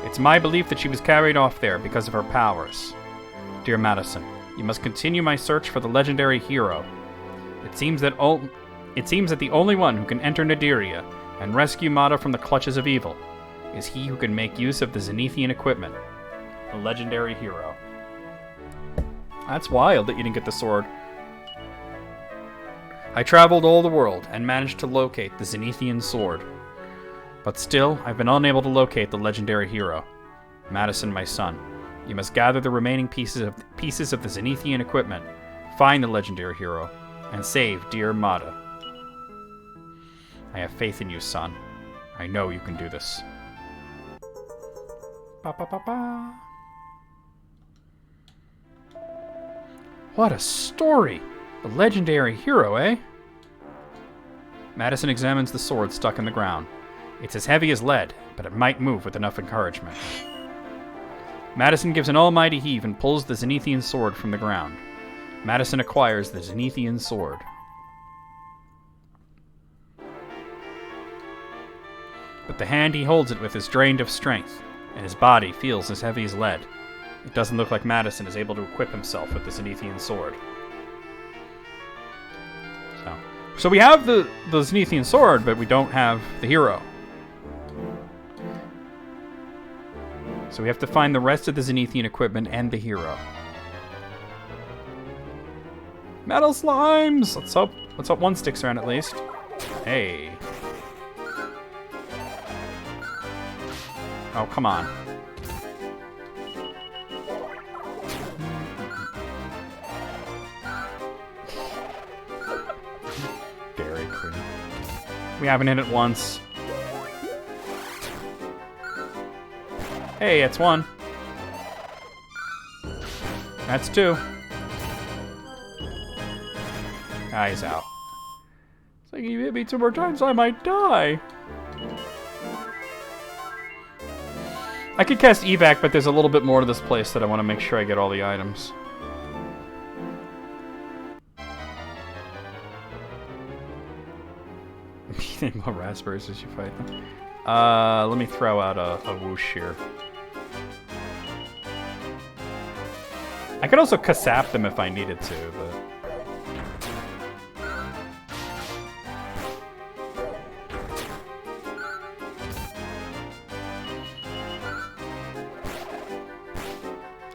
It's my belief that she was carried off there because of her powers. Dear Madison, you must continue my search for the legendary hero. It seems that the only one who can enter Nadiria and rescue Mada from the clutches of evil is he who can make use of the Zenithian equipment, the legendary hero. That's wild that you didn't get the sword. I traveled all the world and managed to locate the Zenithian sword. But still, I've been unable to locate the legendary hero. Madison, my son, you must gather the remaining pieces of the Zenithian equipment, find the legendary hero, and save dear Mada. I have faith in you, son. I know you can do this. Ba, ba, ba, ba. What a story! The legendary hero, eh? Madison examines the sword stuck in the ground. It's as heavy as lead, but it might move with enough encouragement. Madison gives an almighty heave and pulls the Zenithian sword from the ground. Madison acquires the Zenithian sword. But the hand he holds it with is drained of strength, and his body feels as heavy as lead. It doesn't look like Madison is able to equip himself with the Zenithian sword. So we have the Zenithian sword, but we don't have the hero. So we have to find the rest of the Zenithian equipment and the hero. Metal slimes! Let's hope one sticks around at least. Hey. Oh, come on. Dairy Cream. We haven't hit it once. Hey, that's one. That's two. Ah, he's out. It's like, if you hit me 2 more times, I might die. I could cast evac, but there's a little bit more to this place that I want to make sure I get all the items. Eating more raspberries as you fight them. Let me throw out a whoosh here. I could also kasap them if I needed to, but...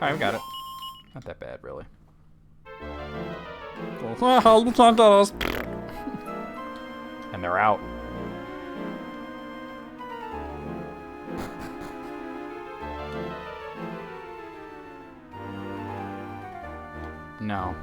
Alright, we got it. Not that bad, really. And they're out. No.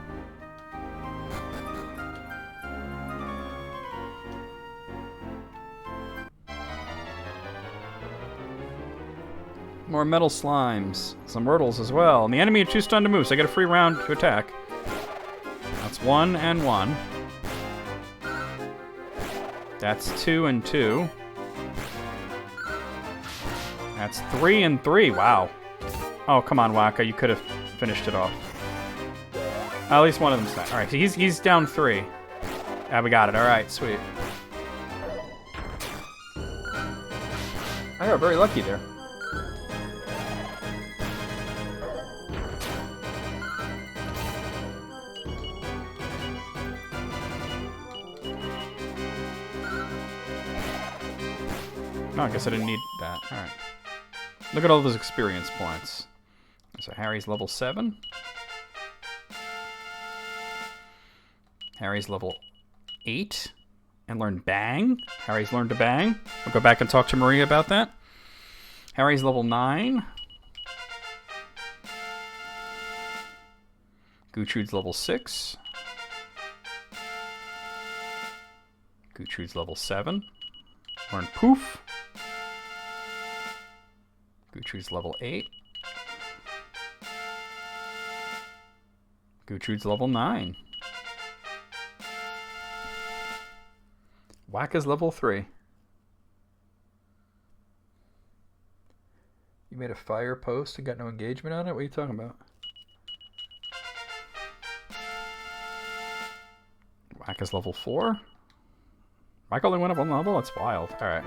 More metal slimes. Some Wordles as well. And the enemy are too stunned to move, so I get a free round to attack. That's 1 and 1. That's 2 and 2. That's 3 and 3. Wow. Oh, come on, Waka. You could have finished it off. At least one of them's done. Alright, so he's down 3. Yeah, we got it. Alright, sweet. I got very lucky there. No, I guess I didn't need that. Alright. Look at all those experience points. So Harry's level 7. Harry's level 8. And learn Bang. Harry's learned to Bang. We'll go back and talk to Maria about that. Harry's level 9. Gertrude's level 6. Gertrude's level 7. Learn Poof. Gertrude's level 8. Gertrude's level 9. Wacka's level 3. You made a fire post and got no engagement on it? What are you talking about? Wacka's level 4. Whack only went up one level? That's wild. Alright.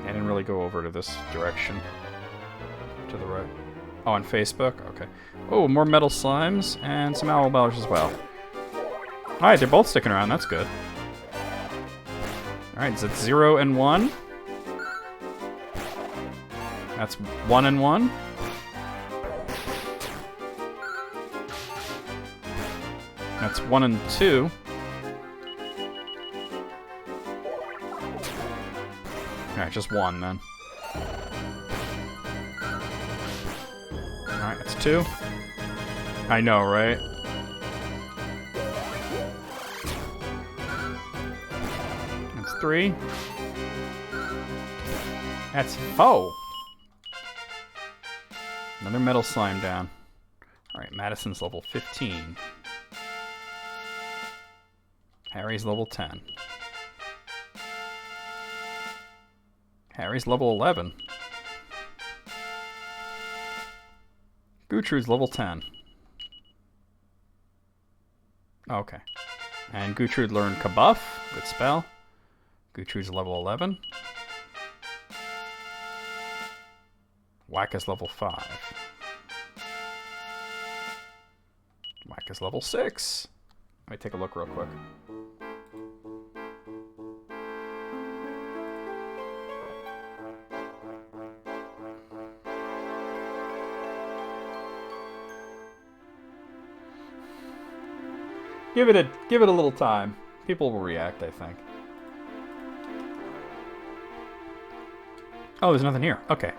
I didn't really go over to this direction. To the right. Oh, on Facebook? Okay. Oh, more metal slimes and some owl bellers as well. Alright, they're both sticking around. That's good. Alright, so it's 0 and 1. That's 1 and 1. That's 1 and 2. Alright, just 1 then. Alright, that's 2. I know, right? That's 3. That's 4. Another metal slime down. Alright, Madison's level 15. Harry's level 10. Harry's level 11. Gertrude's level 10. Okay. And Gertrude learned Kabuff. Good spell. Gertrude's level 11. Wacka's level 5. Wacka's level 6. Let me take a look real quick. Give it a little time. People will react, I think. Oh, there's nothing here. Okay.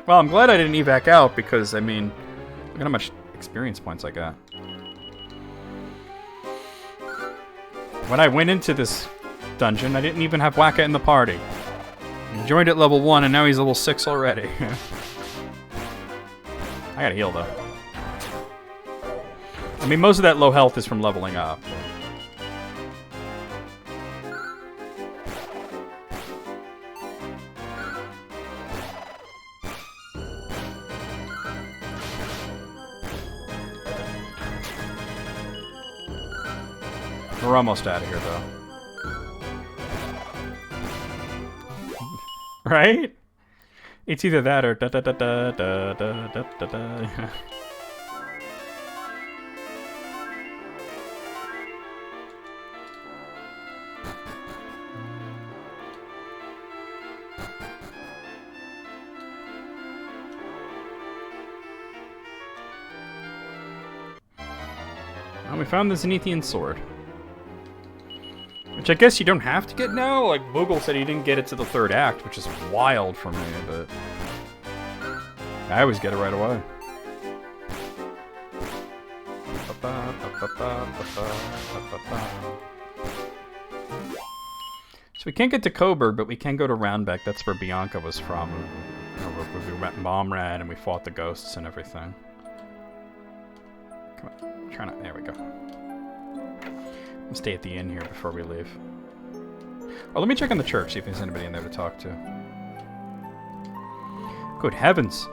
Well, I'm glad I didn't evac out because, I mean, look at how much experience points I got. When I went into this dungeon, I didn't even have Wacka in the party. He joined at level 1 and now he's level 6 already. I gotta heal though. I mean, most of that low health is from leveling up. We're almost out of here, though. Right? It's either that or da da da da da da da da da. Well, we found the Zenithian sword. Which I guess you don't have to get now. Like, Moogle said he didn't get it to the 3rd act, which is wild for me, but I always get it right away. So we can't get to Coburg, but we can go to Roundbeck. That's where Bianca was from. You know, where we met Momrad and we fought the ghosts and everything. Come on, I'm trying to. There we go. We'll stay at the inn here before we leave. Oh, let me check on the church, see if there's anybody in there to talk to. Good heavens.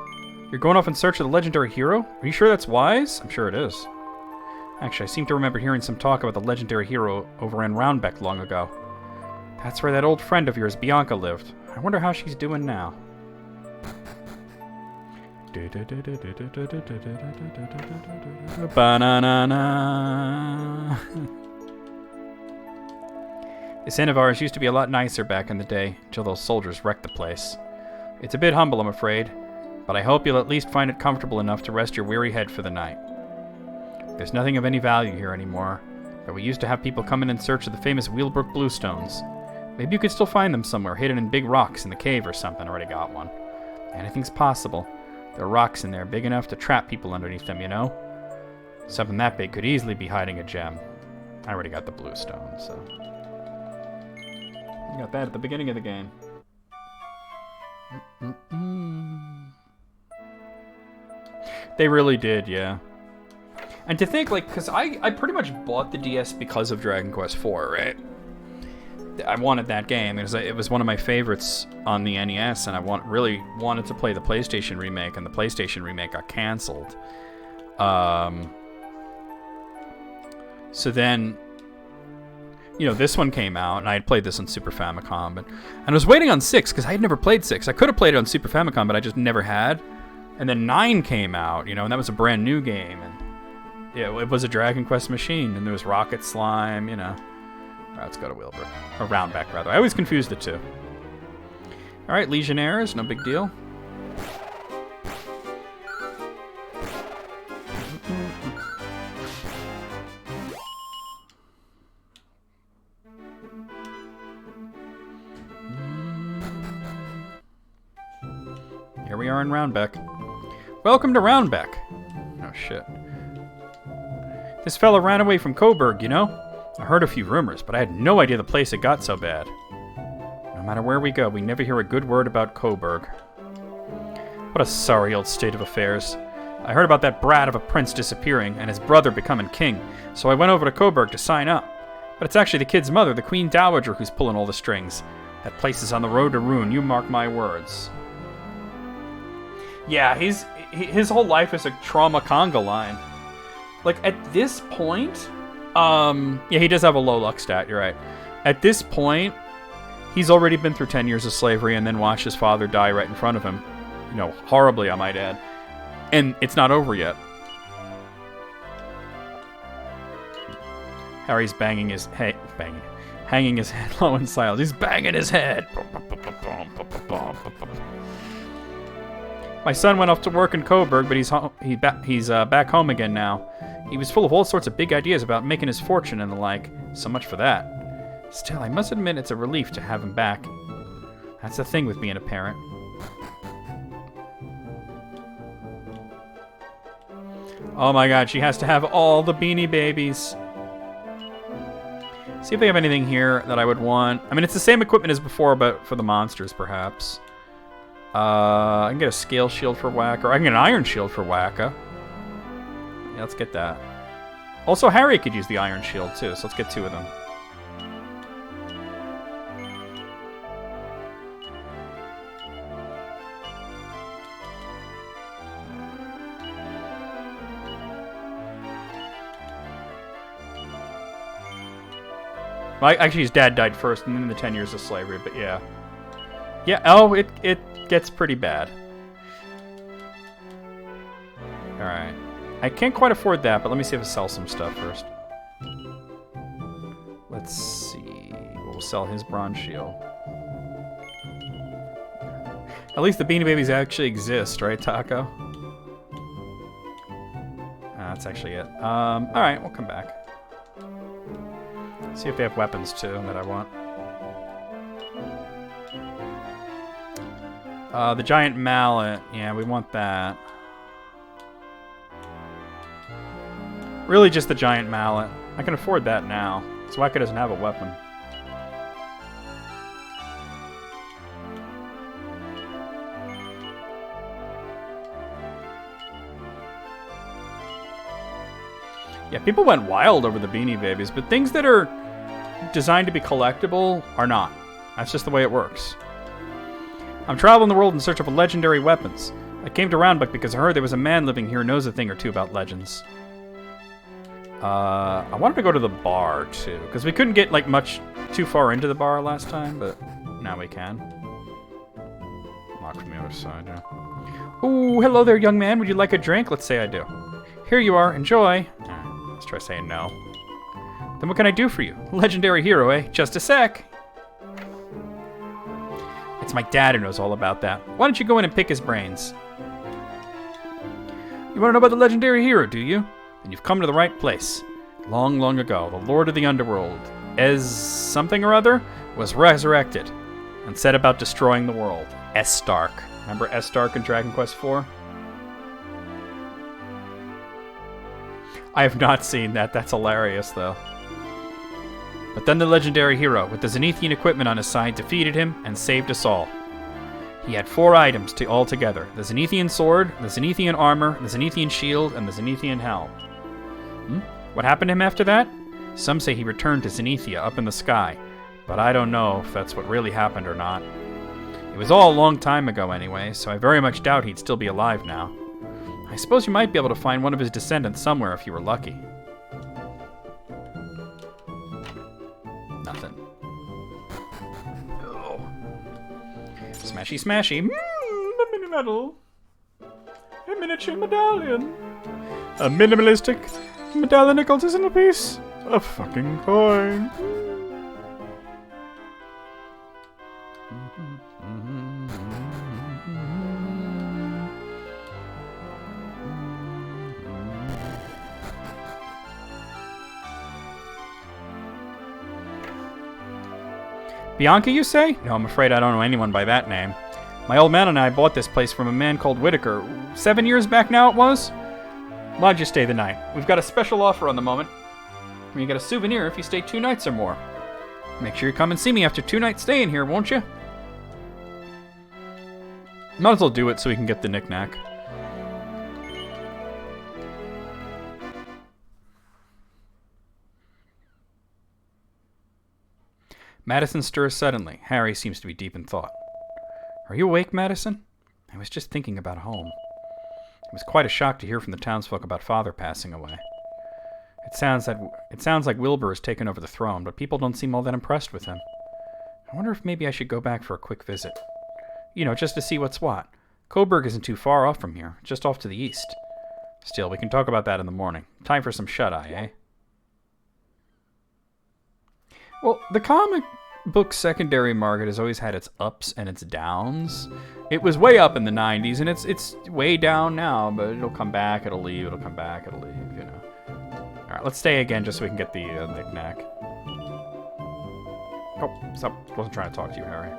You're going off in search of the legendary hero? Are you sure that's wise? I'm sure it is. Actually, I seem to remember hearing some talk about the legendary hero over in Roundbeck long ago. That's where that old friend of yours, Bianca, lived. I wonder how she's doing now. Ba-na-na-na. This inn of ours used to be a lot nicer back in the day, until those soldiers wrecked the place. It's a bit humble, I'm afraid, but I hope you'll at least find it comfortable enough to rest your weary head for the night. There's nothing of any value here anymore, but we used to have people come in search of the famous Wheelbrook Bluestones. Maybe you could still find them somewhere, hidden in big rocks in the cave or something. I already got one. Anything's possible. There are rocks in there big enough to trap people underneath them, you know? Something that big could easily be hiding a gem. I already got the Bluestone, so... I got that at the beginning of the game. They really did, yeah. And to think, like, because I pretty much bought the DS because of Dragon Quest IV, right? I wanted that game. It was one of my favorites on the NES, and I really wanted to play the PlayStation remake, and the PlayStation remake got canceled. So then, you know, this one came out, and I had played this on Super Famicom, and I was waiting on 6, because I had never played 6. I could have played it on Super Famicom, but I just never had. And then 9 came out, you know, and that was a brand new game, and yeah, it was a Dragon Quest machine, and there was Rocket Slime, you know. All right, let's go to Wheelbrook. Or Roundback, rather. I always confuse the two. All right, Legionnaires, no big deal. Here we are in Roundbeck. Welcome to Roundbeck. Oh, shit. This fella ran away from Coburg, you know? I heard a few rumors, but I had no idea the place had got so bad. No matter where we go, we never hear a good word about Coburg. What a sorry old state of affairs. I heard about that brat of a prince disappearing and his brother becoming king, so I went over to Coburg to sign up. But it's actually the kid's mother, the Queen Dowager, who's pulling all the strings. That place is on the road to ruin, you mark my words. Yeah, his whole life is a trauma conga line. Like, at this point... yeah, he does have a low luck stat, you're right. At this point, he's already been through 10 years of slavery and then watched his father die right in front of him. You know, horribly, I might add. And it's not over yet. Harry's hanging his head low in silence. He's banging his head. My son went off to work in Coburg, but he's back home again now. He was full of all sorts of big ideas about making his fortune and the like. So much for that. Still, I must admit it's a relief to have him back. That's the thing with being a parent. Oh my god, she has to have all the Beanie Babies. See if they have anything here that I would want. I mean, it's the same equipment as before, but for the monsters, perhaps. I can get a scale shield for Wacka, or I can get an iron shield for Wacka. Yeah, let's get that. Also, Harry could use the iron shield, too, so let's get 2 of them. Well, actually, his dad died first, and then the 10 years of slavery, but yeah. Yeah, oh, it gets pretty bad. Alright. I can't quite afford that, but let me see if I sell some stuff first. Let's see. We'll sell his bronze shield. At least the Beanie Babies actually exist, right, Taco? That's actually it. Alright, we'll come back. See if they have weapons, too, that I want. The giant mallet. Yeah, we want that. Really just the giant mallet. I can afford that now. So Wacka doesn't have a weapon. Yeah, people went wild over the Beanie Babies, but things that are designed to be collectible are not. That's just the way it works. I'm traveling the world in search of legendary weapons. I came to Roundbeck because I heard there was a man living here who knows a thing or two about legends. I wanted to go to the bar, too, because we couldn't get, like, much too far into the bar last time, but now we can. Locked from the other side, yeah. Ooh, hello there, young man. Would you like a drink? Let's say I do. Here you are. Enjoy. Let's try saying no. Then what can I do for you? Legendary hero, eh? Just a sec. It's my dad who knows all about that. Why don't you go in and pick his brains? You want to know about the legendary hero, do you? Then you've come to the right place. Long, long ago, the Lord of the Underworld, Ez something or other, was resurrected and set about destroying the world. Estark. Remember Estark in Dragon Quest IV? I have not seen that. That's hilarious, though. But then the legendary hero, with the Zenithian equipment on his side, defeated him and saved us all. He had 4 items altogether. The Zenithian sword, the Zenithian armor, the Zenithian shield, and the Zenithian helm. What happened to him after that? Some say he returned to Zenithia up in the sky, but I don't know if that's what really happened or not. It was all a long time ago anyway, so I very much doubt he'd still be alive now. I suppose you might be able to find one of his descendants somewhere if you were lucky. Nothing. Oh. Smashy, smashy. A mini medal. A miniature medallion. A minimalistic medallion that costs in a piece. A fucking coin. Bianca, you say? No, I'm afraid I don't know anyone by that name. My old man and I bought this place from a man called Whitaker. 7 years back now it was? Why'd you stay the night? We've got a special offer on the moment. You get a souvenir if you stay 2 nights or more. Make sure you come and see me after 2 nights staying here, won't you? Might as well do it so we can get the knick-knack. Madison stirs suddenly. Harry seems to be deep in thought. Are you awake, Madison? I was just thinking about home. It was quite a shock to hear from the townsfolk about Father passing away. It sounds like Wilbur has taken over the throne, but people don't seem all that impressed with him. I wonder if maybe I should go back for a quick visit. You know, just to see what's what. Coburg isn't too far off from here, just off to the east. Still, we can talk about that in the morning. Time for some shut-eye, eh? Well, the comic book secondary market has always had its ups and its downs. It was way up in the 90s, and it's way down now, but it'll come back, it'll leave, it'll come back, it'll leave, you know. Alright, let's stay again just so we can get the knick-knack. Oh, stop. Wasn't trying to talk to you, Harry.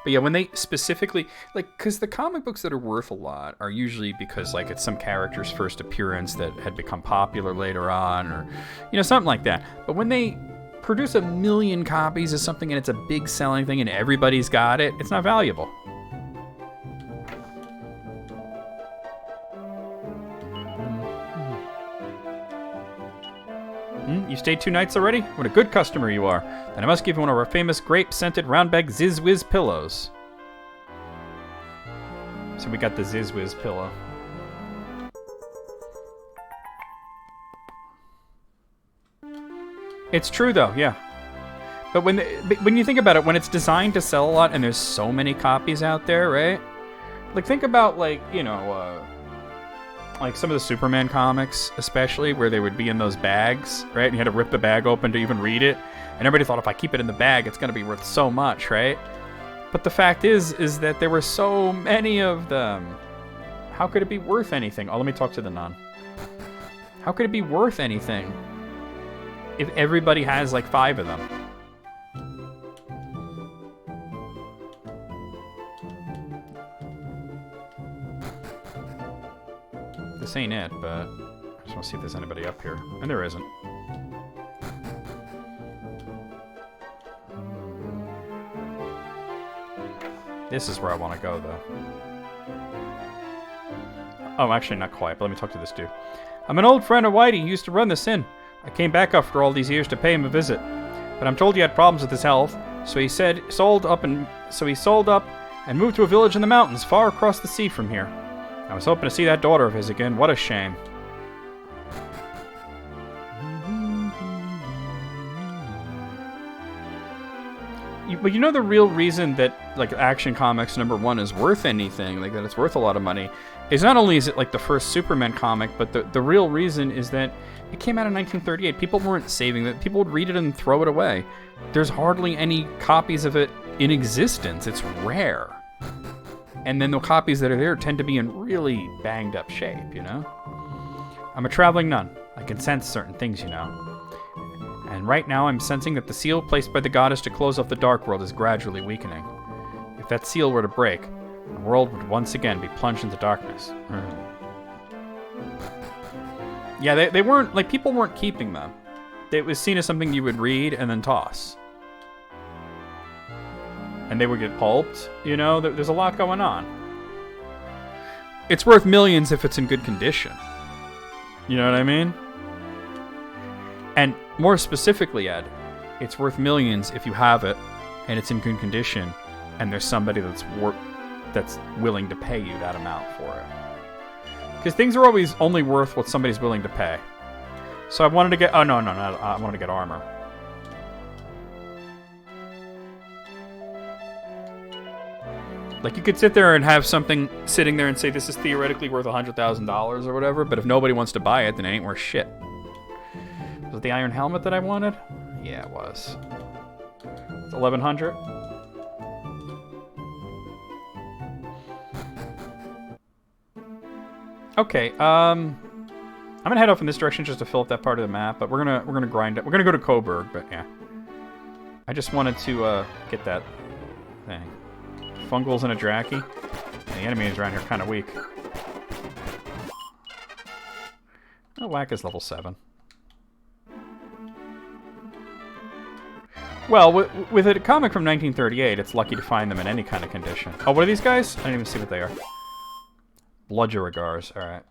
But yeah, when they specifically, like, because the comic books that are worth a lot are usually because, like, it's some character's first appearance that had become popular later on, or, you know, something like that. But when they produce 1 million copies of something and it's a big selling thing and everybody's got it, it's not valuable. You stayed 2 nights already? What a good customer you are. Then I must give you one of our famous grape-scented round-bag Ziz-Wiz pillows. So we got the Ziz-Wiz pillow. It's true, though, yeah. But when you think about it, when it's designed to sell a lot and there's so many copies out there, right? Like, think about, like, you know, like some of the Superman comics, especially, where they would be in those bags, right? And you had to rip the bag open to even read it. And everybody thought, if I keep it in the bag, it's going to be worth so much, right? But the fact is that there were so many of them. How could it be worth anything? Oh, let me talk to the nun. How could it be worth anything if everybody has like 5 of them? This ain't it, but I just want to see if there's anybody up here. And there isn't. This is where I want to go, though. Oh, actually, not quite, but let me talk to this dude. I'm an old friend of Whitey who used to run this inn. I came back after all these years to pay him a visit. But I'm told he had problems with his health, so he sold up and moved to a village in the mountains far across the sea from here. I was hoping to see that daughter of his again. What a shame. But you know the real reason that like Action Comics #1 is worth anything, like that it's worth a lot of money, is not only is it like the first Superman comic, but the real reason is that it came out in 1938. People weren't saving it. People would read it and throw it away. There's hardly any copies of it in existence. It's rare. And then the copies that are there tend to be in really banged up shape, you know? I'm a traveling nun. I can sense certain things, you know. And right now I'm sensing that the seal placed by the goddess to close off the dark world is gradually weakening. If that seal were to break, the world would once again be plunged into darkness. Yeah, they weren't, like, people weren't keeping them. It was seen as something you would read and then toss. And they would get pulped, you know? There's a lot going on. It's worth millions if it's in good condition. You know what I mean? And more specifically, Ed, it's worth millions if you have it and it's in good condition and there's somebody that's willing to pay you that amount for it. Because things are always only worth what somebody's willing to pay. So I wanted to get... Oh, no, I wanted to get armor. Like, you could sit there and have something sitting there and say this is theoretically worth $100,000 or whatever, but if nobody wants to buy it, then it ain't worth shit. Was it the iron helmet that I wanted? Yeah, it was. It's 1100. Okay, I'm gonna head off in this direction just to fill up that part of the map, but we're gonna grind it. We're gonna go to Coburg, but yeah. I just wanted to get that thing. Fungals and a Draki. The enemies around here are kind of weak. Oh, Whack is level 7. Well, with a comic from 1938, it's lucky to find them in any kind of condition. Oh, what are these guys? I didn't even see what they are. Bludgerigars, alright.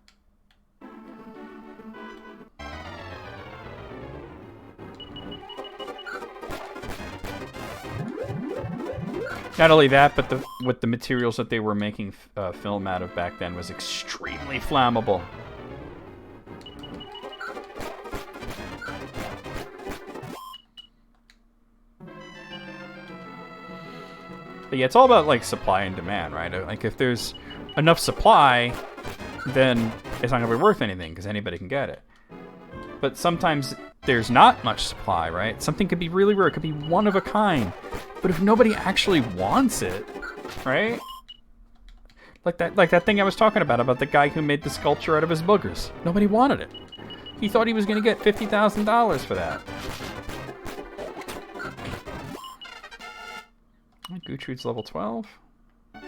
Not only that, but with the materials that they were making film out of back then was extremely flammable. But yeah, it's all about like supply and demand, right? Like if there's enough supply, then it's not gonna be worth anything because anybody can get it. But sometimes there's not much supply, right? Something could be really rare, it could be one of a kind. But if nobody actually wants it, right? Like that thing I was talking about the guy who made the sculpture out of his boogers. Nobody wanted it. He thought he was gonna get $50,000 for that. Gutrud's level 12. Yeah,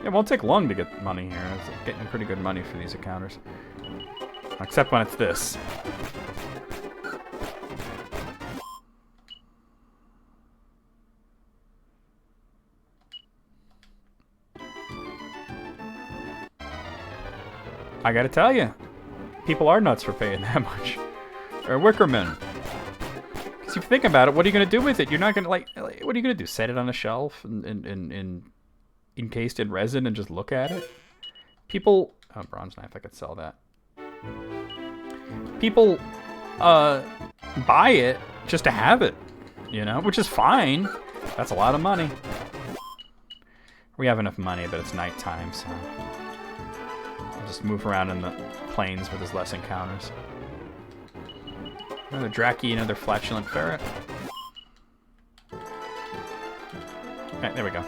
it won't take long to get money here. It's getting pretty good money for these encounters. Except when it's this. I gotta tell you, people are nuts for paying that much. Or Wickerman. Because if you think about it, what are you gonna do with it? You're not gonna like what are you gonna do? Set it on a shelf and encased in resin and just look at it? People, oh, bronze knife, I could sell that. People buy it just to have it, you know, which is fine. That's a lot of money. We have enough money, but it's nighttime, so I'll just move around in the plains where there's less encounters. Another Draki, another flatulent ferret. Alright, there we go.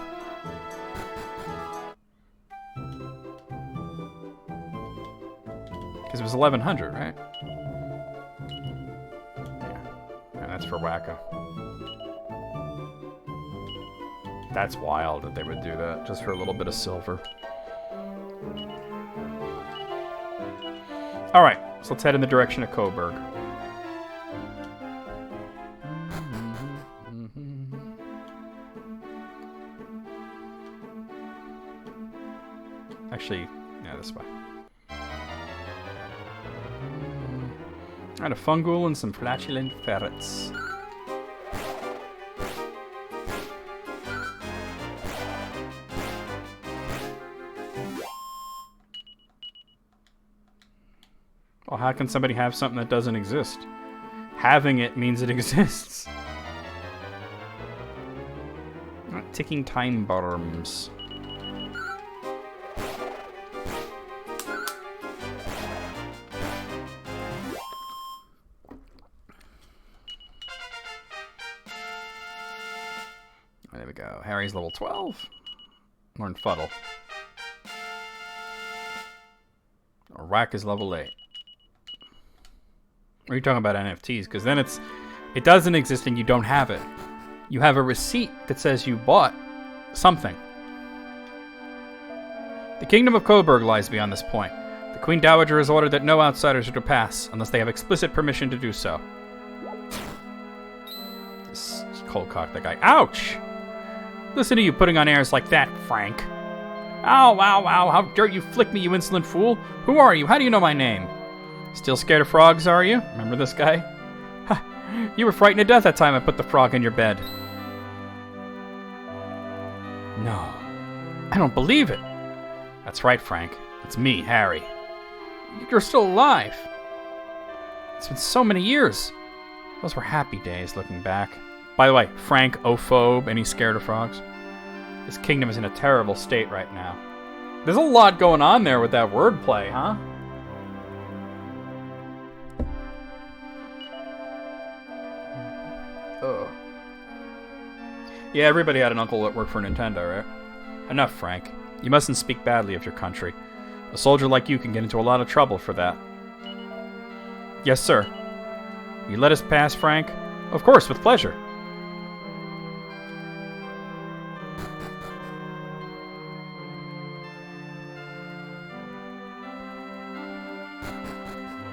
Because it was 1100, right? Yeah. And that's for Wacko. That's wild that they would do that, just for a little bit of silver. Alright, so let's head in the direction of Coburg. Actually, yeah, this way. And a Fungul and some flatulent ferrets. Well, how can somebody have something that doesn't exist? Having it means it exists. Not ticking time bombs. There we go. Harry's level 12. Learn Fuddle. Whack is level 8. Or are you talking about NFTs? Because then it doesn't exist and you don't have it. You have a receipt that says you bought something. The kingdom of Coburg lies beyond this point. The Queen Dowager has ordered that no outsiders are to pass unless they have explicit permission to do so. This cold cock that guy. Ouch! Listen to you putting on airs like that, Frank. Ow, ow, ow, how dare you flick me, you insolent fool! Who are you? How do you know my name? Still scared of frogs, are you? Remember this guy? Ha! You were frightened to death that time I put the frog in your bed. No. I don't believe it. That's right, Frank. It's me, Harry. You're still alive. It's been so many years. Those were happy days, looking back. By the way, Frank, ophobe, and he's scared of frogs. This kingdom is in a terrible state right now. There's a lot going on there with that wordplay, huh? Oh. Yeah, everybody had an uncle that worked for Nintendo, right? Enough, Frank. You mustn't speak badly of your country. A soldier like you can get into a lot of trouble for that. Yes, sir. You let us pass, Frank? Of course, with pleasure.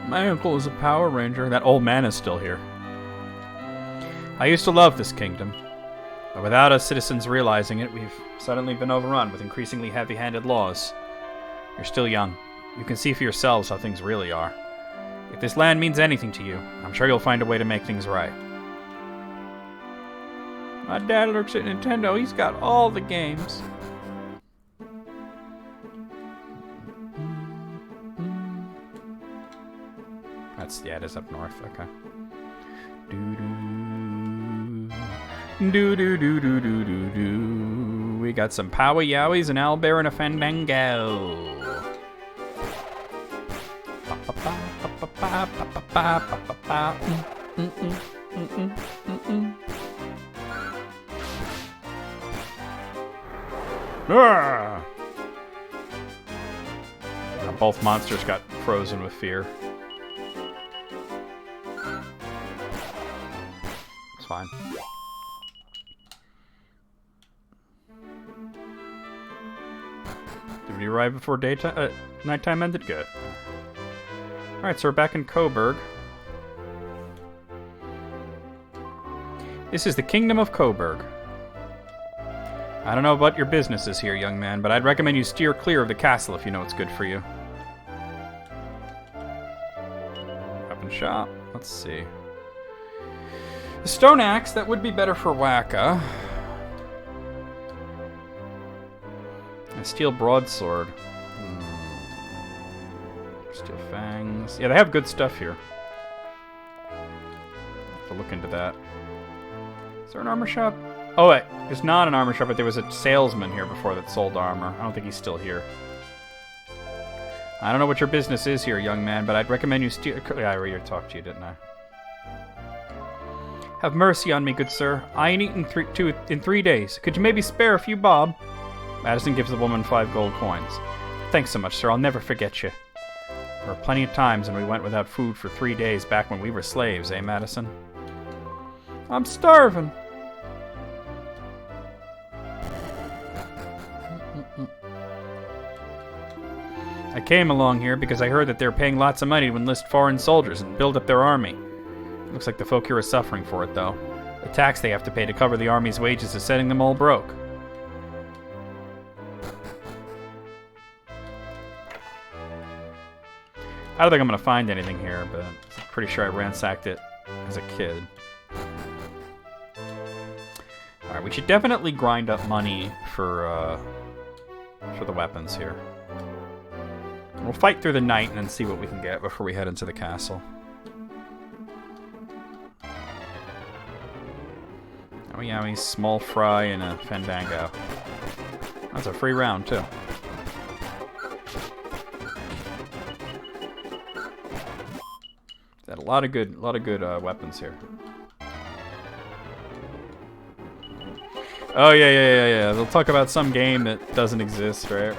My uncle is a Power Ranger. That old man is still here. I used to love this kingdom. But without us citizens realizing it, we've suddenly been overrun with increasingly heavy-handed laws. You're still young. You can see for yourselves how things really are. If this land means anything to you, I'm sure you'll find a way to make things right. My dad looks at Nintendo. He's got all the games. Yeah, it is up north. Okay. Do. We got some Power Yowies, an Owlbear, and a Fandango. Both monsters got frozen with fear. Fine. Did we arrive before daytime? Nighttime ended? Good. Alright, so we're back in Coburg. This is the Kingdom of Coburg. I don't know what your business is here, young man, but I'd recommend you steer clear of the castle if you know what's good for you. Weapon shop. Let's see. The stone axe, that would be better for Waka. A steel broadsword. Steel fangs. Yeah, they have good stuff here. Have to look into that. Is there an armor shop? Oh, wait. There's not an armor shop, but there was a salesman here before that sold armor. I don't think he's still here. I don't know what your business is here, young man, but I'd recommend you steer... Yeah, I already talked to you, didn't I? Have mercy on me, good sir. I ain't eaten in 3 days. Could you maybe spare a few bob? Madison gives the woman 5 gold coins. Thanks so much, sir. I'll never forget you. There were plenty of times when we went without food for 3 days back when we were slaves, eh, Madison? I'm starving. I came along here because I heard that they're paying lots of money to enlist foreign soldiers and build up their army. Looks like the folk here are suffering for it, though. The tax they have to pay to cover the army's wages is setting them all broke. I don't think I'm going to find anything here, but I'm pretty sure I ransacked it as a kid. Alright, we should definitely grind up money for the weapons here. We'll fight through the night and then see what we can get before we head into the castle. Oh yeah, we small fry and a fandango. That's a free round too. Got a lot of good weapons here. Oh yeah. They'll talk about some game that doesn't exist, right?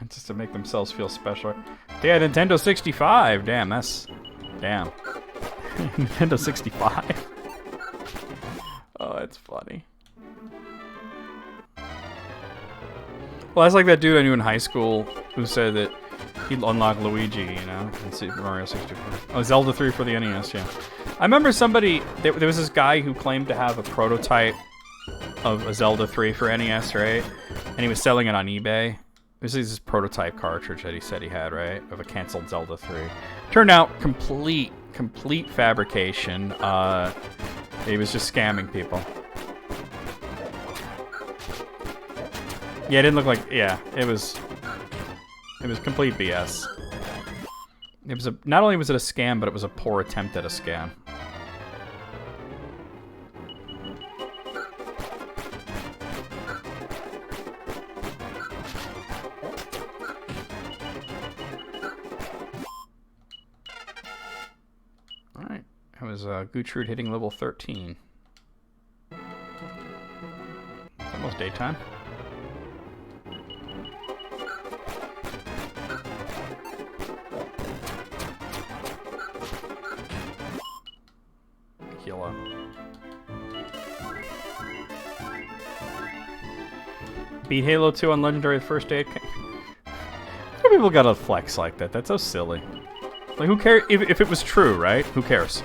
Just to make themselves feel special. Yeah, Nintendo 65. Damn. Nintendo 65. Oh, that's funny. Well, that's like that dude I knew in high school who said that he'd unlock Luigi, you know, in Super Mario 64. Oh, Zelda 3 for the NES, yeah. I remember somebody, there was this guy who claimed to have a prototype of a Zelda 3 for NES, right? And he was selling it on eBay. This is this prototype cartridge that he said he had, right? Of a canceled Zelda 3. Turned out complete fabrication. He was just scamming people. Yeah, it didn't look like, yeah, it was complete BS. It was not only was it a scam, but it was a poor attempt at a scam. Alright, that was Gutrud hitting level 13. It's almost daytime. Beat Halo 2 on Legendary the first day. Why people gotta flex like that? That's so silly. Like, who cares? If it was true, right? Who cares?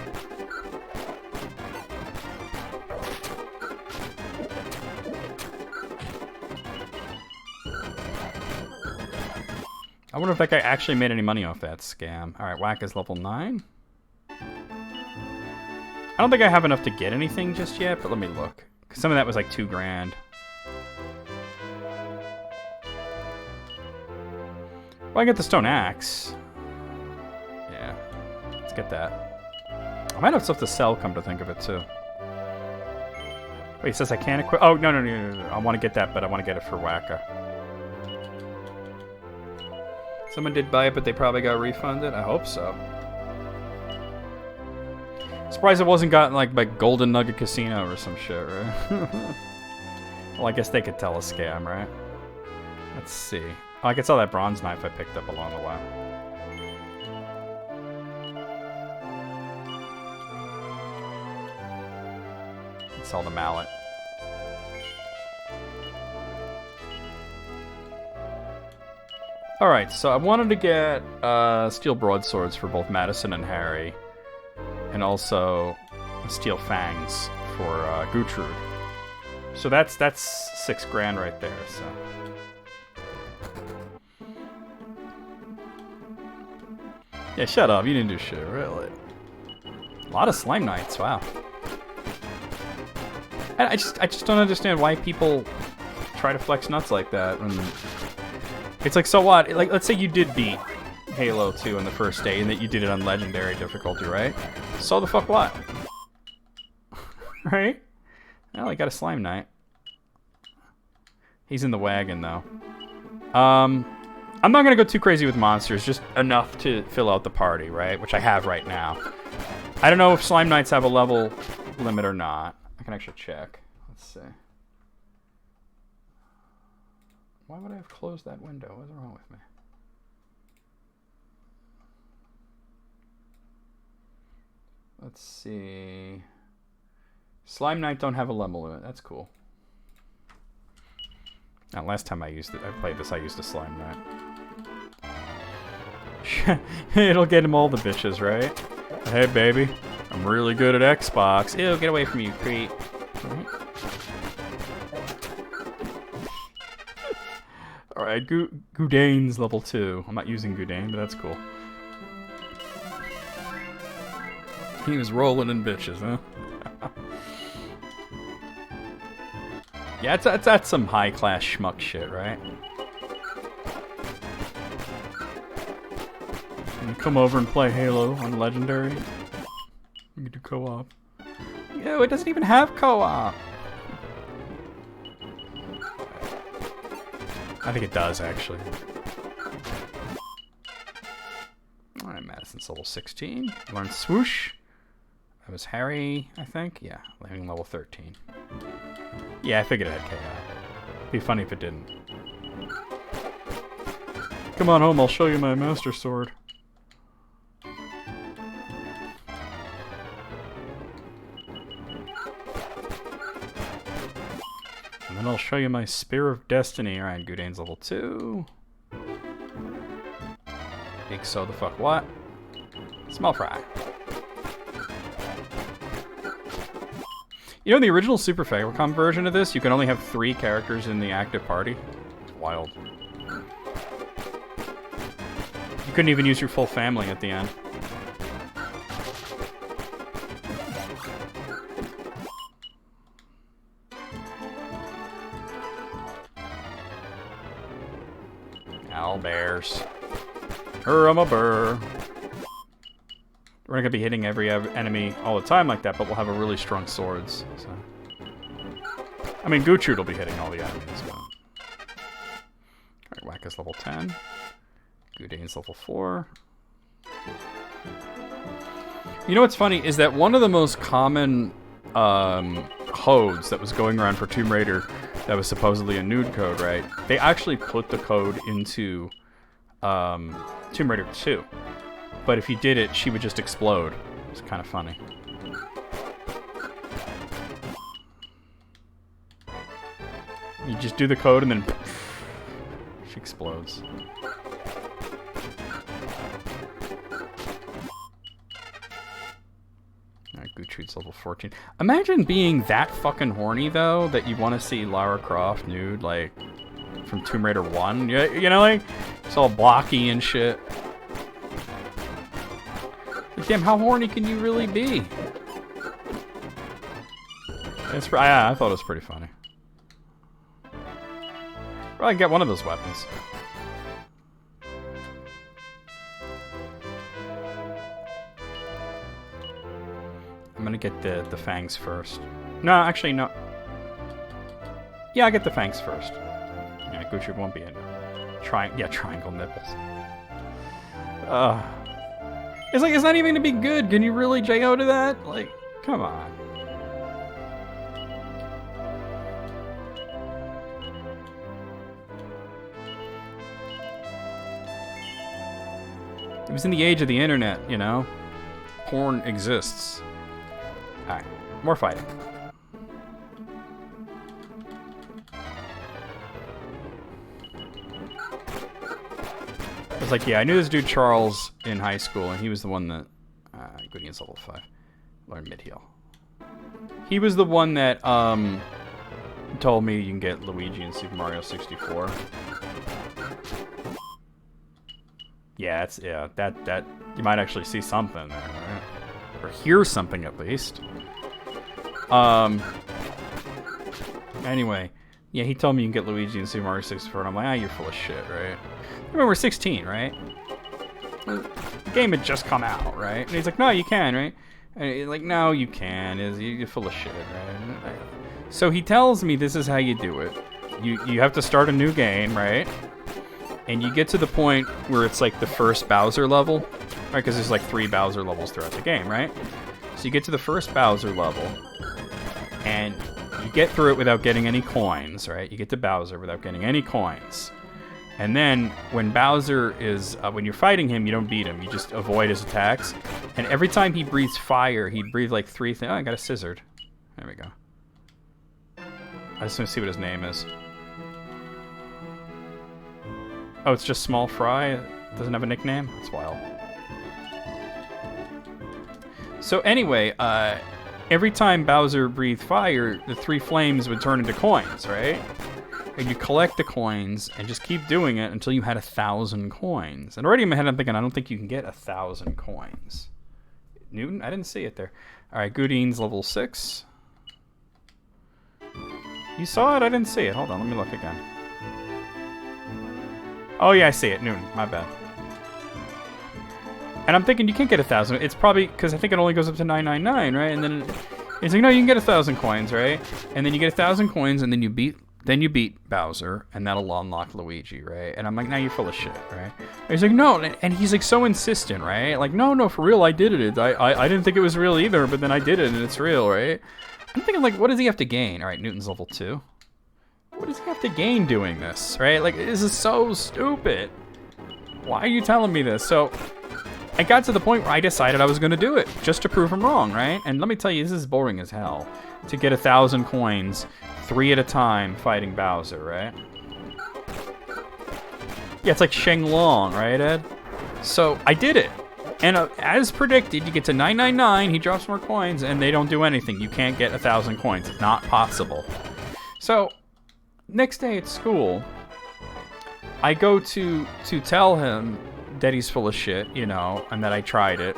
I wonder if that guy actually made any money off that scam. Alright, Whack is level 9. I don't think I have enough to get anything just yet, but let me look. 'Cause some of that was like $2 grand. Well, I get the stone axe. Yeah, let's get that. I might have stuff to sell, come to think of it, too. Wait, it says I can't equip... Oh, no. I want to get that, but I want to get it for Wacka. Someone did buy it, but they probably got refunded? I hope so. Surprised it wasn't gotten, like, by Golden Nugget Casino or some shit, right? Well, I guess they could tell a scam, right? Let's see. Oh, I could sell that bronze knife I picked up along the way. Let's sell the mallet. Alright, so I wanted to get steel broadswords for both Madison and Harry. And also steel fangs for Gutrud. So that's $6 grand right there, so... Yeah, shut up. You didn't do shit, really. A lot of Slime Knights, wow. I just don't understand why people try to flex nuts like that. And it's like, so what? Like, let's say you did beat Halo 2 on the first day and that you did it on Legendary difficulty, right? So the fuck what? Right? Well, I got a Slime Knight. He's in the wagon, though. I'm not going to go too crazy with monsters, just enough to fill out the party, right? Which I have right now. I don't know if Slime Knights have a level limit or not. I can actually check. Let's see. Why would I have closed that window? What's wrong with me? Let's see. Slime Knight don't have a level limit. That's cool. Now, last time I played this, I used a Slime Knight. It'll get him all the bitches, right? Hey, baby. I'm really good at Xbox. Ew, get away from me, you creep. Right. Alright, Goudane's level 2. I'm not using Goudane, but that's cool. He was rolling in bitches, huh? Yeah, that's some high-class schmuck shit, right? And come over and play Halo on Legendary. We can do co-op. Ew, it doesn't even have co-op. I think it does, actually. Alright, Madison's level 16. Learn swoosh. That was Harry, I think. Yeah, landing level 13. Yeah, I figured it had KI. Be funny if it didn't. Come on home, I'll show you my Master Sword. And then I'll show you my Spear of Destiny. Alright, Gudane's level 2. Big so the fuck what? Small fry. You know, in the original Super Famicom version of this, you can only have 3 characters in the active party. It's wild. You couldn't even use your full family at the end. Owlbears. I'm a burr. We're not gonna be hitting every enemy all the time like that, but we'll have a really strong swords. So, I mean, Guchud will be hitting all the enemies. But... Alright, Wacka's level 10. Gudane's level 4. You know what's funny is that one of the most common codes that was going around for Tomb Raider that was supposedly a nude code, right? They actually put the code into Tomb Raider 2. But if you did it, she would just explode. It's kind of funny. You just do the code and then she explodes. Alright, Guchud's level 14. Imagine being that fucking horny, though, that you want to see Lara Croft nude, like, from Tomb Raider 1. You know, like, it's all blocky and shit. Like, damn, how horny can you really be? It's, I thought it was pretty funny. Probably get one of those weapons. I'm gonna get the fangs first. No, actually, no. Yeah, I get the fangs first. Yeah, Gucci won't be in. Triangle nipples. It's like, it's not even gonna be good. Can you really JO to that? Like, come on. It was in the age of the internet, you know? Porn exists. Alright, more fighting. It's like, yeah, I knew this dude Charles in high school, and he was the one that... good, he's level 5. Learn mid-heal. He was the one that, told me you can get Luigi in Super Mario 64. Yeah, it's, yeah, that, you might actually see something there, right? Or hear something, at least. Anyway, yeah, he told me you can get Luigi in Super Mario 64, and I'm like, you're full of shit, right? Remember, we're 16, right? The game had just come out, right? And he's like, no, you can, right? And he's like, no, you can. You're full of shit, right? So he tells me this is how you do it. You have to start a new game, right? And you get to the point where it's like the first Bowser level, right? Because there's like 3 Bowser levels throughout the game, right? So you get to the first Bowser level, and you get through it without getting any coins, right? You get to Bowser without getting any coins. And then when Bowser is, when you're fighting him, you don't beat him. You just avoid his attacks. And every time he breathes fire, he'd breathe like 3 things. Oh, I got a scissored. There we go. I just want to see what his name is. Oh, it's just Small Fry? It doesn't have a nickname? That's wild. So anyway, every time Bowser breathed fire, the 3 flames would turn into coins, right? And you collect the coins and just keep doing it until you had 1,000 coins. And already in my head I'm thinking, I don't think you can get 1,000 coins. Newton? I didn't see it there. Alright, Gudine's level 6. You saw it? I didn't see it. Hold on, let me look again. Oh yeah, I see it. Newton, my bad. And I'm thinking you can't get 1,000. It's probably because I think it only goes up to 999, right? And then it's like, no, you can get 1,000 coins, right? And then you get 1,000 coins, and then you beat Bowser, and that'll unlock Luigi, right? And I'm like, now you're full of shit, right? And he's like, no, and he's like so insistent, right? Like, no, for real, I did it. I didn't think it was real either, but then I did it, and it's real, right? I'm thinking, like, what does he have to gain? All right, Newton's level 2. What does he have to gain doing this, right? Like, this is so stupid. Why are you telling me this? So I got to the point where I decided I was going to do it just to prove him wrong, right? And let me tell you, this is boring as hell to get 1,000 coins 3 at a time fighting Bowser, right? Yeah, it's like Shenlong, right, Ed? So I did it. And as predicted, you get to 999, he drops more coins, and they don't do anything. You can't get 1,000 coins. It's not possible. So next day at school, I go to tell him that he's full of shit, you know, and that I tried it.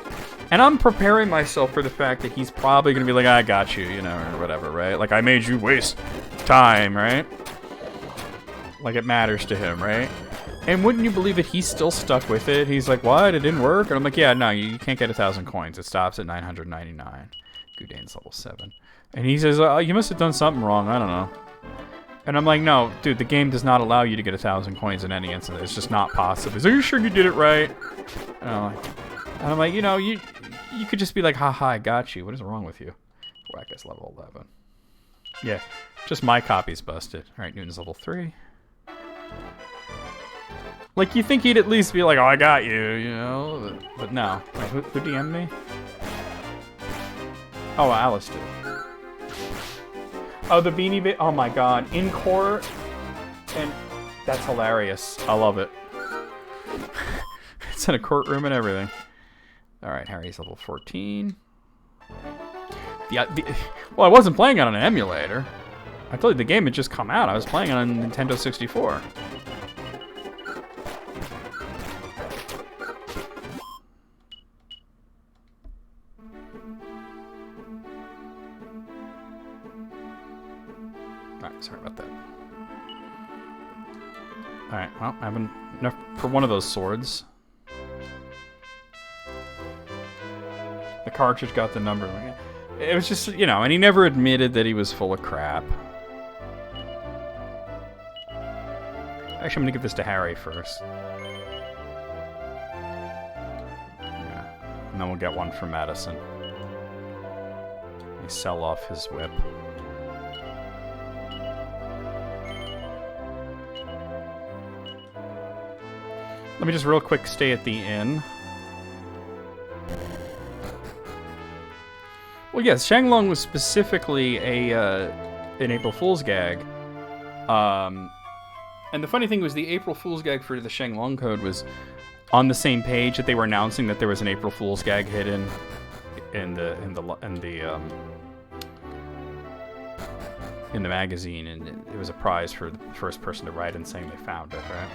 And I'm preparing myself for the fact that he's probably going to be like, I got you, you know, or whatever, right? Like, I made you waste time, right? Like, it matters to him, right? And wouldn't you believe it, he's still stuck with it. He's like, what? It didn't work? And I'm like, yeah, no, you can't get 1,000 coins. It stops at 999. Goudane's level 7. And he says, oh, you must have done something wrong. I don't know. And I'm like, no, dude, the game does not allow you to get 1,000 coins in any instant. It's just not possible. He's like, are you sure you did it right? And I'm like, you know, you could just be like, haha, I got you. What is wrong with you? Wackus level 11. Yeah, just my copy's busted. All right, Newton's level 3. Like, you think he'd at least be like, oh, I got you, you know? But no. Wait, who DM'd me? Oh, Alice did. Oh, the Beanie Baby. Oh my god. In court. And that's hilarious. I love it. It's in a courtroom and everything. Alright, Harry's level 14. Well, I wasn't playing on an emulator. I told you the game had just come out. I was playing on a Nintendo 64. Sorry about that. Alright, well, I have enough for one of those swords. The cartridge got the number. It was just, you know, and he never admitted that he was full of crap. Actually, I'm gonna give this to Harry first. Yeah. And then we'll get one for Madison. He sell off his whip. Let me just real quick stay at the inn. Well, yes, Shenlong was specifically an April Fool's gag. And the funny thing was the April Fool's gag for the Shenlong code was on the same page that they were announcing that there was an April Fool's gag hidden in the magazine, and it was a prize for the first person to write in saying they found it, right?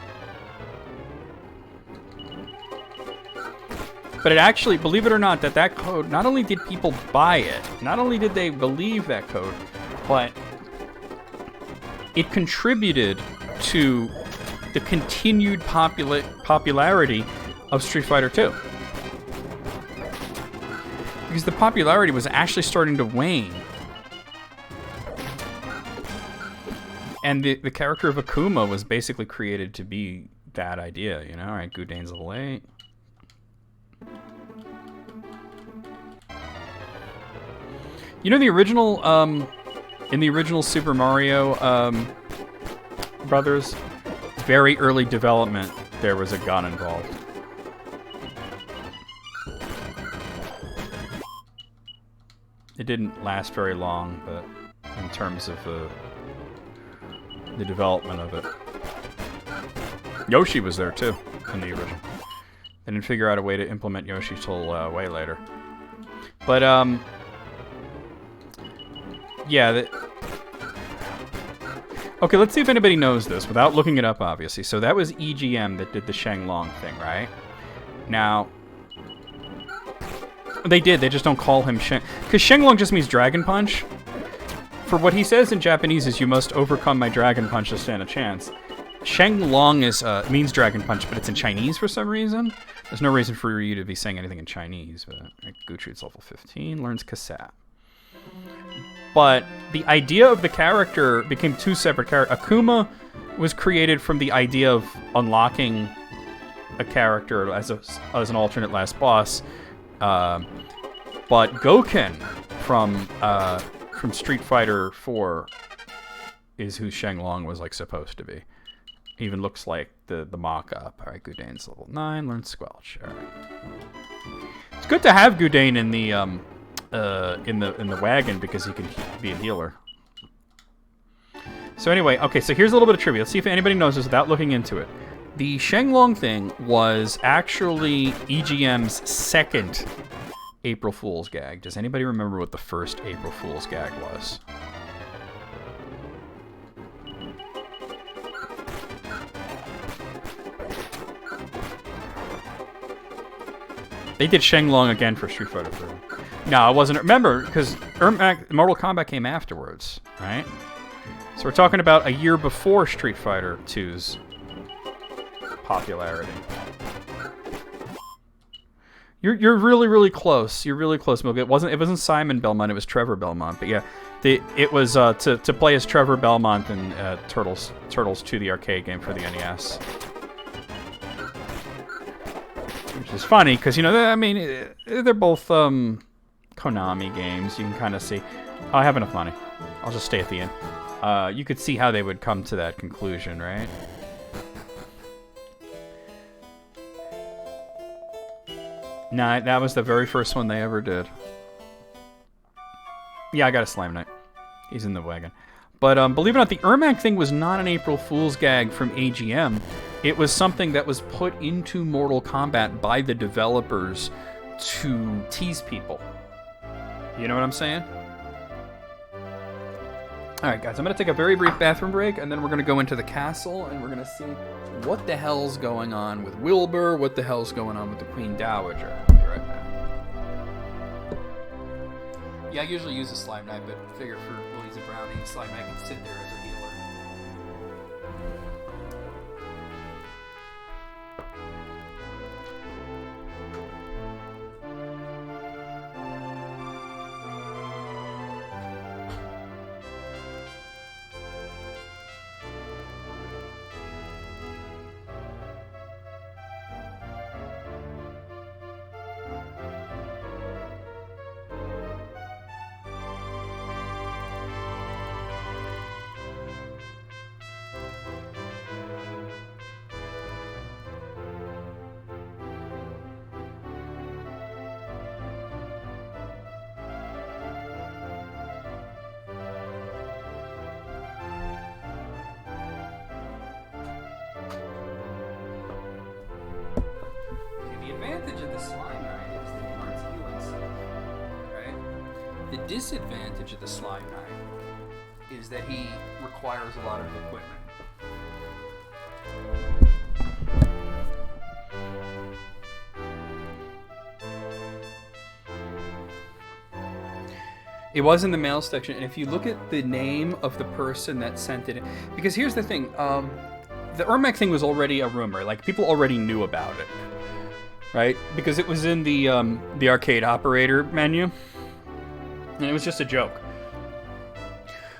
But it actually, believe it or not, that code, not only did people buy it, not only did they believe that code, but it contributed to the continued popularity of Street Fighter 2. Because the popularity was actually starting to wane. And the character of Akuma was basically created to be that idea, you know? All right, Goudane's level 8. You know the original, in the original Super Mario Brothers, very early development, there was a gun involved. It didn't last very long, but in terms of the development of it. Yoshi was there too, in the original. They didn't figure out a way to implement Yoshi till way later. But, yeah, okay, let's see if anybody knows this without looking it up, obviously. So that was EGM that did the Shenlong thing, right? Now, they just don't call him Sheng... Because Shenlong just means Dragon Punch. For what he says in Japanese is, you must overcome my Dragon Punch to stand a chance. Sheng Long is means Dragon Punch, but it's in Chinese for some reason. There's no reason for you to be saying anything in Chinese. But Guchu's level 15, learns Kasap. But the idea of the character became two separate characters. Akuma was created from the idea of unlocking a character as an alternate last boss. But Gouken from Street Fighter 4 is who Sheng Long was like supposed to be. Even looks like the mock-up. All right, Goudane's level 9, learns Squelch. All right. It's good to have Goudane in the wagon because he can be a healer. So anyway, okay, so here's a little bit of trivia. Let's see if anybody knows this without looking into it. The Sheng Long thing was actually EGM's second April Fool's gag. Does anybody remember what the first April Fool's gag was? They did Sheng Long again for Street Fighter 3. No, it wasn't. Remember, because Mortal Kombat came afterwards, right? So we're talking about a year before Street Fighter 2's popularity. You're really, really close. You're really close, Milk. It wasn't Simon Belmont. It was Trevor Belmont. But yeah, it was to play as Trevor Belmont in Turtles 2, the arcade game for the NES. Which is funny because they're both Konami games. You can kind of see. Oh, I have enough money. I'll just stay at the end. You could see how they would come to that conclusion, right? Nah, that was the very first one they ever did. Yeah, I got a Slime Knight. He's in the wagon. But believe it or not, the Ermac thing was not an April Fool's gag from AGM. It was something that was put into Mortal Kombat by the developers to tease people. You know what I'm saying? Alright guys, I'm going to take a very brief bathroom break, and then we're going to go into the castle, and we're going to see what the hell's going on with Wilbur, what the hell's going on with the Queen Dowager. I'll be right back. Yeah, I usually use a Slime Knight, but figure for Willie's a brownie, Slime Knight can sit there as a healer. Disadvantage of the Slime Knight is that he requires a lot of equipment. It was in the mail section, and if you look at the name of the person that sent it in, because here's the thing, the Ermac thing was already a rumor, like people already knew about it, right? Because it was in the arcade operator menu. And it was just a joke.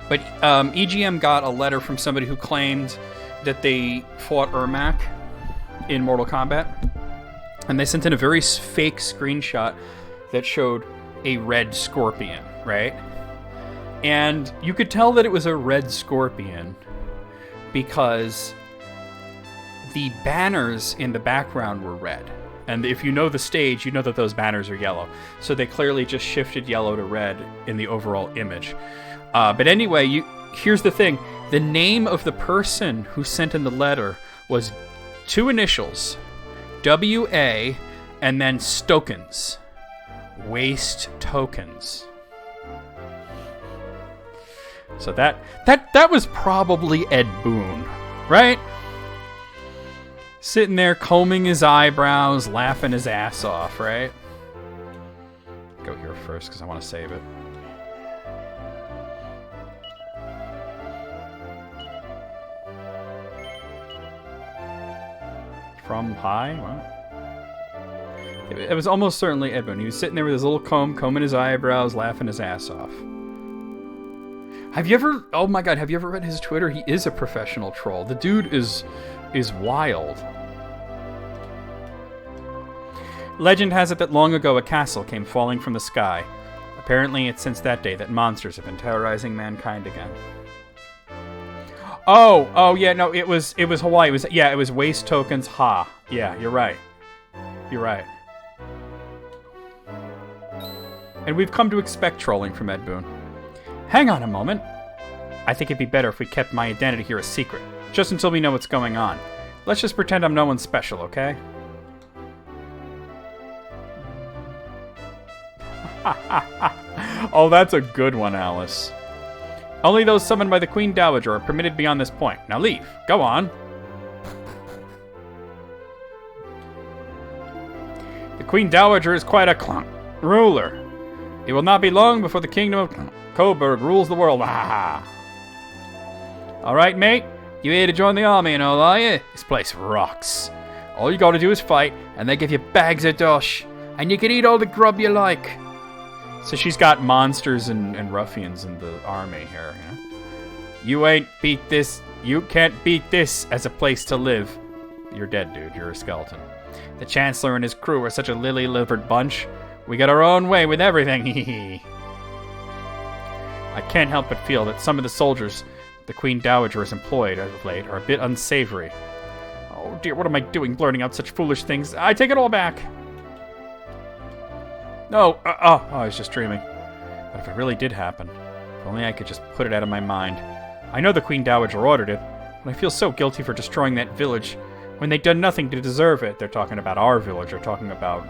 But EGM got a letter from somebody who claimed that they fought Ermac in Mortal Kombat. And they sent in a very fake screenshot that showed a red scorpion, right? And you could tell that it was a red scorpion because the banners in the background were red. And if you know the stage, you know that those banners are yellow. So they clearly just shifted yellow to red in the overall image. But anyway, here's the thing. The name of the person who sent in the letter was two initials, W-A, and then Stokens. Waste tokens. So that was probably Ed Boon, right? Sitting there combing his eyebrows, laughing his ass off, right? Go here first because I want to save it. From high? What? It was almost certainly Edmund. He was sitting there with his little comb, combing his eyebrows, laughing his ass off. Have you ever... Oh my god, have you ever read his Twitter? He is a professional troll. The dude is wild. Legend has it that long ago a castle came falling from the sky. Apparently it's since that day that monsters have been terrorizing mankind again. Oh yeah, no, it was Hawaii. It was Waste Tokens Ha. Yeah, you're right. You're right. And we've come to expect trolling from Ed Boon. Hang on a moment. I think it'd be better if we kept my identity here a secret, just until we know what's going on. Let's just pretend I'm no one special, okay? Oh, that's a good one, Alice. Only those summoned by the Queen Dowager are permitted beyond this point. Now leave. Go on. The Queen Dowager is quite a ruler. It will not be long before the kingdom of Coburg rules the world. Ah. All right, mate. You here to join the army and all, are you? This place rocks. All you gotta do is fight, and they give you bags of dosh. And you can eat all the grub you like. So she's got monsters and ruffians in the army here. You ain't beat this. You can't beat this as a place to live. You're dead, dude. You're a skeleton. The Chancellor and his crew are such a lily-livered bunch. We get our own way with everything. I can't help but feel that some of the soldiers the Queen Dowager has employed as of late are a bit unsavory. Oh dear, what am I doing blurting out such foolish things? I take it all back. No, I was just dreaming. But if it really did happen, if only I could just put it out of my mind. I know the Queen Dowager ordered it, but I feel so guilty for destroying that village when they'd done nothing to deserve it. They're talking about our village, they're talking about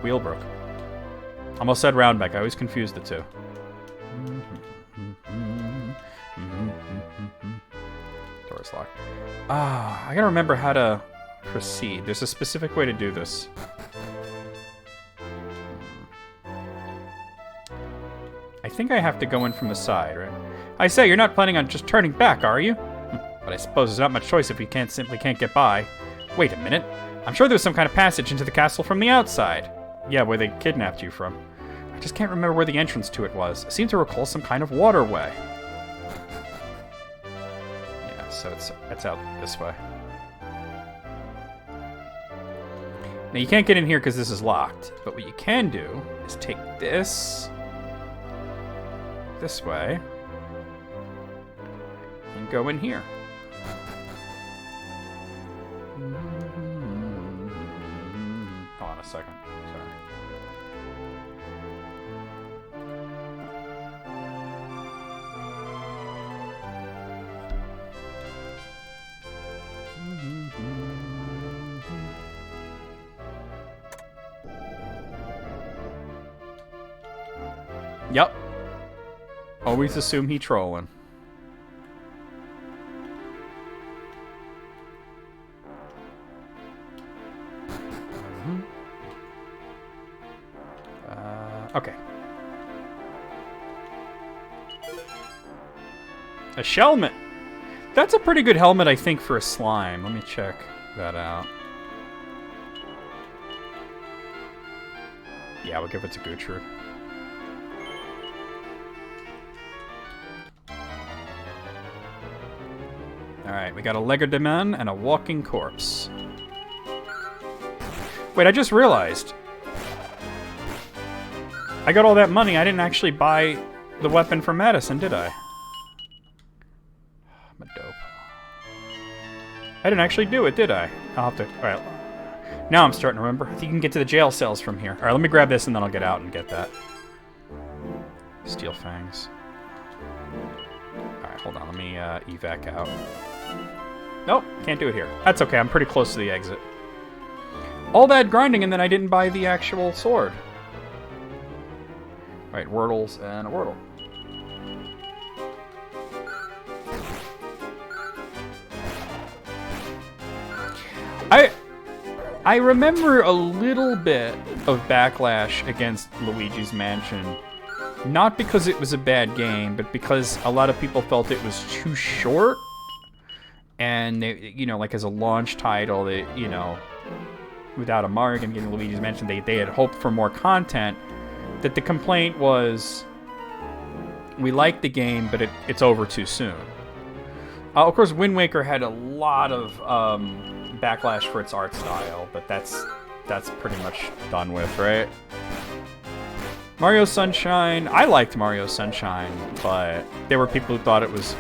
Wheelbrook. Almost said Roundback, I always confuse the two. Door's locked. I gotta remember how to proceed. There's a specific way to do this. I think I have to go in from the side, right? I say, you're not planning on just turning back, are you? But I suppose there's not much choice if we simply can't get by. Wait a minute. I'm sure there's some kind of passage into the castle from the outside. Yeah, where they kidnapped you from. I just can't remember where the entrance to it was. I seem to recall some kind of waterway. Yeah, so it's out this way. Now, you can't get in here because this is locked. But what you can do is take this way and go in here. Hold on a second. Sorry. Yep. Always assume he trolling. Okay. A Shelmet. That's a pretty good helmet, I think, for a slime. Let me check that out. Yeah, we'll give it to Gutrud. Alright, we got a Legerdemain and a Walking Corpse. Wait, I just realized. I got all that money, I didn't actually buy the weapon for Madison, did I? I'm a dope. I didn't actually do it, did I? I'll have to... Alright. Now I'm starting to remember. I think you can get to the jail cells from here. Alright, let me grab this and then I'll get out and get that. Steel Fangs. Alright, hold on. Let me evac out. Nope, can't do it here. That's okay, I'm pretty close to the exit. All that grinding and then I didn't buy the actual sword. Alright, Wordles and a Wordle. I remember a little bit of backlash against Luigi's Mansion. Not because it was a bad game, but because a lot of people felt it was too short. and they, you know, like as a launch title, they, you know, without a mark and getting Luigi's Mansion, they had hoped for more content. That the complaint was, we like the game, but it's over too soon. Of course, Wind Waker had a lot of backlash for its art style, but that's pretty much done with, right? Mario Sunshine, I liked Mario Sunshine, but there were people who thought it was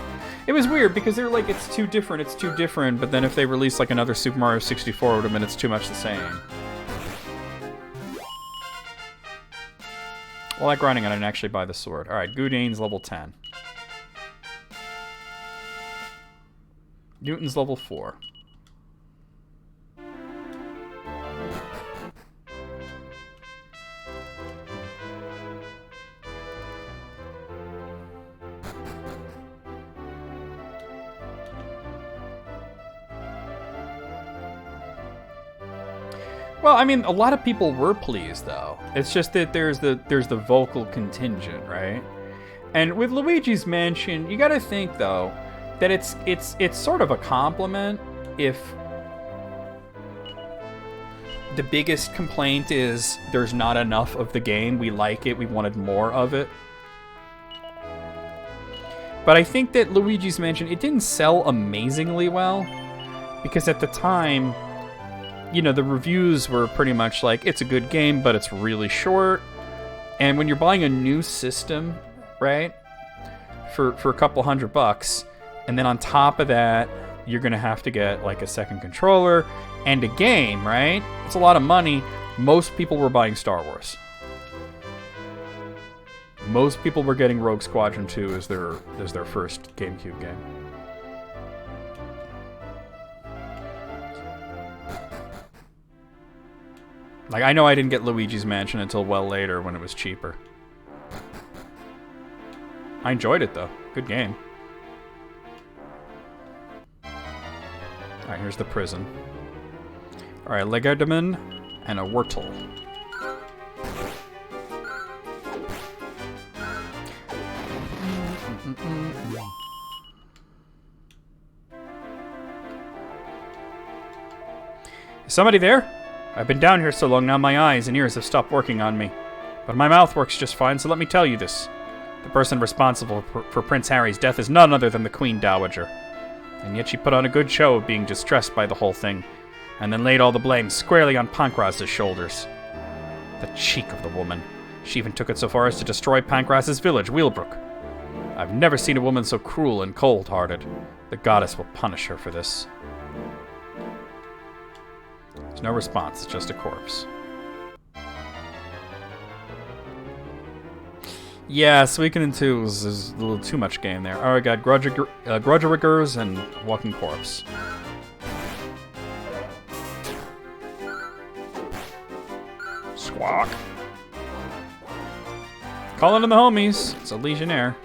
weird because they were like, it's too different, but then if they released like another Super Mario 64, it would have been it's too much the same. Well, like grinding, I didn't actually buy the sword. Alright, Goudane's level 10. Newton's level 4. Well, I mean, a lot of people were pleased, though. It's just that there's the vocal contingent, right? And with Luigi's Mansion, you gotta think, though, that it's sort of a compliment if the biggest complaint is there's not enough of the game. We like it. We wanted more of it. But I think that Luigi's Mansion, it didn't sell amazingly well because at the time, you know, the reviews were pretty much like, it's a good game, but it's really short. And when you're buying a new system, right, for a couple $100, and then on top of that, you're going to have to get like a second controller and a game, right? It's a lot of money. Most people were buying Star Wars. Most people were getting Rogue Squadron 2 as their first GameCube game. Like, I know I didn't get Luigi's Mansion until well later when it was cheaper. I enjoyed it, though. Good game. Alright, here's the prison. Alright, Legerdeman and a Wurtle. Is somebody there? I've been down here so long now my eyes and ears have stopped working on me. But my mouth works just fine, so let me tell you this. The person responsible for Prince Harry's death is none other than the Queen Dowager. And yet she put on a good show of being distressed by the whole thing, and then laid all the blame squarely on Pankraz's shoulders. The cheek of the woman. She even took it so far as to destroy Pankraz's village, Wheelbrook. I've never seen a woman so cruel and cold-hearted. The goddess will punish her for this. There's no response, it's just a corpse. Yeah, Suikoden 2 is a little too much game there. Alright, got Grudgerigers and Walking Corpse. Squawk. Calling in the homies. It's a Legionnaire.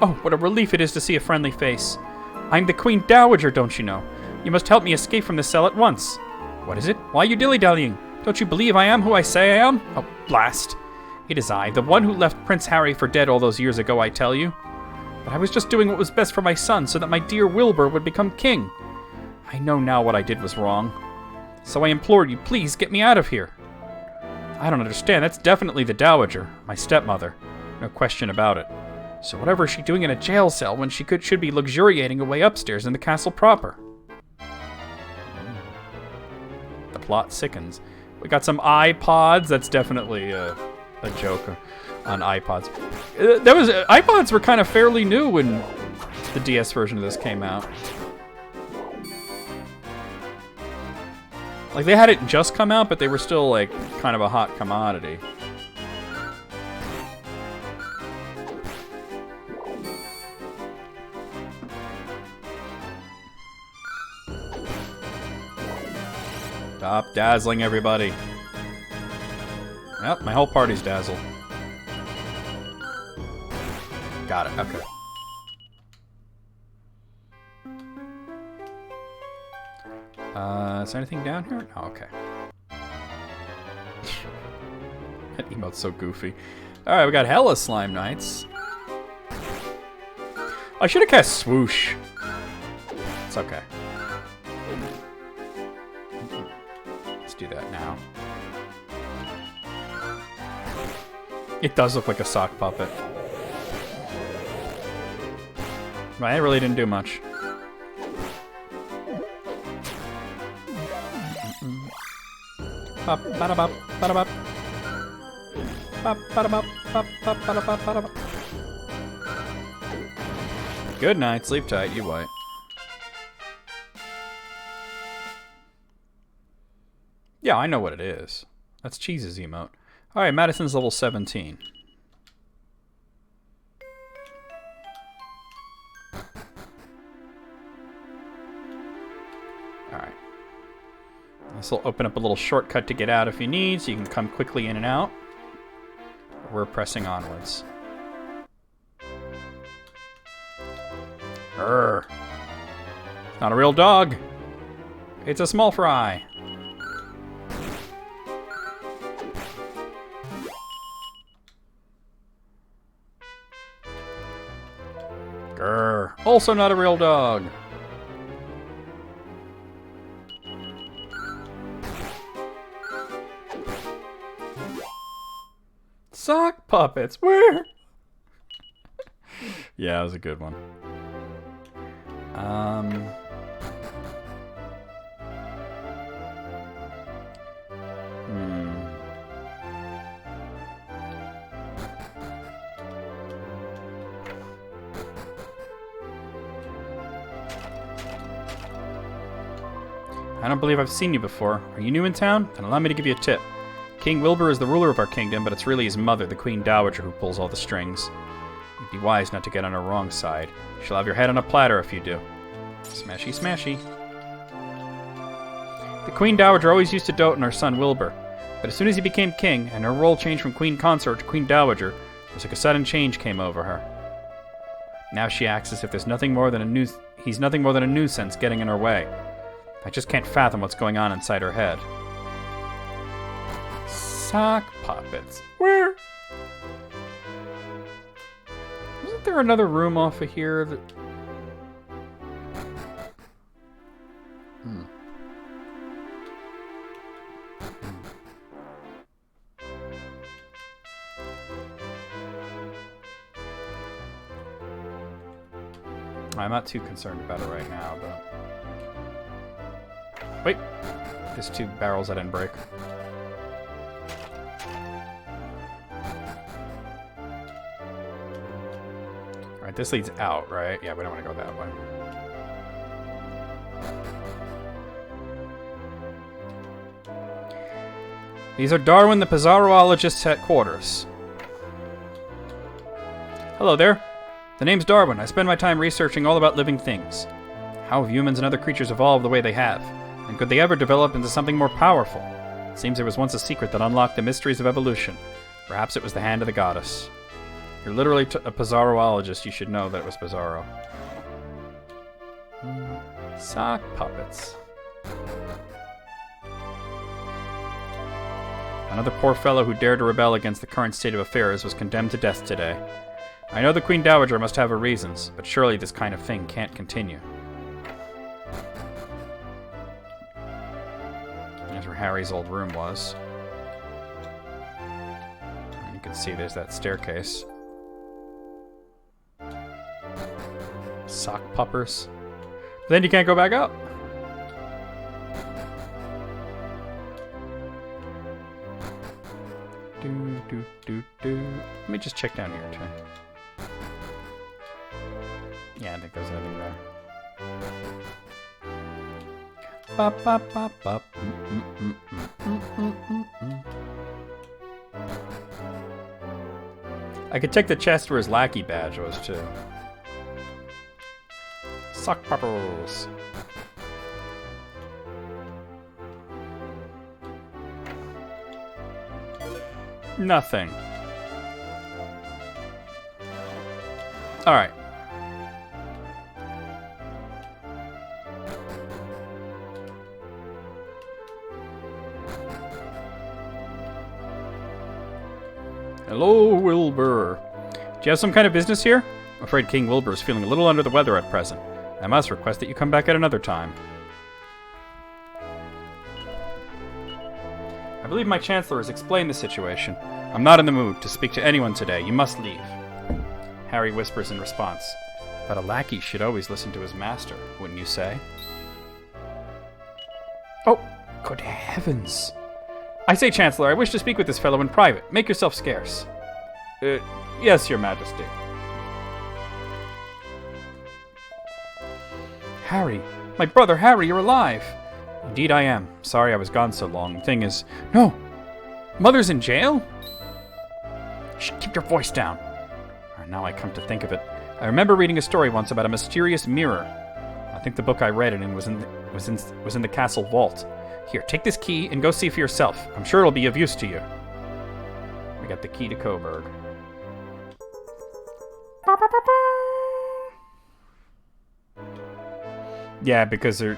Oh, what a relief it is to see a friendly face. I'm the Queen Dowager, don't you know? You must help me escape from this cell at once. What is it? Why are you dilly-dallying? Don't you believe I am who I say I am? Oh, blast. It is I, the one who left Prince Harry for dead all those years ago, I tell you. But I was just doing what was best for my son so that my dear Wilbur would become king. I know now what I did was wrong. So I implore you, please get me out of here. I don't understand. That's definitely the Dowager, my stepmother. No question about it. So whatever is she doing in a jail cell when she should be luxuriating away upstairs in the castle proper? The plot sickens. We got some iPods. That's definitely a joke on iPods. iPods were kind of fairly new when the DS version of this came out. Like, they hadn't just come out, but they were still, like, kind of a hot commodity. Stop dazzling everybody. Yep, my whole party's dazzled. Got it, okay. Is there anything down here? Oh, okay. That emote's so goofy. Alright, we got hella Slime Knights. I should have cast Swoosh. It's okay. Let's do that now. It does look like a sock puppet. Right, it really didn't do much. Bop, bada bop, bada bop. Bop, bada bop, bop, bop, bada bop, bada bop. Good night, sleep tight, you white. Yeah, I know what it is. That's Cheese's emote. Alright, Madison's level 17. Alright. This will open up a little shortcut to get out if you need, so you can come quickly in and out. We're pressing onwards. Grr. It's not a real dog. It's a small fry. Grr. Also not a real dog. Sock puppets, where? Yeah, that was a good one. I don't believe I've seen you before. Are you new in town? Then allow me to give you a tip. King Wilbur is the ruler of our kingdom, but it's really his mother, the Queen Dowager, who pulls all the strings. You'd be wise not to get on her wrong side. She'll have your head on a platter if you do. Smashy, smashy. The Queen Dowager always used to dote on her son Wilbur, but as soon as he became king, and her role changed from Queen Consort to Queen Dowager, it was like a sudden change came over her. Now she acts as if he's nothing more than a nuisance getting in her way. I just can't fathom what's going on inside her head. Sock puppets. Where? Isn't there another room off of here that... I'm not too concerned about it right now, but... Wait! There's 2 barrels I didn't break. Alright, this leads out, right? Yeah, we don't want to go that way. These are Darwin the Pizarroologist's headquarters. Hello there. The name's Darwin. I spend my time researching all about living things. How have humans and other creatures evolved the way they have? And could they ever develop into something more powerful? It seems there was once a secret that unlocked the mysteries of evolution. Perhaps it was the hand of the goddess. You're literally a Pizarroologist. You should know that it was Pizarro. Sock puppets. Another poor fellow who dared to rebel against the current state of affairs was condemned to death today. I know the Queen Dowager must have her reasons, but surely this kind of thing can't continue. There's where Harry's old room was. And you can see there's that staircase. Sock puppers. But then you can't go back up. Let me just check down here too. Yeah, I think there's nothing there. Bop, bop, bop, bop. I could check the chest where his lackey badge was too. Sock puppers. Nothing. Alright. Hello, Wilbur. Do you have some kind of business here? I'm afraid King Wilbur is feeling a little under the weather at present. I must request that you come back at another time. I believe my Chancellor has explained the situation. I'm not in the mood to speak to anyone today. You must leave. Harry whispers in response. But a lackey should always listen to his master, wouldn't you say? Oh, good heavens. I say, Chancellor, I wish to speak with this fellow in private. Make yourself scarce. Yes, Your Majesty. Harry, my brother Harry, you're alive. Indeed I am. Sorry I was gone so long. The thing is... No! Mother's in jail? Shh, keep your voice down. Now I come to think of it. I remember reading a story once about a mysterious mirror. I think the book I read it in was in the castle vault. Here, take this key and go see for yourself. I'm sure it'll be of use to you. We got the key to Coburg. Yeah, because it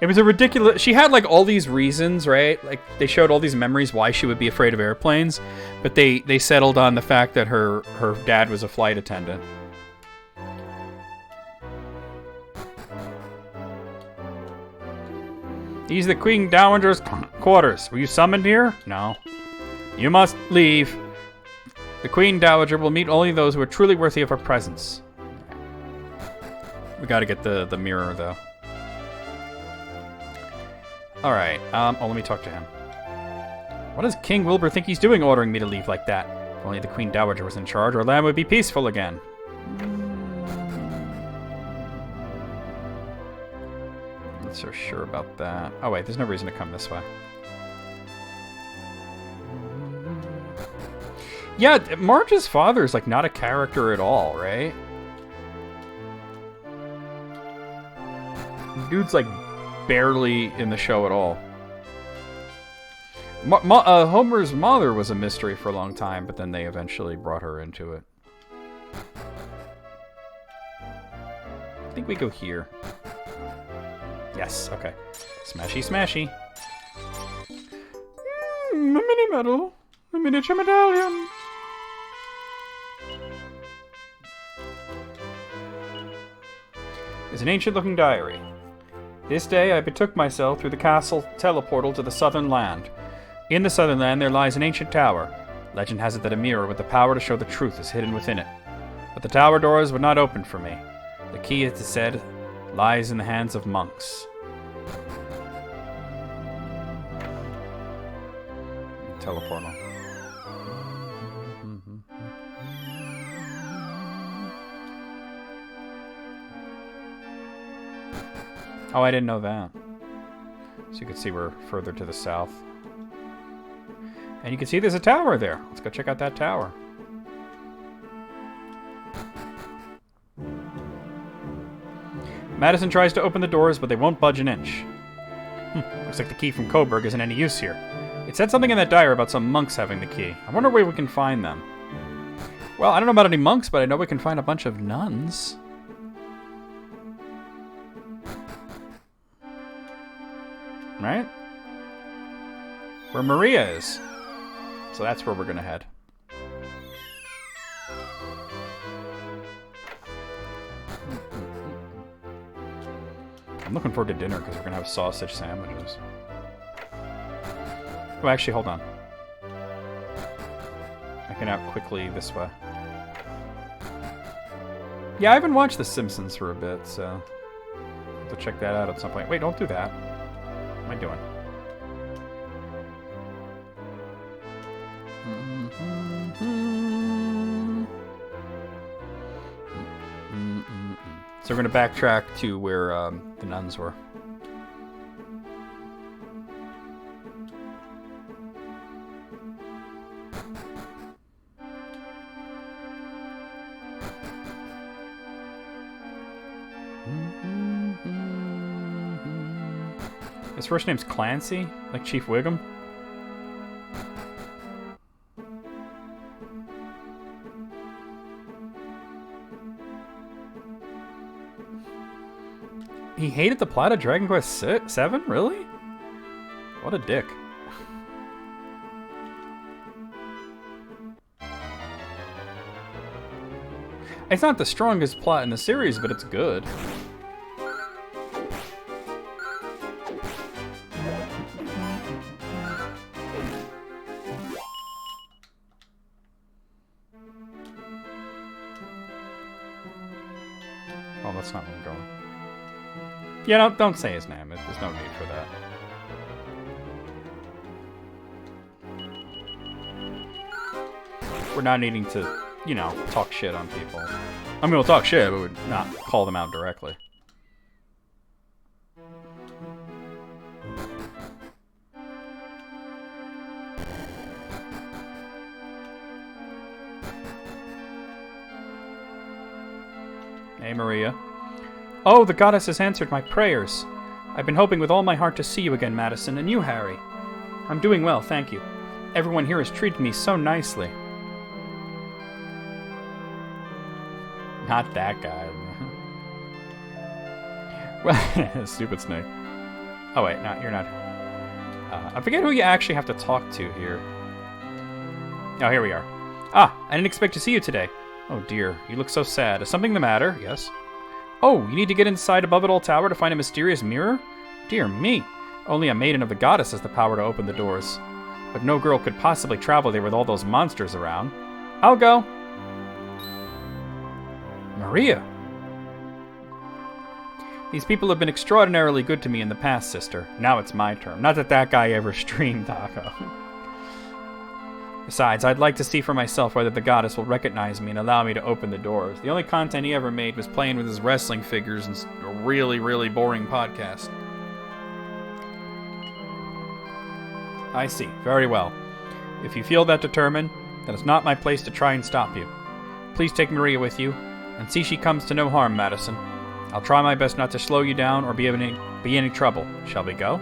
was a ridiculous... She had, like, all these reasons, right? Like, they showed all these memories why she would be afraid of airplanes, but they settled on the fact that her dad was a flight attendant. These are the Queen Dowager's quarters. Were you summoned here? No. You must leave. The Queen Dowager will meet only those who are truly worthy of her presence. We gotta get the mirror, though. Alright, let me talk to him. What does King Wilbur think he's doing ordering me to leave like that? If only the Queen Dowager was in charge, our land would be peaceful again. Not so sure about that. Oh wait, there's no reason to come this way. Yeah, Marge's father is like not a character at all, right? Dude's like barely in the show at all. Homer's mother was a mystery for a long time, but then they eventually brought her into it. I think we go here. Yes, okay. Smashy, smashy. A mini medal. A miniature medallion. It's an ancient-looking diary. This day I betook myself through the castle teleportal to the southern land. In the southern land there lies an ancient tower. Legend has it that a mirror with the power to show the truth is hidden within it. But the tower doors would not open for me. The key, it is said, lies in the hands of monks. Teleportal. Oh, I didn't know that. So you can see we're further to the south. And you can see there's a tower there. Let's go check out that tower. Madison tries to open the doors, but they won't budge an inch. Looks like the key from Coburg isn't any use here. It said something in that diary about some monks having the key. I wonder where we can find them. Well, I don't know about any monks, but I know we can find a bunch of nuns. Right? Where Maria is. So that's where we're gonna head. I'm looking forward to dinner because we're gonna have sausage sandwiches. Oh, actually, hold on. I can out quickly this way. Yeah, I haven't watched The Simpsons for a bit, so I'll have to check that out at some point. Wait, don't do that. What am I doing? So we're going to backtrack to where the nuns were. His first name's Clancy, like Chief Wiggum. He hated the plot of Dragon Quest VII? Really? What a dick. It's not the strongest plot in the series, but it's good. Oh, that's not where I'm going. Yeah, don't say his name. There's no need for that. We're not needing to, you know, talk shit on people. I mean, we'll talk shit, but we'd not call them out directly. Hey, Maria. Oh, the goddess has answered my prayers. I've been hoping with all my heart to see you again, Madison, and you, Harry. I'm doing well, thank you. Everyone here has treated me so nicely. Not that guy. Well, stupid snake. Oh wait, no, you're not. I forget who you actually have to talk to here. Oh, here we are. Ah, I didn't expect to see you today. Oh dear, you look so sad. Is something the matter? Yes. Oh, you need to get inside Above-It-All Tower to find a mysterious mirror? Dear me. Only a maiden of the goddess has the power to open the doors. But no girl could possibly travel there with all those monsters around. I'll go. Maria. These people have been extraordinarily good to me in the past, sister. Now it's my turn. Not that that guy ever streamed Taco. Besides, I'd like to see for myself whether the goddess will recognize me and allow me to open the doors. The only content he ever made was playing with his wrestling figures and a really, really boring podcast. I see. Very well. If you feel that determined, then it's not my place to try and stop you. Please take Maria with you, and see she comes to no harm, Madison. I'll try my best not to slow you down or be any trouble. Shall we go?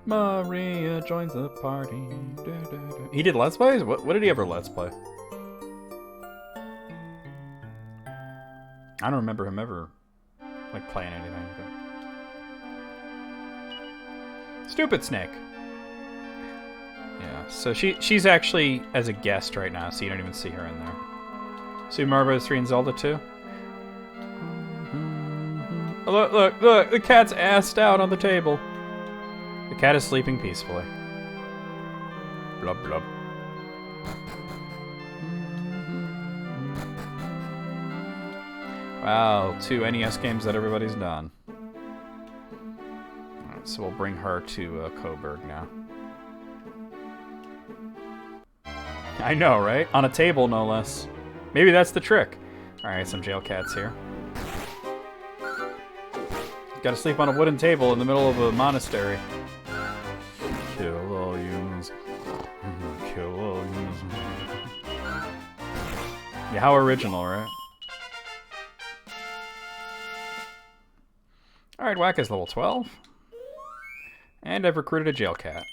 Maria joins the party. He did Let's Plays? What did he ever Let's Play? I don't remember him ever, like, playing anything. But... Stupid Snake. Yeah, so she's actually as a guest right now, so you don't even see her in there. Super Mario Bros. 3 and Zelda 2. Oh, look, the cat's assed out on the table. The cat is sleeping peacefully. Blub, blub. Wow, 2 NES games that everybody's done. Alright, so we'll bring her to Coburg now. I know, right? On a table, no less. Maybe that's the trick. Alright, some jail cats here. Gotta sleep on a wooden table in the middle of a monastery. Kill all humans. Kill all humans. Yeah, how original, right? Alright, Whack is level 12. And I've recruited a jail cat.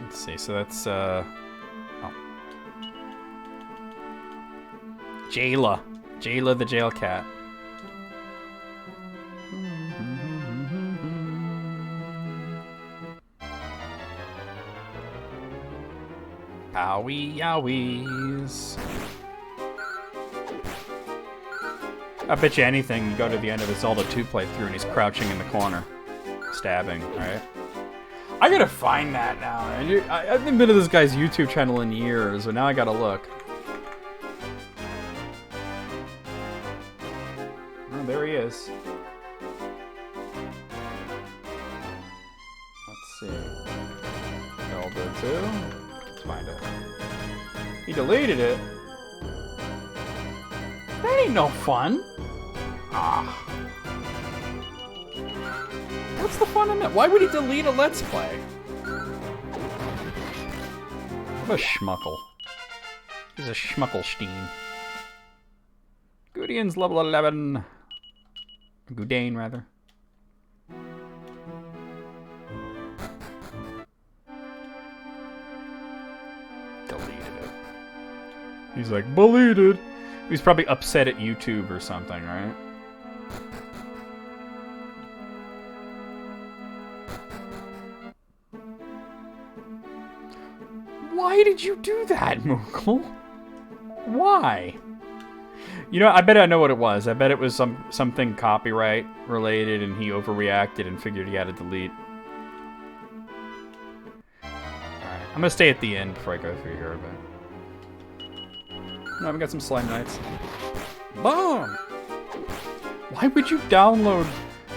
Let's see, so that's, oh. Jayla. Jayla the jail cat. Owie yowies. I bet you anything, you go to the end of the Zelda 2 playthrough and he's crouching in the corner. Stabbing, right? I gotta find that now. I haven't been to this guy's YouTube channel in years, but now I gotta look. Oh, there he is. Let's see. Zelda 2. Let's find it. He deleted it. That ain't no fun. Ah. What's the fun in that? Why would he delete a Let's Play? What a schmuckle. He's a schmuckelstein. Gudian's level 11. Gudane, rather. Deleted it. He's like, deleted. He's probably upset at YouTube or something, right? Why did you do that, Moogle? Why? You know, I bet I know what it was. I bet it was something copyright related and he overreacted and figured he had to delete. Alright, I'm gonna stay at the end before I go through here a bit. No, we got some Slime Knights. Boom! Why would you download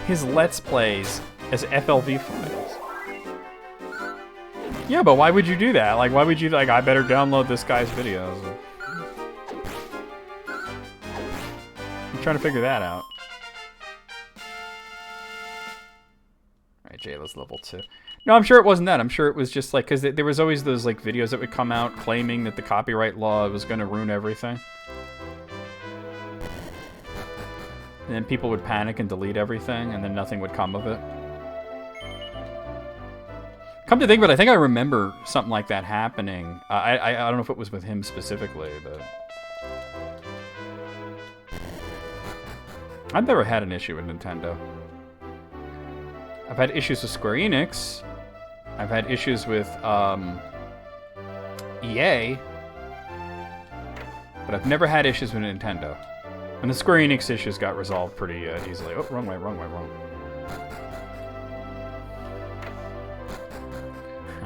his Let's Plays as FLV files? Yeah, but why would you do that? Like, why would you, like, I better download this guy's videos? I'm trying to figure that out. Alright, Jayla's level 2. No, I'm sure it wasn't that. I'm sure it was just, like, because there was always those, like, videos that would come out claiming that the copyright law was going to ruin everything. And then people would panic and delete everything, and then nothing would come of it. Come to think of it, I think I remember something like that happening. I don't know if it was with him specifically, but... I've never had an issue with Nintendo. I've had issues with Square Enix. I've had issues with, EA. But I've never had issues with Nintendo. And the Square Enix issues got resolved pretty easily. Oh, wrong way, wrong way, wrong.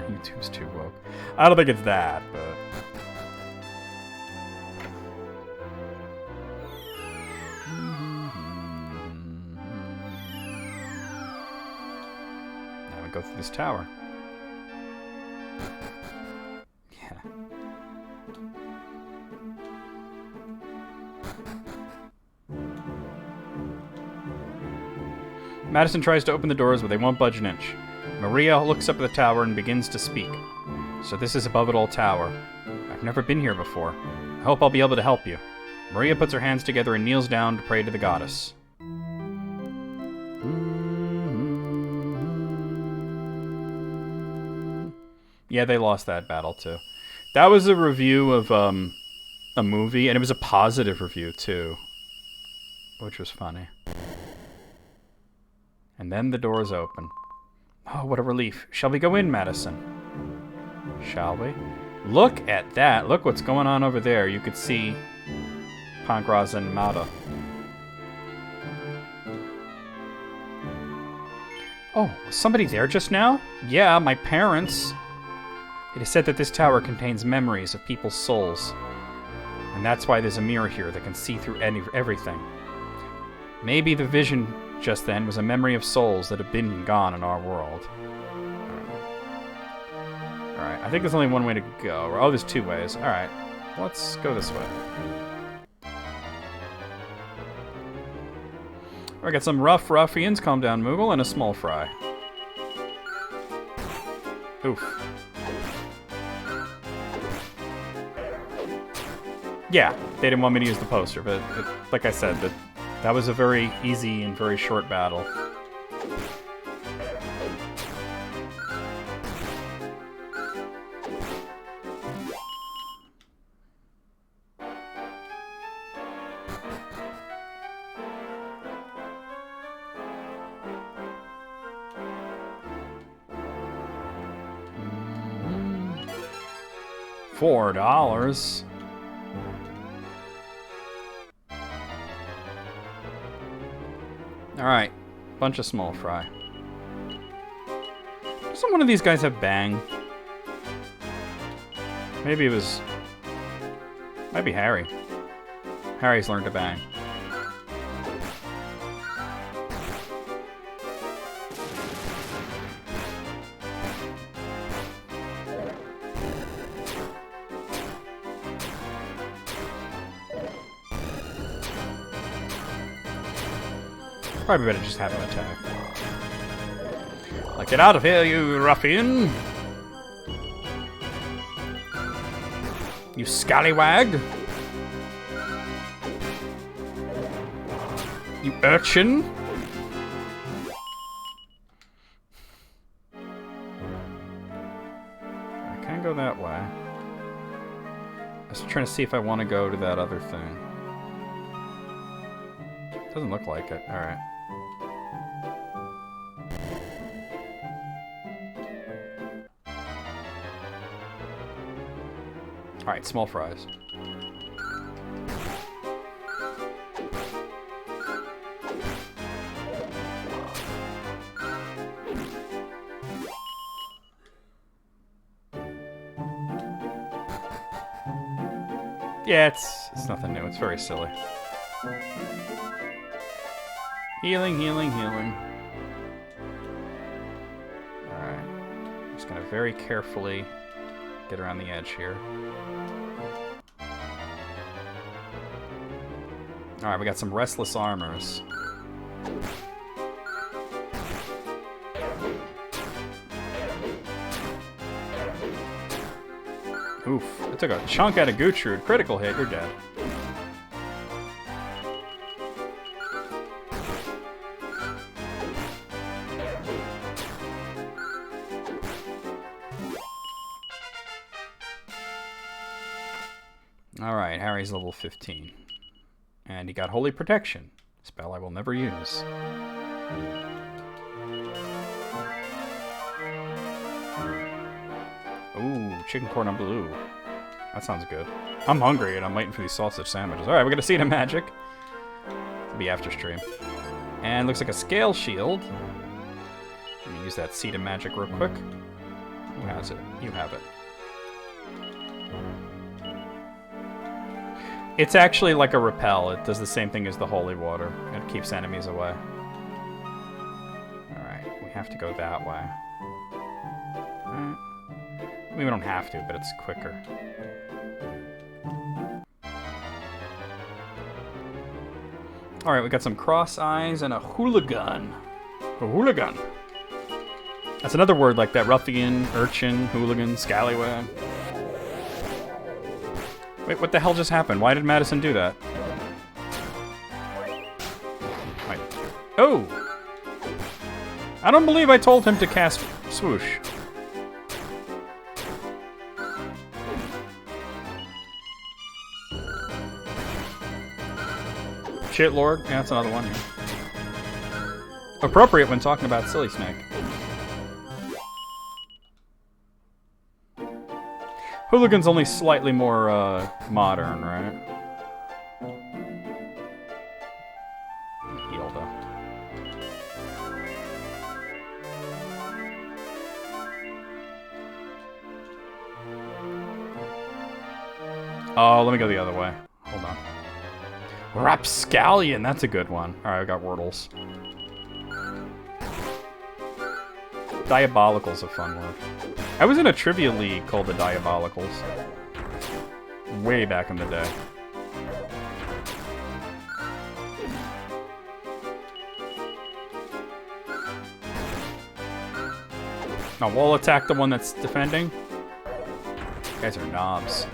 YouTube's too woke. I don't think it's that, but... Now we go through this tower. Yeah. Madison tries to open the doors, but they won't budge an inch. Maria looks up at the tower and begins to speak. So this is Above It All Tower. I've never been here before. I hope I'll be able to help you. Maria puts her hands together and kneels down to pray to the goddess. Yeah, they lost that battle too. That was a review of a movie, and it was a positive review too, which was funny. And then the doors open. Oh, what a relief. Shall we go in, Madison? Shall we? Look at that. Look what's going on over there. You could see Pankraz and Mata. Oh, was somebody there just now? Yeah, my parents. It is said that this tower contains memories of people's souls. And that's why there's a mirror here that can see through everything. Maybe the vision just then was a memory of souls that have been and gone in our world. Alright, I think there's only one way to go. Oh, there's two ways. Alright, let's go this way. I got some rough ruffians, calm down Moogle, and a small fry. Oof. Yeah, they didn't want me to use the poster, but like I said, that was a very easy and very short battle. $4. Alright, bunch of small fry. Doesn't one of these guys have bang? Maybe it was... Might be Harry. Harry's learned to bang. Probably better just have him attack. Like, get out of here, you ruffian! You scallywag! You urchin! I can't go that way. I was trying to see if I want to go to that other thing. Doesn't look like it. Alright. Alright, small fries. Yeah, it's nothing new. It's very silly. Healing, healing, healing. Alright. Just gonna very carefully get around the edge here. Alright, we got some restless armors. Oof. I took a chunk out of Gutrud. Critical hit, you're dead. Alright, Harry's level 15. And he got Holy Protection. Spell I will never use. Ooh, chicken corn on blue. That sounds good. I'm hungry and I'm waiting for these sausage sandwiches. Alright, we're gonna see the magic. It'll be after stream. And looks like a scale shield. Let me use that seed of magic real quick. Who has it? You have it. It's actually like a repel. It does the same thing as the holy water. It keeps enemies away. Alright, we have to go that way. Alright. I mean, we don't have to, but it's quicker. Alright, we got some cross eyes and a hooligan. A hooligan. That's another word like that. Ruffian, urchin, hooligan, scallywag. Wait, what the hell just happened? Why did Madison do that? Wait. Oh! I don't believe I told him to cast swoosh. Shit Lord? Yeah, that's another one here. Appropriate when talking about Silly Snake. Hooligan's only slightly more, modern, right? Healed up. Oh, let me go the other way. Hold on. Rapscallion, that's a good one. Alright, I got Wordles. Diabolical's a fun word. I was in a trivia league called the Diabolicals. Way back in the day. Now, wall attack the one that's defending. You guys are knobs.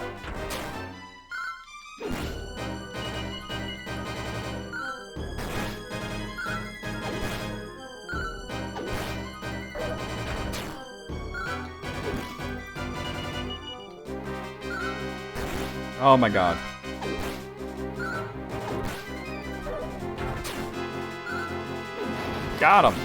Oh my god. Got him.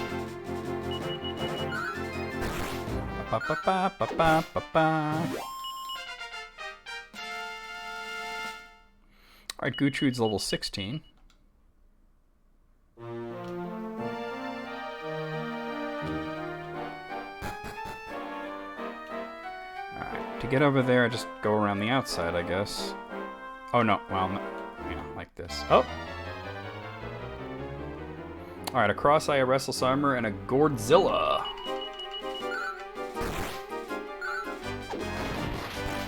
Alright, Gutrud's level 16. To get over there, I just go around the outside, I guess. Oh, no. Well, no. Yeah, like this. Oh! Alright, a Cross-Eye, a Restless Armor, and a Gourdzilla.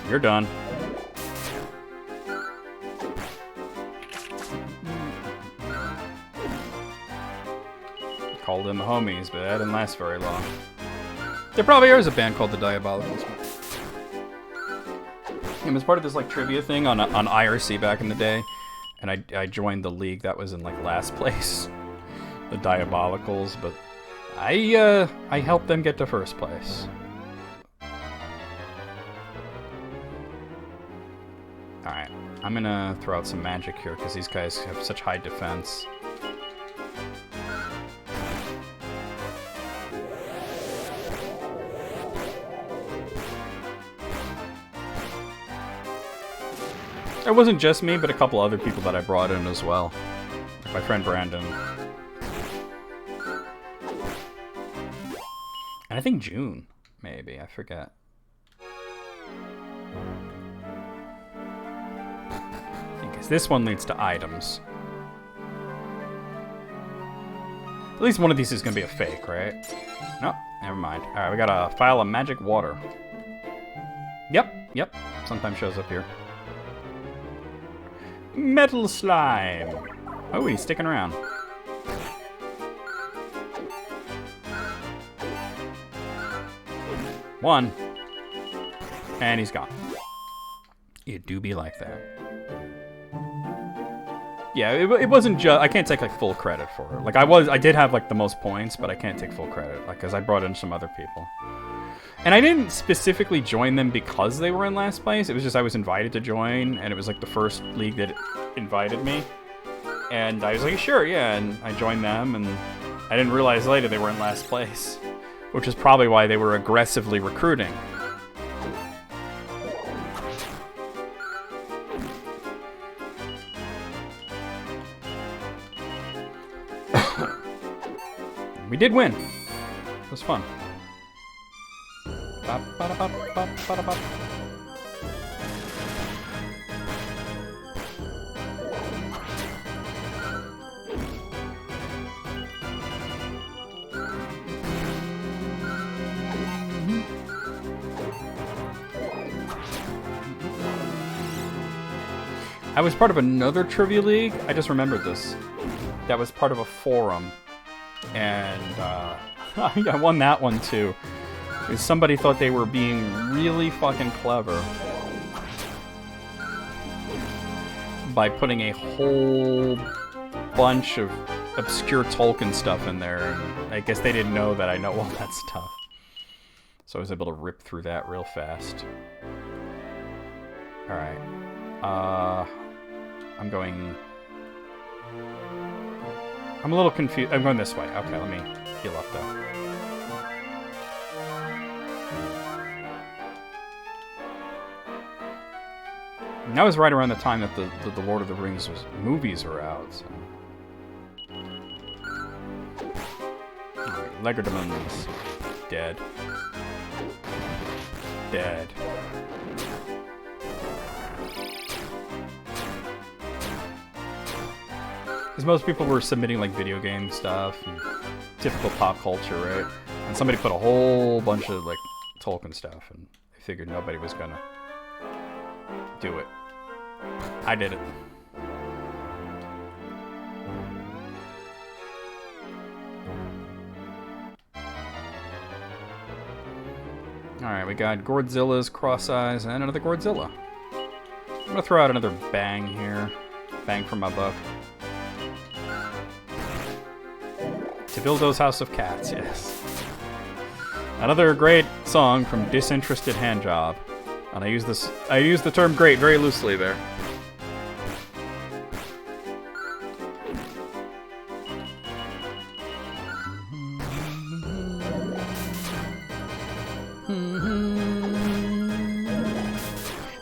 You're done. Called in the homies, but that didn't last very long. There probably is a band called the Diabolicals. It was part of this like trivia thing on IRC back in the day, and I joined the league that was in like last place, the Diabolicals, but I helped them get to first place. All right, I'm gonna throw out some magic here because these guys have such high defense. It wasn't just me, but a couple other people that I brought in as well. Like my friend Brandon. And I think June, maybe. I forget. Because this one leads to items. At least one of these is going to be a fake, right? No, never mind. Alright, we got a file of magic water. Yep. Sometimes shows up here. Metal slime. Oh, he's sticking around. One. And he's gone. It do be like that. Yeah, it wasn't just... I can't take, like, full credit for it. Like, I did have, like, the most points, but I can't take full credit. Like, because I brought in some other people. And I didn't specifically join them because they were in last place. It was just I was invited to join, and it was, like, the first league that invited me. And I was like, sure, yeah, and I joined them, and I didn't realize later they were in last place. Which is probably why they were aggressively recruiting. We did win. It was fun. I was part of another trivia league. I just remembered this. That was part of a forum. And I won that one too. Because somebody thought they were being really fucking clever by putting a whole bunch of obscure Tolkien stuff in there. And I guess they didn't know that I know all that stuff. So I was able to rip through that real fast. Alright. I'm a little confused. I'm going this way. Okay, let me heal up though. And that was right around the time that the Lord of the Rings movies were out. So. Right, Legerdemon's dead. Dead. Because most people were submitting like video game stuff, and typical pop culture, right? And somebody put a whole bunch of like Tolkien stuff, and I figured nobody was gonna do it. I did it. Alright, we got Gourdzilla's Cross Eyes and another Gourdzilla. I'm gonna throw out another bang here. Bang from my book. Tevildo's House of Cats, yes. Another great song from Disinterested Handjob. And I use the term great very loosely there.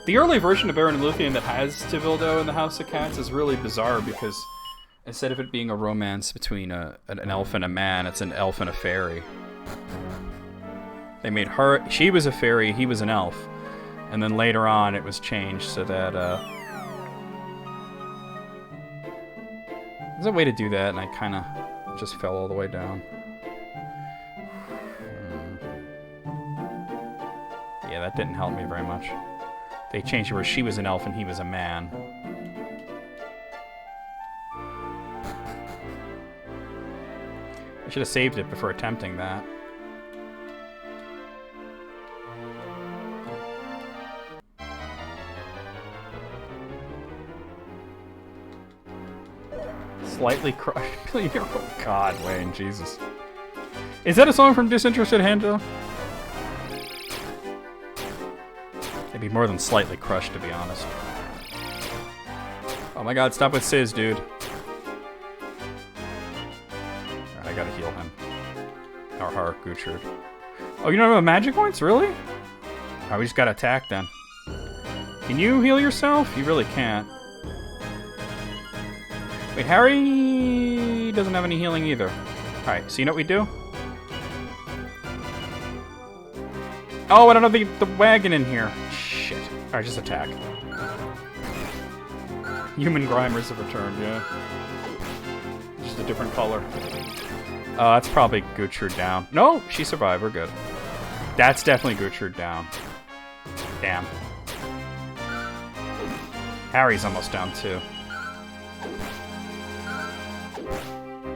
The early version of Baron Luthien that has Tevildo in the House of Cats is really bizarre because instead of it being a romance between an elf and a man, it's an elf and a fairy. They made her... She was a fairy, he was an elf. And then later on, it was changed so that, there's a way to do that, and I kind of just fell all the way down. Yeah, that didn't help me very much. They changed it where she was an elf and he was a man. I should have saved it before attempting that. Slightly crushed. Oh God, Wayne, Jesus. Is that a song from Disinterested Handjob? Maybe more than slightly crushed, to be honest. Oh my God, stop with Sizz, dude. Alright, I gotta heal him. Or her, Guchard. Oh, you don't have magic points? Really? Oh, we just gotta attack then. Can you heal yourself? You really can't. Wait, Harry doesn't have any healing either. Alright, so you know what we do? Oh, I don't have the wagon in here. Shit. Alright, just attack. Human Grimers have returned, yeah. Just a different color. That's probably Gertrude down. No, she survived. We're good. That's definitely Gertrude down. Damn. Harry's almost down, too.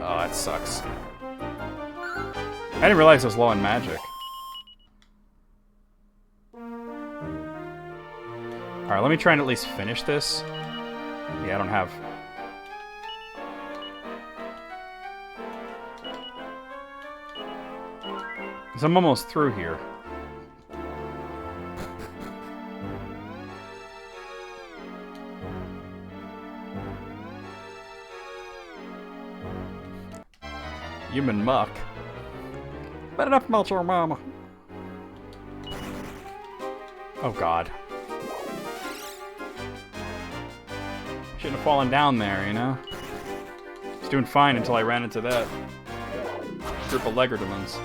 Oh, that sucks. I didn't realize I was low on magic. Alright, let me try and at least finish this. Yeah, I don't have... Because I'm almost through here. Human muck. Better not melt your mama. Oh god. Shouldn't have fallen down there, you know? I was doing fine until I ran into that group of Legerdomans.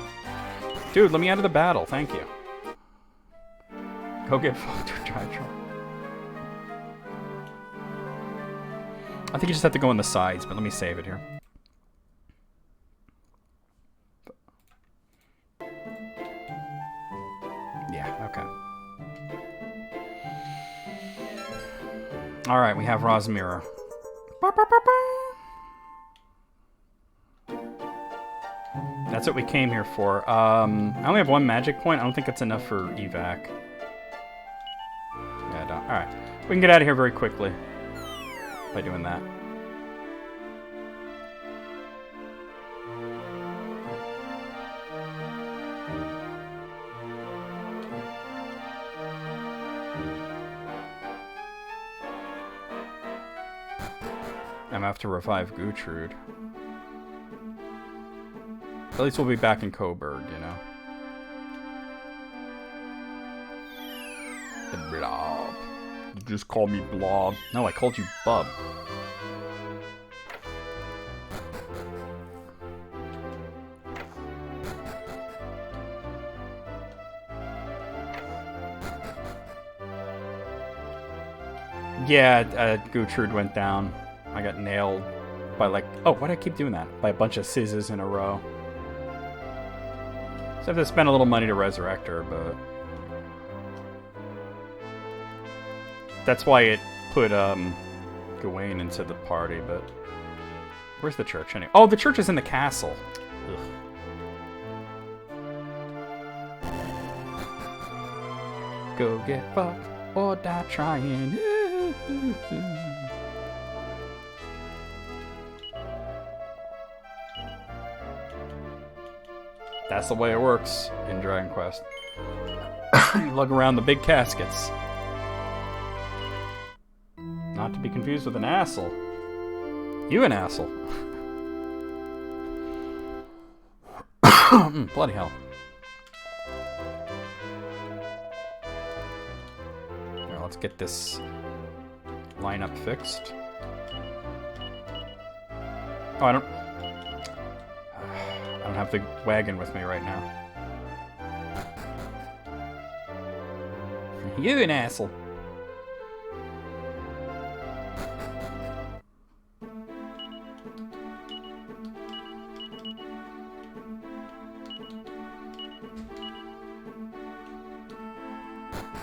Dude, let me out of the battle, thank you. Go get fucked with Drytron. I think you just have to go on the sides, but let me save it here. Yeah, okay. Alright, we have Rosmira. That's what we came here for. I only have one magic point. I don't think it's enough for evac. Yeah, I don't. Alright. We can get out of here very quickly by doing that. I'm gonna have to revive Gertrude. At least we'll be back in Coburg, you know. The Blob. You just call me Blob. No, I called you Bub. Yeah, Gertrude went down. I got nailed by like... Oh, why do I keep doing that? By a bunch of scissors in a row. So I have to spend a little money to resurrect her, but... That's why it put, Gawain into the party, but... Where's the church anyway? Oh, the church is in the castle. Ugh. Go get fucked or die trying. That's the way it works in Dragon Quest. You lug around the big caskets. Not to be confused with an asshole. You an asshole. Bloody hell. Here, let's get this lineup fixed. Oh, I don't have the wagon with me right now. You an asshole.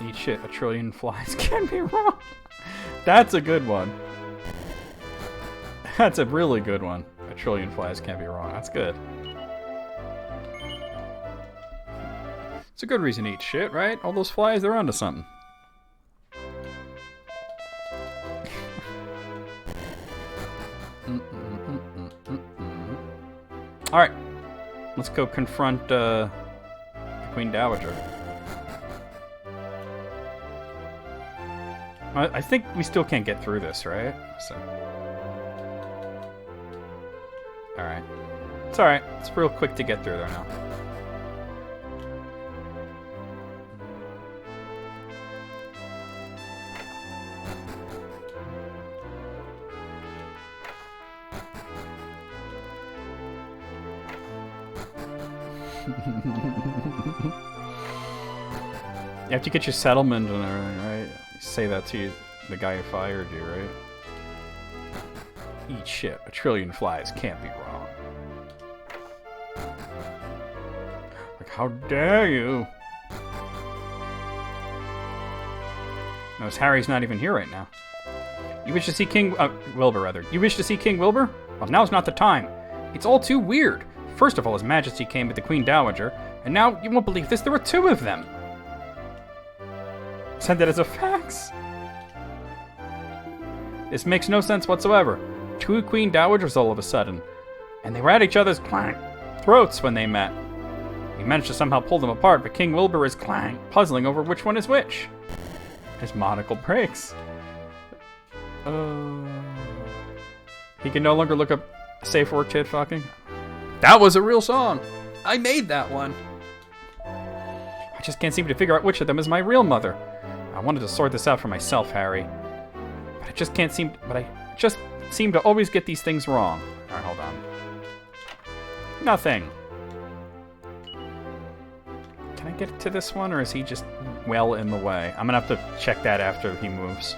Eat shit, a trillion flies can't be wrong. That's a good one. That's a really good one. A trillion flies can't be wrong. That's good. It's a good reason to eat shit, right? All those flies, they're onto something. Alright. Let's go confront the Queen Dowager. I think we still can't get through this, right? So. Alright. It's alright. It's real quick to get through there now. You have to get your settlement and everything, right? You say that to the guy who fired you, right? Eat shit. A trillion flies can't be wrong. Like, how dare you? Notice Harry's not even here right now. You wish to see Wilbur, rather. You wish to see King Wilbur? Well, now's not the time. It's all too weird. First of all, His Majesty came with the Queen Dowager, and now, you won't believe this, there were 2 of them. Send it as a fax. This makes no sense whatsoever. 2 Queen Dowagers all of a sudden. And they were at each other's throats when they met. We managed to somehow pull them apart, but King Wilbur is puzzling over which one is which. His monocle breaks. He can no longer look up safe word tit fucking. That was a real song. I made that one. I just can't seem to figure out which of them is my real mother. I wanted to sort this out for myself, Harry. But I just seem to always get these things wrong. Alright, hold on. Nothing. Can I get to this one, or is he just well in the way? I'm gonna have to check that after he moves.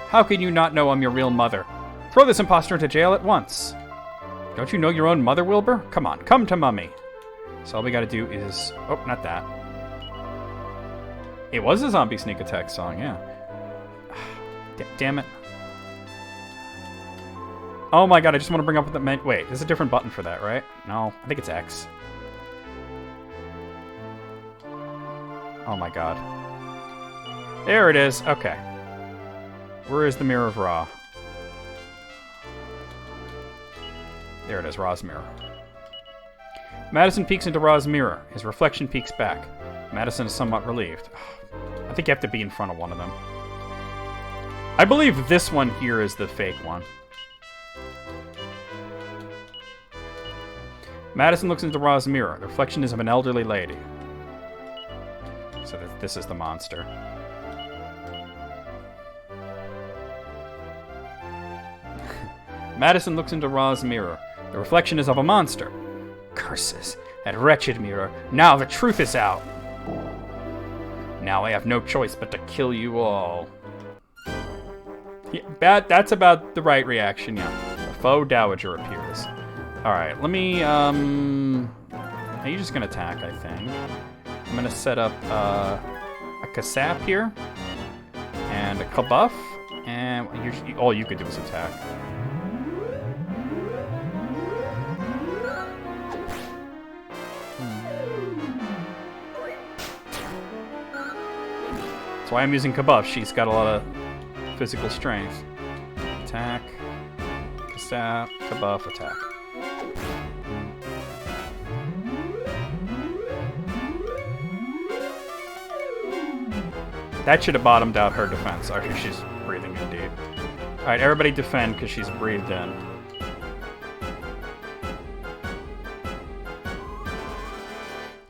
How can you not know I'm your real mother? Throw this imposter into jail at once. Don't you know your own mother, Wilbur? Come on, come to Mummy. So all we gotta do is... Oh, not that. It was a zombie sneak attack song, yeah. Damn it. Oh my god, I just want to bring up the menu. Wait, there's a different button for that, right? No, I think it's X. Oh my god. There it is. Okay. Where is the Mirror of Ra? There it is, Ra's mirror. Madison peeks into Ra's mirror. His reflection peeks back. Madison is somewhat relieved. I think you have to be in front of one of them. I believe this one here is the fake one. Madison looks into Ra's mirror. The reflection is of an elderly lady. So this is the monster. Madison looks into Ra's mirror. The reflection is of a monster. Curses. That wretched mirror. Now the truth is out. Now I have no choice but to kill you all. Yeah, that's about the right reaction, yeah. A faux dowager appears. Alright, let me, are you just gonna attack, I think? I'm gonna set up, a Kasap here. And a Kabuff. And all you could do is attack. That's why I'm using Kabuff. She's got a lot of physical strength. Attack. Kasap. Kabuff. Attack. That should have bottomed out her defense. Actually, she's breathing in deep. Alright, everybody defend because she's breathed in.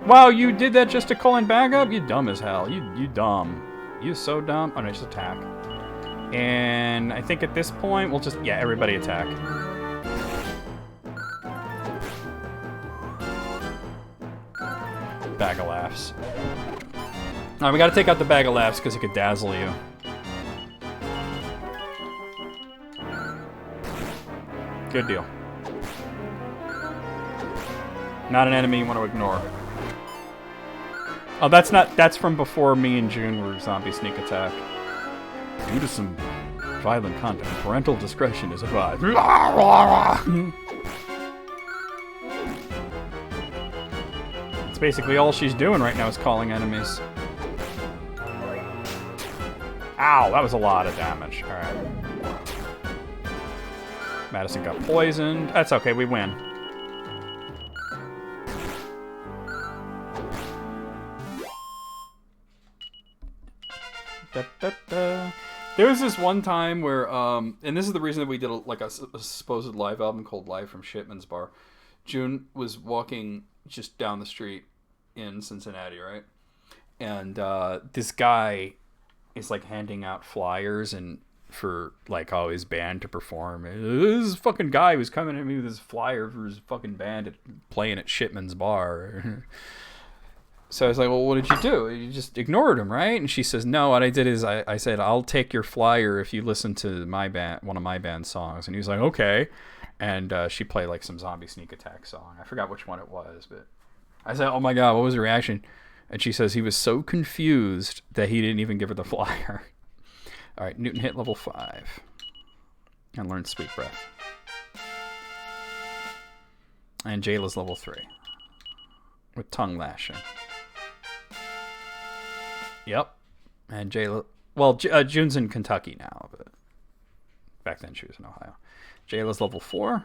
Wow, you did that just to call in back up? You dumb as hell. You dumb. You so dumb. Oh no, just attack. And I think at this point, we'll just... Yeah, everybody attack. Bag of laughs. Alright, we gotta take out the bag of laughs because it could dazzle you. Good deal. Not an enemy you want to ignore. Oh, that's from before me and June were zombie sneak attack. Due to some violent content, parental discretion is advised. It's basically all she's doing right now is calling enemies. Ow, that was a lot of damage. Alright. Madison got poisoned. That's okay, we win. There was this one time where, and this is the reason that we did a supposed live album called Live from Shipman's Bar. June was walking just down the street in Cincinnati, right? And this guy is like handing out flyers and for like his band to perform. This fucking guy was coming at me with his flyer for his fucking band playing at Shipman's Bar. So I was like, well, what did you do? You just ignored him, right? And she says, no, what I did is I said, I'll take your flyer if you listen to my band, one of my band's songs. And he was like, okay. And she played like some Zombie Sneak Attack song. I forgot which one it was, but I said, oh my God, what was the reaction? And she says he was so confused that he didn't even give her the flyer. All right, Newton hit level 5 and learned Sweet Breath. And Jayla's level 3 with Tongue Lashing. Yep. And Jayla... Well, June's in Kentucky now, but back then she was in Ohio. Jayla's level 4.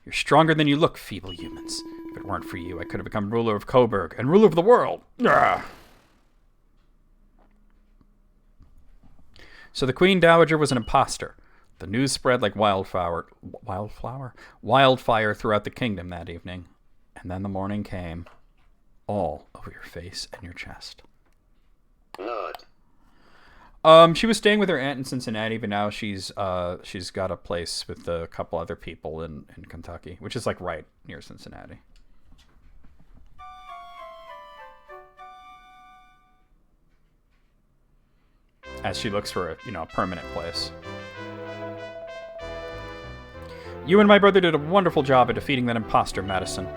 You're stronger than you look, feeble humans. If it weren't for you, I could have become ruler of Coburg and ruler of the world. Ugh. So the Queen Dowager was an imposter. The news spread like wildfire throughout the kingdom that evening. And then the morning came, all over your face and your chest. Blood. She was staying with her aunt in Cincinnati, but now she's got a place with a couple other people in Kentucky, which is like right near Cincinnati. As she looks for a permanent place. You and my brother did a wonderful job at defeating that imposter, Madison.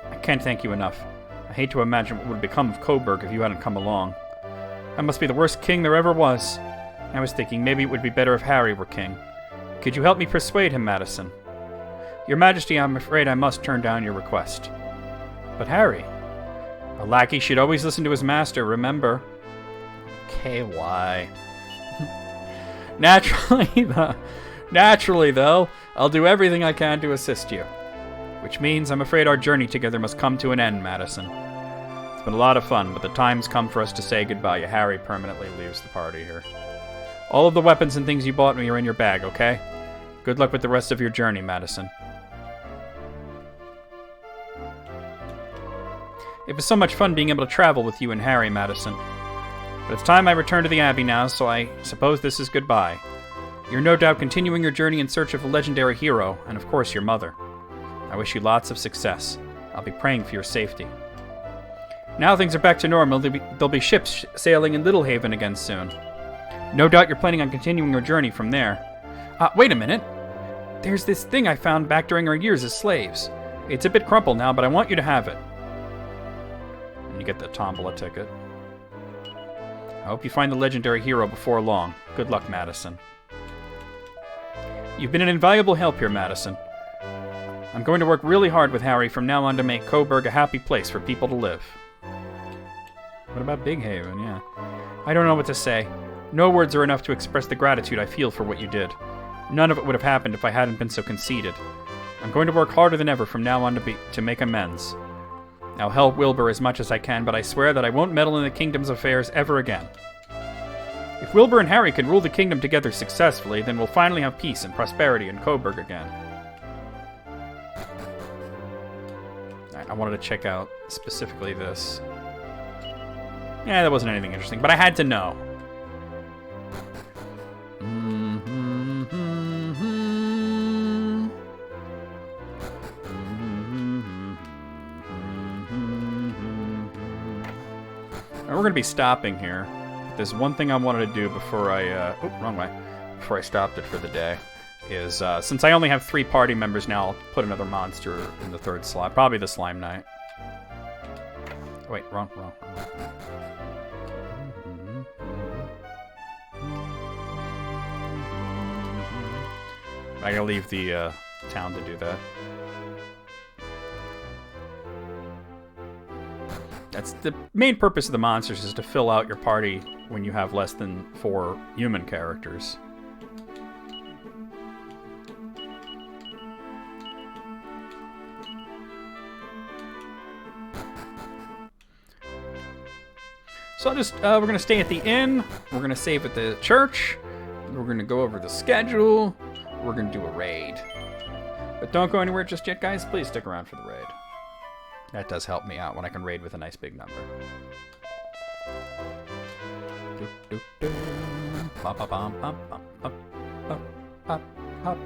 I can't thank you enough. I hate to imagine what would become of Coburg if you hadn't come along. I must be the worst king there ever was. I was thinking maybe it would be better if Harry were king. Could you help me persuade him, Madison? Your Majesty, I'm afraid I must turn down your request. But Harry, a lackey should always listen to his master, remember? KY. Naturally, though, I'll do everything I can to assist you. Which means I'm afraid our journey together must come to an end, Madison. It's been a lot of fun, but the time's come for us to say goodbye. Harry permanently leaves the party here. All of the weapons and things you bought me are in your bag, okay? Good luck with the rest of your journey, Madison. It was so much fun being able to travel with you and Harry, Madison. But it's time I return to the Abbey now, so I suppose this is goodbye. You're no doubt continuing your journey in search of a legendary hero, and of course your mother. I wish you lots of success. I'll be praying for your safety. Now things are back to normal. There'll be ships sailing in Littlehaven again soon. No doubt you're planning on continuing your journey from there. Wait a minute. There's this thing I found back during our years as slaves. It's a bit crumpled now, but I want you to have it. And you get the tombola ticket. I hope you find the legendary hero before long. Good luck, Madison. You've been an invaluable help here, Madison. I'm going to work really hard with Harry from now on to make Coburg a happy place for people to live. What about Big Haven? Yeah. I don't know what to say. No words are enough to express the gratitude I feel for what you did. None of it would have happened if I hadn't been so conceited. I'm going to work harder than ever from now on to make amends. I'll help Wilbur as much as I can, but I swear that I won't meddle in the kingdom's affairs ever again. If Wilbur and Harry can rule the kingdom together successfully, then we'll finally have peace and prosperity in Coburg again. I wanted to check out specifically this. Yeah, that wasn't anything interesting, but I had to know. We're going to be stopping here. There's one thing I wanted to do before I... wrong way. Before I stopped it for the day. Is, since I only have 3 party members now, I'll put another monster in the 3rd slot. Probably the Slime Knight. Wait, wrong. I gotta leave the town to do that. That's the main purpose of the monsters, is to fill out your party when you have less than 4 human characters. So I'll just, we're gonna stay at the inn, we're gonna save at the church, we're gonna go over the schedule, we're gonna do a raid. But don't go anywhere just yet, guys. Please stick around for the raid. That does help me out when I can raid with a nice big number. do, do. Ba, ba, bum, bum, bum, bum, bum, bum, bum.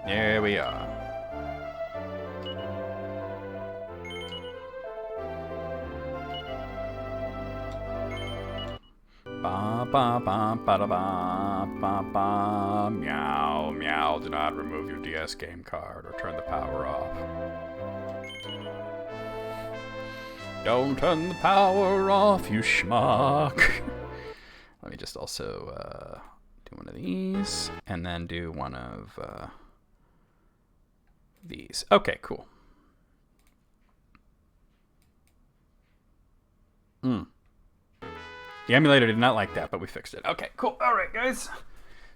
There we are. Ba ba ba ba da ba ba ba. Meow meow. Do not remove your DS game card or turn the power off. Don't turn the power off, you schmuck. Let me just also do one of these and then do one of these. Okay, cool. The emulator did not like that, but we fixed it. Okay, cool. All right, guys.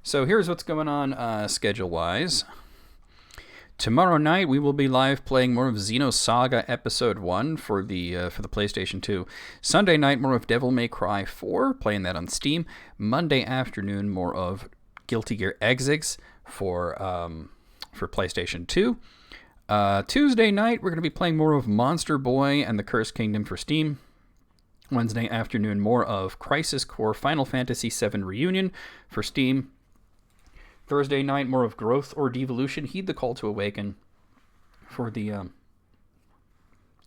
So here's what's going on schedule-wise. Tomorrow night we will be live playing more of Xenosaga Episode 1 for the PlayStation 2. Sunday night more of Devil May Cry 4, playing that on Steam. Monday afternoon more of Guilty Gear Xxx for PlayStation 2. Tuesday night we're going to be playing more of Monster Boy and the Cursed Kingdom for Steam. Wednesday afternoon more of Crisis Core Final Fantasy VII Reunion for Steam. Thursday night, more of Growth or Devolution, Heed the Call to Awaken for the,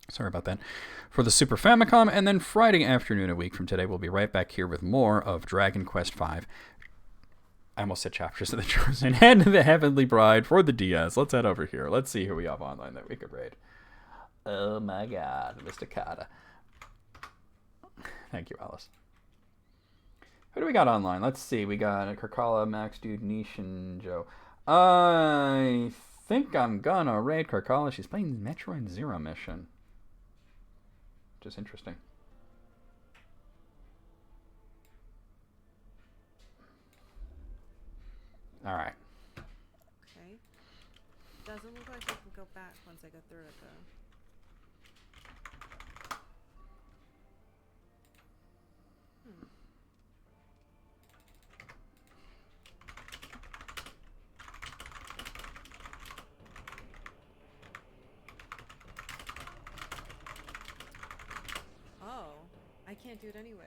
for the Super Famicom. And then Friday afternoon, a week from today, we'll be right back here with more of Dragon Quest V. I almost said Chapters of the Chosen and the Heavenly Bride for the DS. Let's head over here. Let's see who we have online that we could raid. Oh my god, Mr. Kata. Thank you, Alice. Who do we got online? Let's see. We got Karkala, Max Dude, Niche, and Joe. I think I'm gonna raid Karkala. She's playing Metroid Zero Mission. Which is interesting. Alright. Okay. Doesn't look like I can go back once I go through it, though. I can't do it anyway.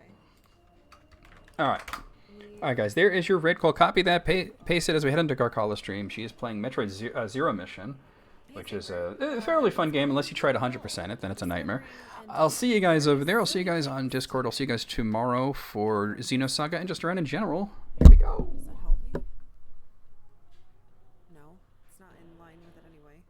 Alright. Alright, guys. There is your Red Call. Copy that. Paste it as we head into Karkala's stream. She is playing Metroid Zero Mission, which is a fairly fun game. Unless you try to 100% it, then it's a nightmare. I'll see you guys over there. I'll see you guys on Discord. I'll see you guys tomorrow for Xenosaga and just around in general. Here we go. Does that help me? No, it's not in line with it anyway.